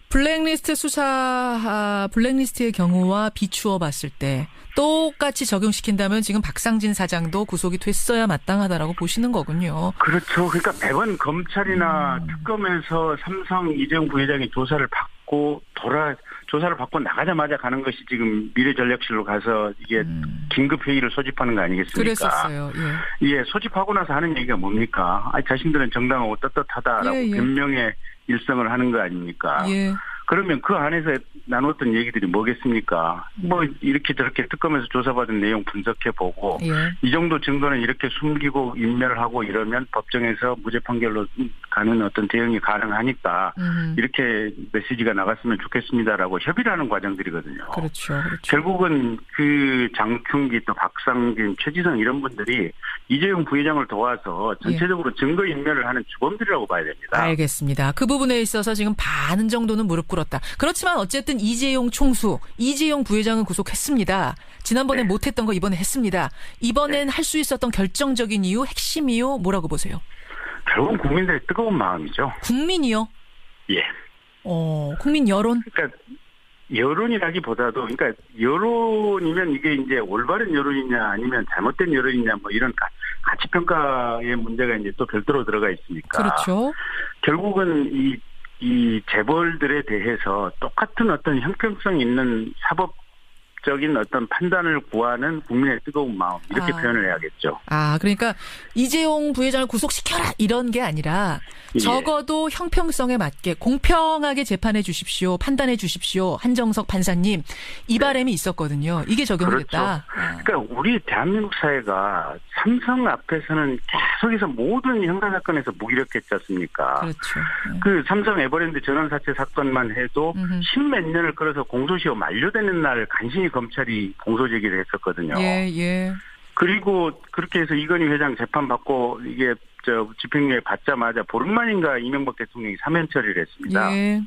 Speaker 1: 블랙리스트 수사, 블랙리스트의 경우와 비추어 봤을 때 똑같이 적용시킨다면 지금 박상진 사장도 구속이 됐어야 마땅하다라고 보시는 거군요.
Speaker 2: 그렇죠. 그러니까 매번 검찰이나 특검에서 삼성 이재용 부회장이 조사를 받고 나가자마자 가는 것이 지금 미래전략실로 가서 이게 긴급회의를 소집하는 거 아니겠습니까?
Speaker 1: 그랬었어요.
Speaker 2: 소집하고 나서 하는 얘기가 뭡니까? 자신들은 정당하고 떳떳하다라고 변명의 일성을 하는 거 아닙니까? 그러면 그 안에서 나눴던 얘기들이 뭐겠습니까? 뭐 이렇게 저렇게 특검에서 조사받은 내용 분석해보고 이 정도 증거는 이렇게 숨기고 인멸을 하고 이러면 법정에서 무죄 판결로 가는 어떤 대응이 가능하니까 이렇게 메시지가 나갔으면 좋겠습니다라고 협의를 하는 과정들이거든요.
Speaker 1: 그렇죠.
Speaker 2: 결국은 그 장충기 또 박상진, 최지성 이런 분들이 이재용 부회장을 도와서 전체적으로 증거 인멸을 하는 주범들이라고 봐야 됩니다.
Speaker 1: 알겠습니다. 그 부분에 있어서 지금 반 정도는 무릎 꿇었다. 그렇지만 어쨌든 이재용 총수, 이재용 부회장은 구속했습니다. 지난번에 못했던 거 이번에 했습니다. 이번엔 할 수 있었던 결정적인 이유, 핵심 이유 뭐라고 보세요?
Speaker 2: 결국은 국민들의 뜨거운 마음이죠.
Speaker 1: 국민이요?
Speaker 2: 예.
Speaker 1: 국민 여론?
Speaker 2: 그러니까 여론이라기보다도, 그러니까 여론이면 이게 이제 올바른 여론이냐 아니면 잘못된 여론이냐 뭐 이런 가치평가의 문제가 이제 또 별도로 들어가 있으니까.
Speaker 1: 그렇죠.
Speaker 2: 결국은 이 재벌들에 대해서 똑같은 어떤 형평성 있는 사법적인 어떤 판단을 구하는 국민의 뜨거운 마음 이렇게 표현을 해야겠죠.
Speaker 1: 그러니까 이재용 부회장을 구속시켜라 이런 게 아니라 적어도 형평성에 맞게 공평하게 재판해 주십시오. 판단해 주십시오. 한정석 판사님 이 바람이 있었거든요. 이게 적용됐다.
Speaker 2: 그렇죠. 그러니까 우리 대한민국 사회가 삼성 앞에서는 계속해서 모든 형사사건에서 무기력했지 않습니까?
Speaker 1: 그렇죠.
Speaker 2: 그 삼성 에버랜드 전환사채 사건만 해도 10몇 년을 끌어서 공소시효 만료되는 날 간신히 검찰이 공소제기를 했었거든요.
Speaker 1: 예.
Speaker 2: 그리고 그렇게 해서 이건희 회장 재판받고 이게 집행유예 받자마자 보름 만인가 이명박 대통령이 사면 처리를 했습니다.
Speaker 1: 예.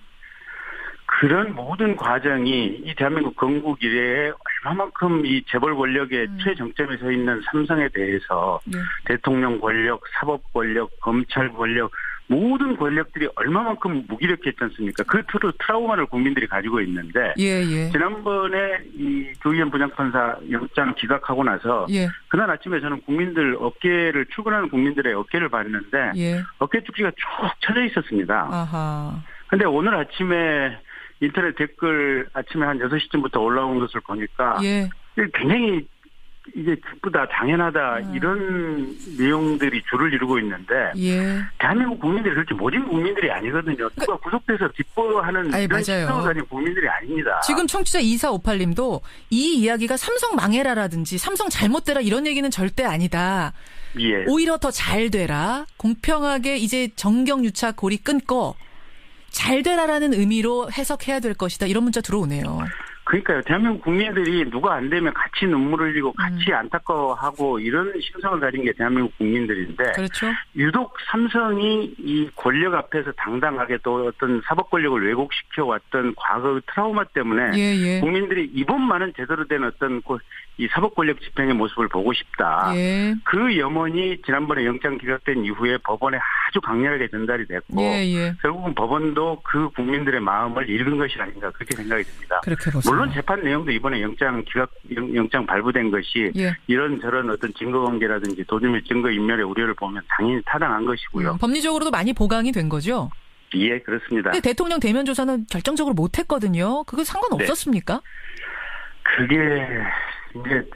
Speaker 2: 그런 모든 과정이 이 대한민국 건국 이래에 얼마만큼 이 재벌 권력의 최정점에 서 있는 삼성에 대해서 대통령 권력, 사법 권력, 검찰 권력 모든 권력들이 얼마만큼 무기력했지 않습니까? 그 트라우마를 국민들이 가지고 있는데 지난번에 이 조희연 부장판사 영장 기각하고 나서 그날 아침에 저는 국민들 출근하는 국민들의 어깨를 봤는데 어깨 축지가 쭉 쳐져 있었습니다. 그런데 오늘 아침에 인터넷 댓글 아침에 한 6시쯤부터 올라온 것을 보니까 굉장히 이게 기쁘다, 당연하다 이런 내용들이 줄을 이루고 있는데 대한민국 국민들이 그렇게 모진 국민들이 아니거든요. 누가 구속돼서 기뻐하는 이런 시선을 가진 국민들이 아닙니다.
Speaker 1: 지금 청취자 2458님도 이 이야기가 삼성 망해라라든지 삼성 잘못되라 이런 얘기는 절대 아니다. 오히려 더 잘 되라. 공평하게 이제 정경유착 고리 끊고 잘 되라라는 의미로 해석해야 될 것이다. 이런 문자 들어오네요.
Speaker 2: 그러니까요. 대한민국 국민들이 누가 안 되면 같이 눈물을 흘리고 같이 안타까워하고 이런 심성을 가진 게 대한민국 국민들인데
Speaker 1: 그렇죠.
Speaker 2: 유독 삼성이 이 권력 앞에서 당당하게 또 어떤 사법 권력을 왜곡시켜 왔던 과거의 트라우마 때문에 국민들이 이번만은 제대로 된 어떤 이 사법 권력 집행의 모습을 보고 싶다. 그 염원이 지난번에 영장 기각된 이후에 법원에 아주 강렬하게 전달이 됐고 결국은 법원도 그 국민들의 마음을 읽은 것이 아닌가 그렇게 생각이 듭니다.
Speaker 1: 그렇게 보세요.
Speaker 2: 물론 재판 내용도 이번에 영장 발부된 것이 이런저런 어떤 증거관계라든지 도주및 증거인멸의 우려를 보면 당연히 타당한 것이고요.
Speaker 1: 법리적으로도 많이 보강이 된 거죠?
Speaker 2: 예, 그렇습니다.
Speaker 1: 근데 대통령 대면 조사는 결정적으로 못했거든요. 그거 상관없었습니까?
Speaker 2: 그게 이제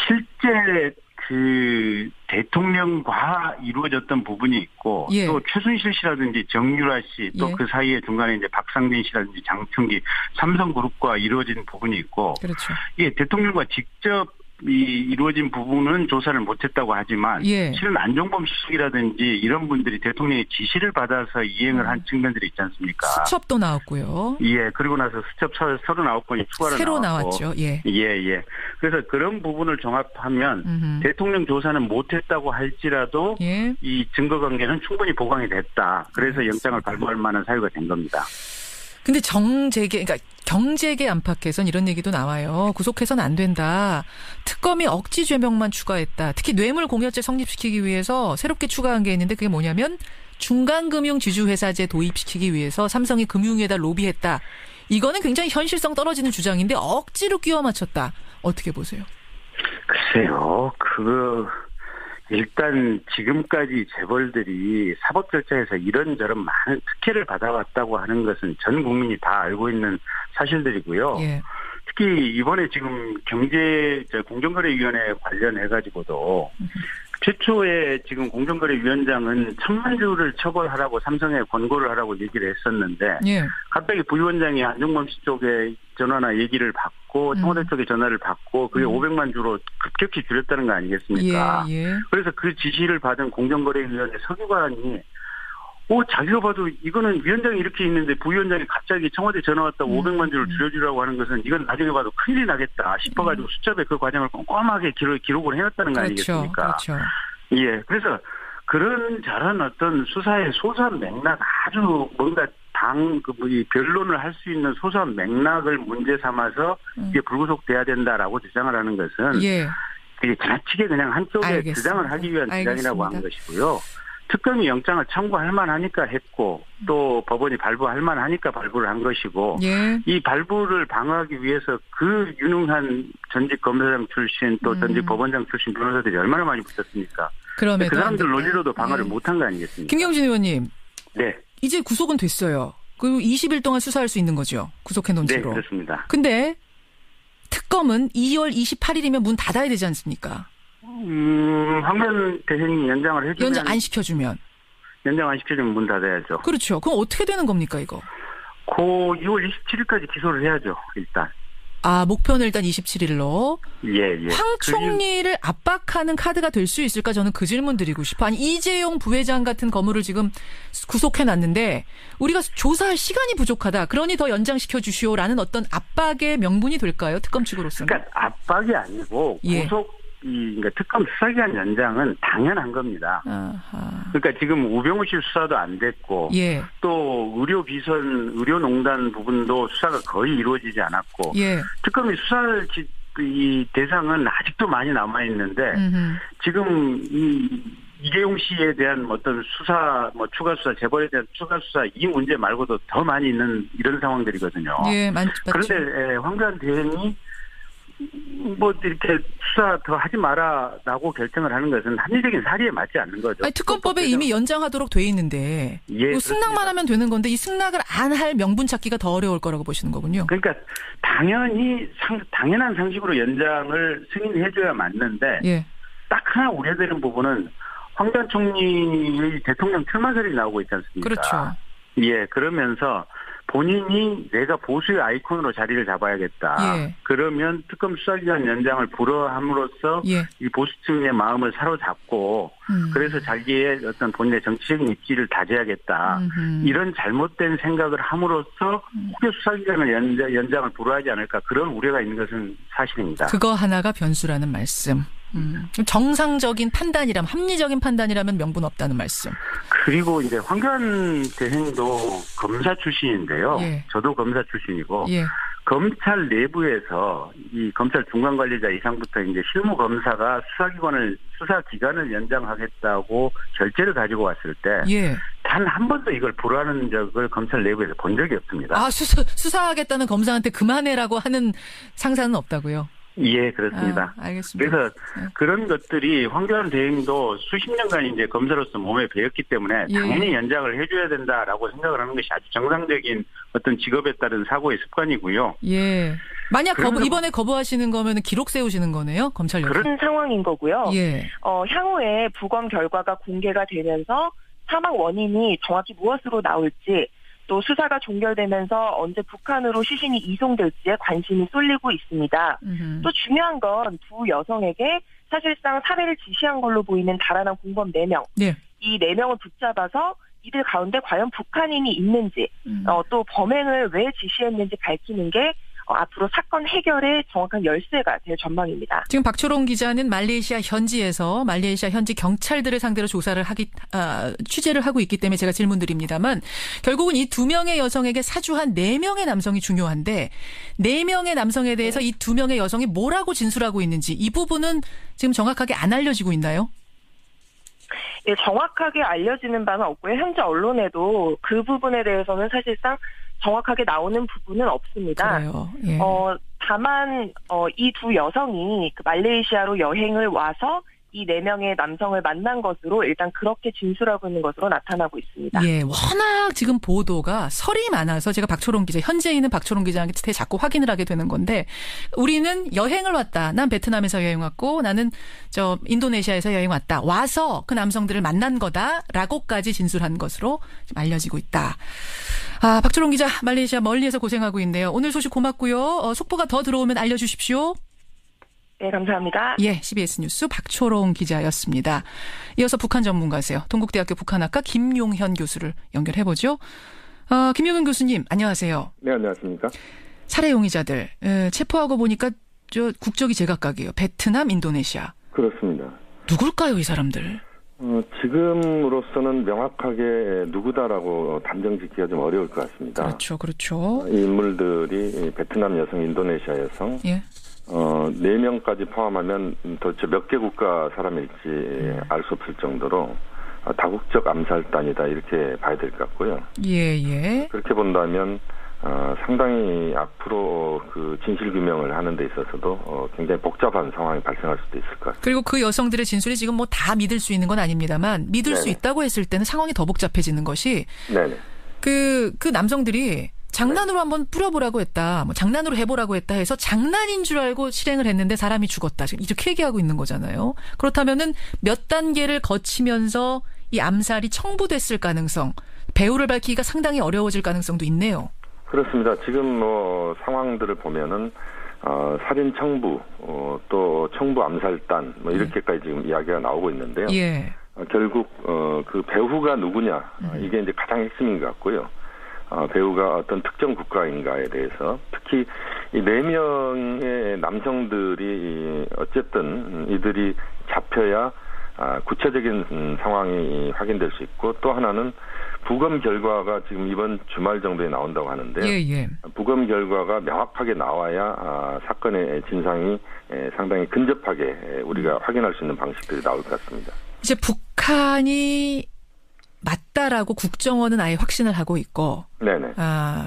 Speaker 2: 실제 그 대통령과 이루어졌던 부분이 있고 또 최순실 씨라든지 정유라 씨 또 그 사이에 중간에 이제 박상진 씨라든지 장충기 삼성그룹과 이루어진 부분이 있고 이게 대통령과 직접 이루어진 부분은 조사를 못했다고 하지만 실은 안종범 수석이라든지 이런 분들이 대통령의 지시를 받아서 이행을 한 측면들이 있지 않습니까?
Speaker 1: 수첩도 나왔고요.
Speaker 2: 그리고 나서 수첩 39건이 추가로
Speaker 1: 새로
Speaker 2: 나왔고.
Speaker 1: 나왔죠.
Speaker 2: 그래서 그런 부분을 종합하면 대통령 조사는 못했다고 할지라도 이 증거관계는 충분히 보강이 됐다. 그래서 영장을 발부할 만한 사유가 된 겁니다.
Speaker 1: 근데 그러니까 경제계 안팎에선 이런 얘기도 나와요. 구속해서는 안 된다. 특검이 억지 죄명만 추가했다. 특히 뇌물공여죄 성립시키기 위해서 새롭게 추가한 게 있는데 그게 뭐냐면 중간금융지주회사제 도입시키기 위해서 삼성이 금융위에다 로비했다. 이거는 굉장히 현실성 떨어지는 주장인데 억지로 끼워 맞췄다. 어떻게 보세요?
Speaker 2: 글쎄요. 일단 지금까지 재벌들이 사법 절차에서 이런저런 많은 특혜를 받아왔다고 하는 것은 전 국민이 다 알고 있는 사실들이고요. 특히 이번에 지금 공정거래위원회 관련해가지고도 최초에 지금 공정거래위원장은 1,000만 주를 처벌하라고 삼성에 권고를 하라고 얘기를 했었는데 예. 갑자기 부위원장이 안종범 씨 쪽에 전화나 얘기를 받고 청와대 쪽에 전화를 받고 그게 500만 주로 급격히 줄였다는 거 아니겠습니까? 예, 예. 그래서 그 지시를 받은 공정거래위원회 서기관이 자기가 봐도 이거는 위원장이 이렇게 있는데 부위원장이 갑자기 청와대 전화 왔다고 500만 주를 줄여주라고 하는 것은 이건 나중에 봐도 큰일이 나겠다 싶어가지고 수첩에 그 과정을 꼼꼼하게 기록을 해놨다는 거 아니겠습니까? 그렇죠. 예. 그래서 그런 잘한 어떤 수사의 소소한 맥락 아주 뭔가 변론을 할 수 있는 소소한 맥락을 문제 삼아서 이게 불구속돼야 된다라고 주장을 하는 것은 예. 이게 지나치게 그냥 한쪽에 알겠습니다. 주장을 하기 위한 주장이라고 하는 것이고요. 특검이 영장을 청구할 만하니까 했고 또 법원이 발부할 만하니까 발부를 한 것이고 예. 이 발부를 방어하기 위해서 그 유능한 전직 검사장 출신 또 전직 법원장 출신 변호사들이 얼마나 많이 붙었습니까? 그 사람들 논리로도 방어를 못한 거 아니겠습니까?
Speaker 1: 김경진 의원님.
Speaker 2: 네. 이제
Speaker 1: 구속은 됐어요. 그리고 20일 동안 수사할 수 있는 거죠. 구속해 놓은 채로.
Speaker 2: 네, 그렇습니다.
Speaker 1: 근데 특검은 2월 28일이면 문 닫아야 되지 않습니까?
Speaker 2: 황교안 대행이 연장을 해주면.
Speaker 1: 연장 안 시켜주면.
Speaker 2: 연장 안 시켜주면 문 닫아야죠.
Speaker 1: 그렇죠. 그럼 어떻게 되는 겁니까, 이거?
Speaker 2: 2월 27일까지 기소를 해야죠, 일단.
Speaker 1: 목표는 일단 27일로.
Speaker 2: 예.
Speaker 1: 황 총리를 압박하는 카드가 될 수 있을까? 저는 그 질문 드리고 싶어. 아니, 이재용 부회장 같은 거물을 지금 구속해놨는데 우리가 조사할 시간이 부족하다. 그러니 더 연장시켜 주시오라는 어떤 압박의 명분이 될까요? 특검 측으로서는.
Speaker 2: 그러니까 압박이 아니고 그러니까 특검 수사기간 연장은 당연한 겁니다. 아하. 그러니까 지금 우병우 씨 수사도 안 됐고 예. 또 의료농단 부분도 수사가 거의 이루어지지 않았고 예. 특검이 수사할 이 대상은 아직도 많이 남아 있는데 지금 이재용 씨에 대한 어떤 수사, 추가 수사, 재벌에 대한 추가 수사 이 문제 말고도 더 많이 있는 이런 상황들이거든요.
Speaker 1: 예, 맞죠.
Speaker 2: 그런데 황교안 대행이 이렇게 수사 더 하지 마라라고 결정을 하는 것은 합리적인 사리에 맞지 않는 거죠.
Speaker 1: 아니, 특검법에 이미 연장하도록 돼 있는데 예, 승낙만 하면 되는 건데 이 승낙을 안 할 명분 찾기가 더 어려울 거라고 보시는 거군요.
Speaker 2: 그러니까 당연한 상식으로 연장을 승인해줘야 맞는데 예. 딱 하나 우려되는 부분은 황교안 총리의 대통령 출마설이 나오고 있지 않습니까?
Speaker 1: 그렇죠.
Speaker 2: 예, 그러면서 본인이 내가 보수의 아이콘으로 자리를 잡아야겠다. 예. 그러면 특검 수사기간 연장을 불허함으로써 예. 이 보수층의 마음을 사로잡고 그래서 자기의 어떤 본인의 정치적인 입지를 다져야겠다. 이런 잘못된 생각을 함으로써 혹여 수사기간을 연장을 불허하지 않을까 그런 우려가 있는 것은 사실입니다.
Speaker 1: 그거 하나가 변수라는 말씀. 정상적인 판단이라면 합리적인 판단이라면 명분 없다는 말씀.
Speaker 2: 그리고 이제 황교안 대행도 검사 출신인데요. 예. 저도 검사 출신이고 예. 검찰 내부에서 이 검찰 중간 관리자 이상부터 이제 실무 검사가 수사 기간을 연장하겠다고 결재를 가지고 왔을 때 예. 단 한 번도 이걸 불허하는 적을 검찰 내부에서 본 적이 없습니다.
Speaker 1: 수사하겠다는 검사한테 그만해라고 하는 상사는 없다고요?
Speaker 2: 예, 그렇습니다.
Speaker 1: 알겠습니다.
Speaker 2: 그래서 그런 것들이 황교안 대행도 수십 년간 이제 검사로서 몸에 배웠기 때문에 당연히 연장을 해줘야 된다라고 생각을 하는 것이 아주 정상적인 어떤 직업에 따른 사고의 습관이고요.
Speaker 1: 예. 만약 이번에 거부하시는 거면 기록 세우시는 거네요, 검찰 역할.
Speaker 4: 그런 상황인 거고요. 예. 향후에 부검 결과가 공개가 되면서 사망 원인이 정확히 무엇으로 나올지. 또 수사가 종결되면서 언제 북한으로 시신이 이송될지에 관심이 쏠리고 있습니다. 또 중요한 건 두 여성에게 사실상 살해를 지시한 걸로 보이는 달아난 공범 4명. 네. 이 4명을 붙잡아서 이들 가운데 과연 북한인이 있는지 또 범행을 왜 지시했는지 밝히는 게 앞으로 사건 해결의 정확한 열쇠가 될 전망입니다.
Speaker 1: 지금 박초롱 기자는 말레이시아 현지에서 말레이시아 현지 경찰들을 상대로 취재를 하고 있기 때문에 제가 질문드립니다만 결국은 이 2명의 여성에게 사주한 4명의 남성이 중요한데 4명의 남성에 대해서 이 2명의 여성이 뭐라고 진술하고 있는지 이 부분은 지금 정확하게 안 알려지고 있나요?
Speaker 4: 예, 정확하게 알려지는 바는 없고요. 현재 언론에도 그 부분에 대해서는 사실상 정확하게 나오는 부분은 없습니다.
Speaker 1: 그래요. 예.
Speaker 4: 다만 이 두 여성이 그 말레이시아로 여행을 와서 이 4명의 남성을 만난 것으로 일단 그렇게 진술하고 있는 것으로 나타나고 있습니다.
Speaker 1: 예, 워낙 지금 보도가 설이 많아서 제가 박초롱 기자, 현재 있는 박초롱 기자한테 자꾸 확인을 하게 되는 건데 우리는 여행을 왔다. 난 베트남에서 여행 왔고 나는 인도네시아에서 여행 왔다. 와서 그 남성들을 만난 거다라고까지 진술한 것으로 지금 알려지고 있다. 아, 박초롱 기자, 말레이시아 멀리에서 고생하고 있네요. 오늘 소식 고맙고요. 속보가 더 들어오면 알려주십시오.
Speaker 4: 네, 감사합니다.
Speaker 1: 예, CBS 뉴스 박초롱 기자였습니다. 이어서 북한 전문가세요. 동국대학교 북한학과 김용현 교수를 연결해보죠. 김용현 교수님, 안녕하세요.
Speaker 5: 네, 안녕하십니까.
Speaker 1: 살해 용의자들 체포하고 보니까 국적이 제각각이에요. 베트남, 인도네시아.
Speaker 5: 그렇습니다.
Speaker 1: 누굴까요, 이 사람들?
Speaker 5: 지금으로서는 명확하게 누구다라고 단정짓기가 좀 어려울 것 같습니다.
Speaker 1: 그렇죠.
Speaker 5: 이 인물들이 베트남 여성, 인도네시아 여성,
Speaker 1: 예.
Speaker 5: 4명까지 포함하면 도대체 몇 개 국가 사람일지 알 수 없을 정도로 다국적 암살단이다 이렇게 봐야 될 것 같고요.
Speaker 1: 예.
Speaker 5: 그렇게 본다면 상당히 앞으로 그 진실 규명을 하는 데 있어서도 굉장히 복잡한 상황이 발생할 수도 있을 것 같습니다.
Speaker 1: 그리고 그 여성들의 진술이 지금 뭐 다 믿을 수 있는 건 아닙니다만 믿을 네네. 수 있다고 했을 때는 상황이 더 복잡해지는 것이 네네. 그 남성들이 장난으로 한번 뿌려보라고 했다. 뭐 장난으로 해보라고 했다 해서 장난인 줄 알고 실행을 했는데 사람이 죽었다. 지금 이렇게 얘기하고 있는 거잖아요. 그렇다면은 몇 단계를 거치면서 이 암살이 청부됐을 가능성, 배후를 밝히기가 상당히 어려워질 가능성도 있네요.
Speaker 5: 그렇습니다. 지금 상황들을 보면은 살인 청부, 또 청부 암살단 뭐 이렇게까지 지금 이야기가 나오고 있는데요.
Speaker 1: 예.
Speaker 5: 결국 그 배후가 누구냐 이게 이제 가장 핵심인 것 같고요. 배우가 어떤 특정 국가인가에 대해서 특히 이 4명의 남성들이 어쨌든 이들이 잡혀야 구체적인 상황이 확인될 수 있고 또 하나는 부검 결과가 지금 이번 주말 정도에 나온다고 하는데요.
Speaker 1: 예.
Speaker 5: 부검 결과가 명확하게 나와야 사건의 진상이 상당히 근접하게 우리가 확인할 수 있는 방식들이 나올 것 같습니다.
Speaker 1: 이제 북한이 맞다라고 국정원은 아예 확신을 하고 있고,
Speaker 5: 네네.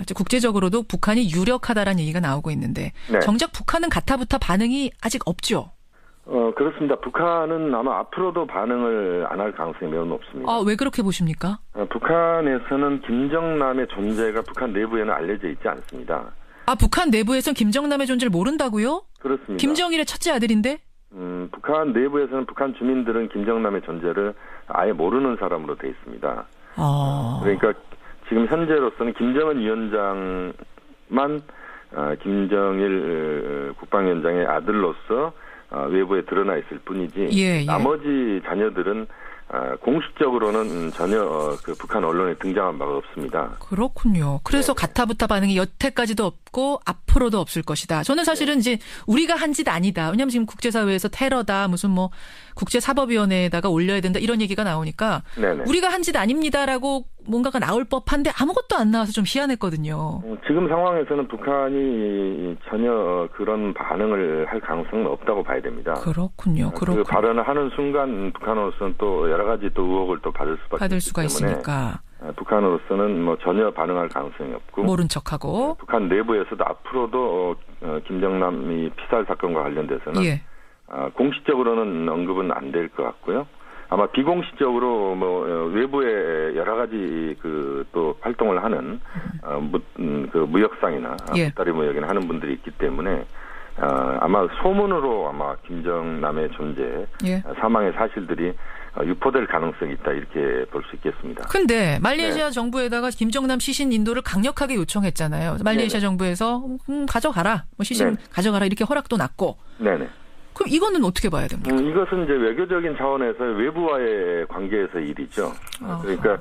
Speaker 1: 이제 국제적으로도 북한이 유력하다라는 얘기가 나오고 있는데, 네. 정작 북한은 가타부타 반응이 아직 없죠.
Speaker 5: 그렇습니다. 북한은 아마 앞으로도 반응을 안 할 가능성이 매우 높습니다.
Speaker 1: 왜 그렇게 보십니까?
Speaker 5: 북한에서는 김정남의 존재가 북한 내부에는 알려져 있지 않습니다.
Speaker 1: 북한 내부에서는 김정남의 존재를 모른다고요?
Speaker 5: 그렇습니다.
Speaker 1: 김정일의 첫째 아들인데?
Speaker 5: 북한 내부에서는 북한 주민들은 김정남의 존재를 아예 모르는 사람으로 돼 있습니다. 그러니까 지금 현재로서는 김정은 위원장만 김정일 국방위원장의 아들로서 외부에 드러나 있을 뿐이지
Speaker 1: 예.
Speaker 5: 나머지 자녀들은 공식적으로는 전혀 그 북한 언론에 등장한 바가 없습니다.
Speaker 1: 그렇군요. 그래서 네. 가타부타 반응이 여태까지도 없고 앞으로도 없을 것이다. 저는 사실은 이제 우리가 한 짓 아니다. 왜냐하면 지금 국제사회에서 테러다 무슨 뭐 국제사법위원회에다가 올려야 된다 이런 얘기가 나오니까 네네. 우리가 한 짓 아닙니다라고 뭔가가 나올 법한데 아무것도 안 나와서 좀 희한했거든요.
Speaker 5: 지금 상황에서는 북한이 전혀 그런 반응을 할 가능성은 없다고 봐야 됩니다.
Speaker 1: 그렇군요.
Speaker 5: 그 발언을 하는 순간 북한으로서는 또 여러 가지 또 의혹을 또 받을 수가
Speaker 1: 있으니까
Speaker 5: 북한으로서는 뭐 전혀 반응할 가능성이 없고
Speaker 1: 모른 척하고
Speaker 5: 북한 내부에서도 앞으로도 김정남이 피살 사건과 관련돼서는
Speaker 1: 예.
Speaker 5: 공식적으로는 언급은 안 될 것 같고요. 아마 비공식적으로 뭐 외부에 여러 가지 그 또 활동을 하는 그 무역상이나 보따리 무역이나 하는 분들이 있기 때문에 아마 소문으로 아마 김정남의 존재, 사망의 사실들이 유포될 가능성이 있다 이렇게 볼 수 있겠습니다.
Speaker 1: 근데 말레이시아 정부에다가 김정남 시신 인도를 강력하게 요청했잖아요. 말레이시아 정부에서 가져가라, 뭐 시신 가져가라 이렇게 허락도 났고.
Speaker 5: 네네.
Speaker 1: 그럼 이거는 어떻게 봐야 됩니까?
Speaker 5: 이것은 이제 외교적인 차원에서 외부와의 관계에서 일이죠. 그러니까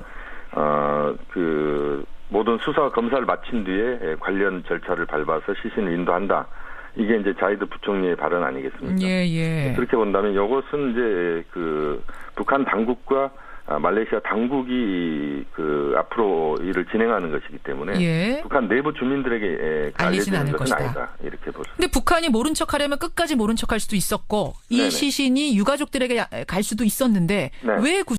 Speaker 5: 그 모든 수사 검사를 마친 뒤에 관련 절차를 밟아서 시신을 인도한다. 이게 이제 자이드 부총리의 발언 아니겠습니까?
Speaker 1: 예.
Speaker 5: 그렇게 본다면 이것은 이제 그 북한 당국과 말레이시아 당국이 그 앞으로 일을 진행하는 것이기 때문에 북한 내부 주민들에게 알려지는 것은 아니다. 이렇게 볼 수 있습니다.
Speaker 1: 근데 북한이 모른 척하려면 끝까지 모른 척할 수도 있었고 이 시신이 유가족들에게 갈 수도 있었는데 왜